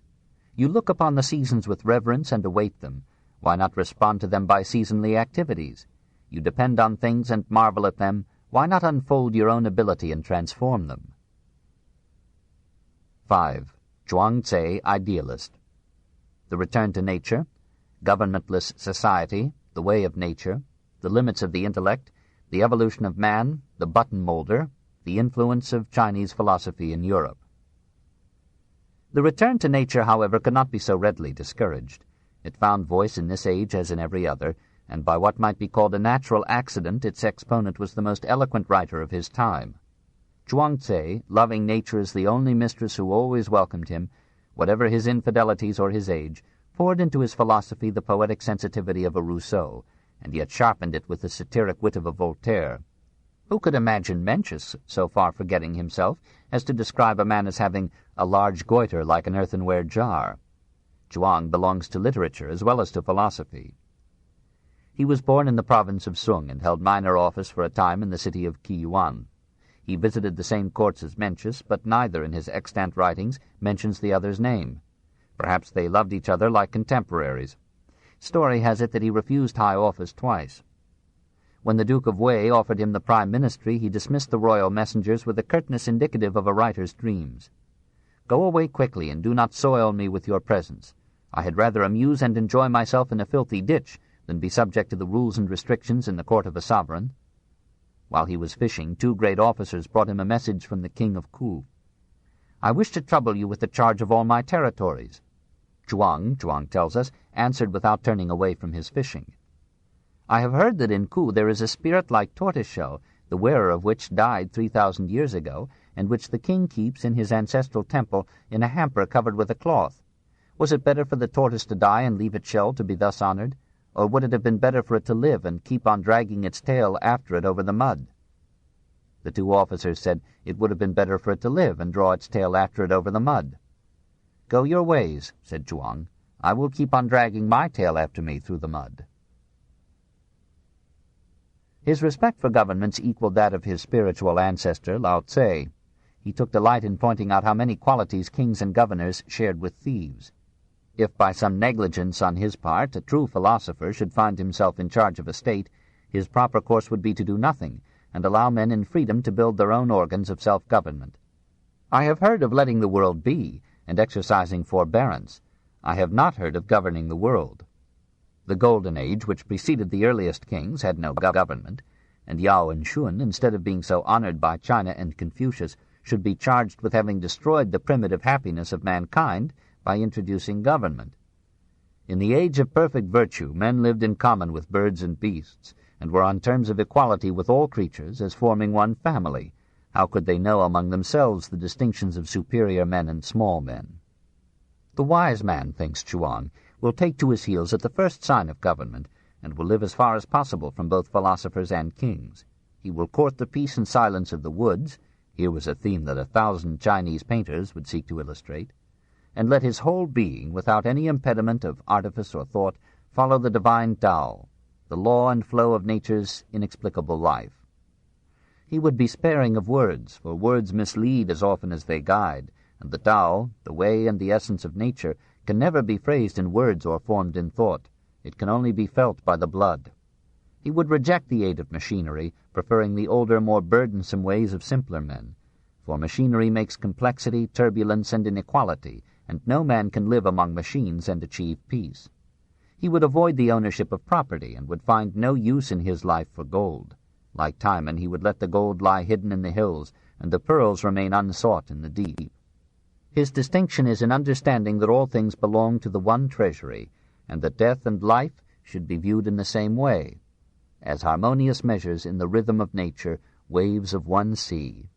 You look upon the seasons with reverence and await them. Why not respond to them by seasonly activities? You depend on things and marvel at them. Why not unfold your own ability and transform them? 5. Chuang Tze, Idealist. The Return to Nature, Governmentless Society, The Way of Nature, The Limits of the Intellect, The Evolution of Man, The Button Molder, The Influence of Chinese Philosophy in Europe. The return to nature, however, could not be so readily discouraged. It found voice in this age as in every other, and by what might be called a natural accident, its exponent was the most eloquent writer of his time. Chuang Tze, loving nature as the only mistress who always welcomed him, whatever his infidelities or his age, poured into his philosophy the poetic sensitivity of a Rousseau, and yet sharpened it with the satiric wit of a Voltaire. Who could imagine Mencius so far forgetting himself as to describe a man as having a large goiter like an earthenware jar? Chuang belongs to literature as well as to philosophy. He was born in the province of Sung and held minor office for a time in the city of Qiyuan. He visited the same courts as Mencius, but neither in his extant writings mentions the other's name. Perhaps they loved each other like contemporaries. Story has it that he refused high office twice. When the Duke of Wei offered him the prime ministry, he dismissed the royal messengers with a curtness indicative of a writer's dreams. Go away quickly, and do not soil me with your presence. I had rather amuse and enjoy myself in a filthy ditch than be subject to the rules and restrictions in the court of a sovereign. While he was fishing, 2 great officers brought him a message from the king of Ku. I wish to trouble you with the charge of all my territories. Chuang tells us, answered without turning away from his fishing. I have heard that in Ku there is a spirit like tortoiseshell, the wearer of which died 3,000 years ago, and which the king keeps in his ancestral temple in a hamper covered with a cloth. Was it better for the tortoise to die and leave its shell to be thus honored, or would it have been better for it to live and keep on dragging its tail after it over the mud? The 2 officers said it would have been better for it to live and draw its tail after it over the mud. Go your ways, said Chuang. I will keep on dragging my tail after me through the mud. His respect for governments equaled that of his spiritual ancestor, Lao Tse. He took delight in pointing out how many qualities kings and governors shared with thieves. If by some negligence on his part a true philosopher should find himself in charge of a state, his proper course would be to do nothing, and allow men in freedom to build their own organs of self-government. I have heard of letting the world be, and exercising forbearance. I have not heard of governing the world. The Golden Age, which preceded the earliest kings, had no government, and Yao and Shun, instead of being so honored by China and Confucius, should be charged with having destroyed the primitive happiness of mankind by introducing government. In the age of perfect virtue, men lived in common with birds and beasts, and were on terms of equality with all creatures as forming one family. How could they know among themselves the distinctions of superior men and small men? The wise man, thinks Chuang, will take to his heels at the first sign of government, and will live as far as possible from both philosophers and kings. He will court the peace and silence of the woods. Here was a theme that 1,000 Chinese painters would seek to illustrate. And let his whole being, without any impediment of artifice or thought, follow the divine Tao. the law and flow of nature's inexplicable life. He would be sparing of words, for words mislead as often as they guide, and the Tao, the way and the essence of nature, can never be phrased in words or formed in thought. It can only be felt by the blood. He would reject the aid of machinery, preferring the older, more burdensome ways of simpler men. For machinery makes complexity, turbulence, and inequality, and no man can live among machines and achieve peace. He would avoid the ownership of property, and would find no use in his life for gold. Like Timon, he would let the gold lie hidden in the hills, and the pearls remain unsought in the deep. His distinction is in understanding that all things belong to the one treasury, and that death and life should be viewed in the same way, as harmonious measures in the rhythm of nature, waves of one sea.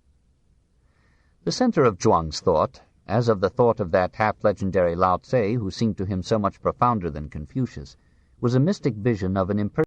The center of Zhuang's thought, as of the thought of that half-legendary Lao Tse who seemed to him so much profounder than Confucius, was a mystic vision of an impersonal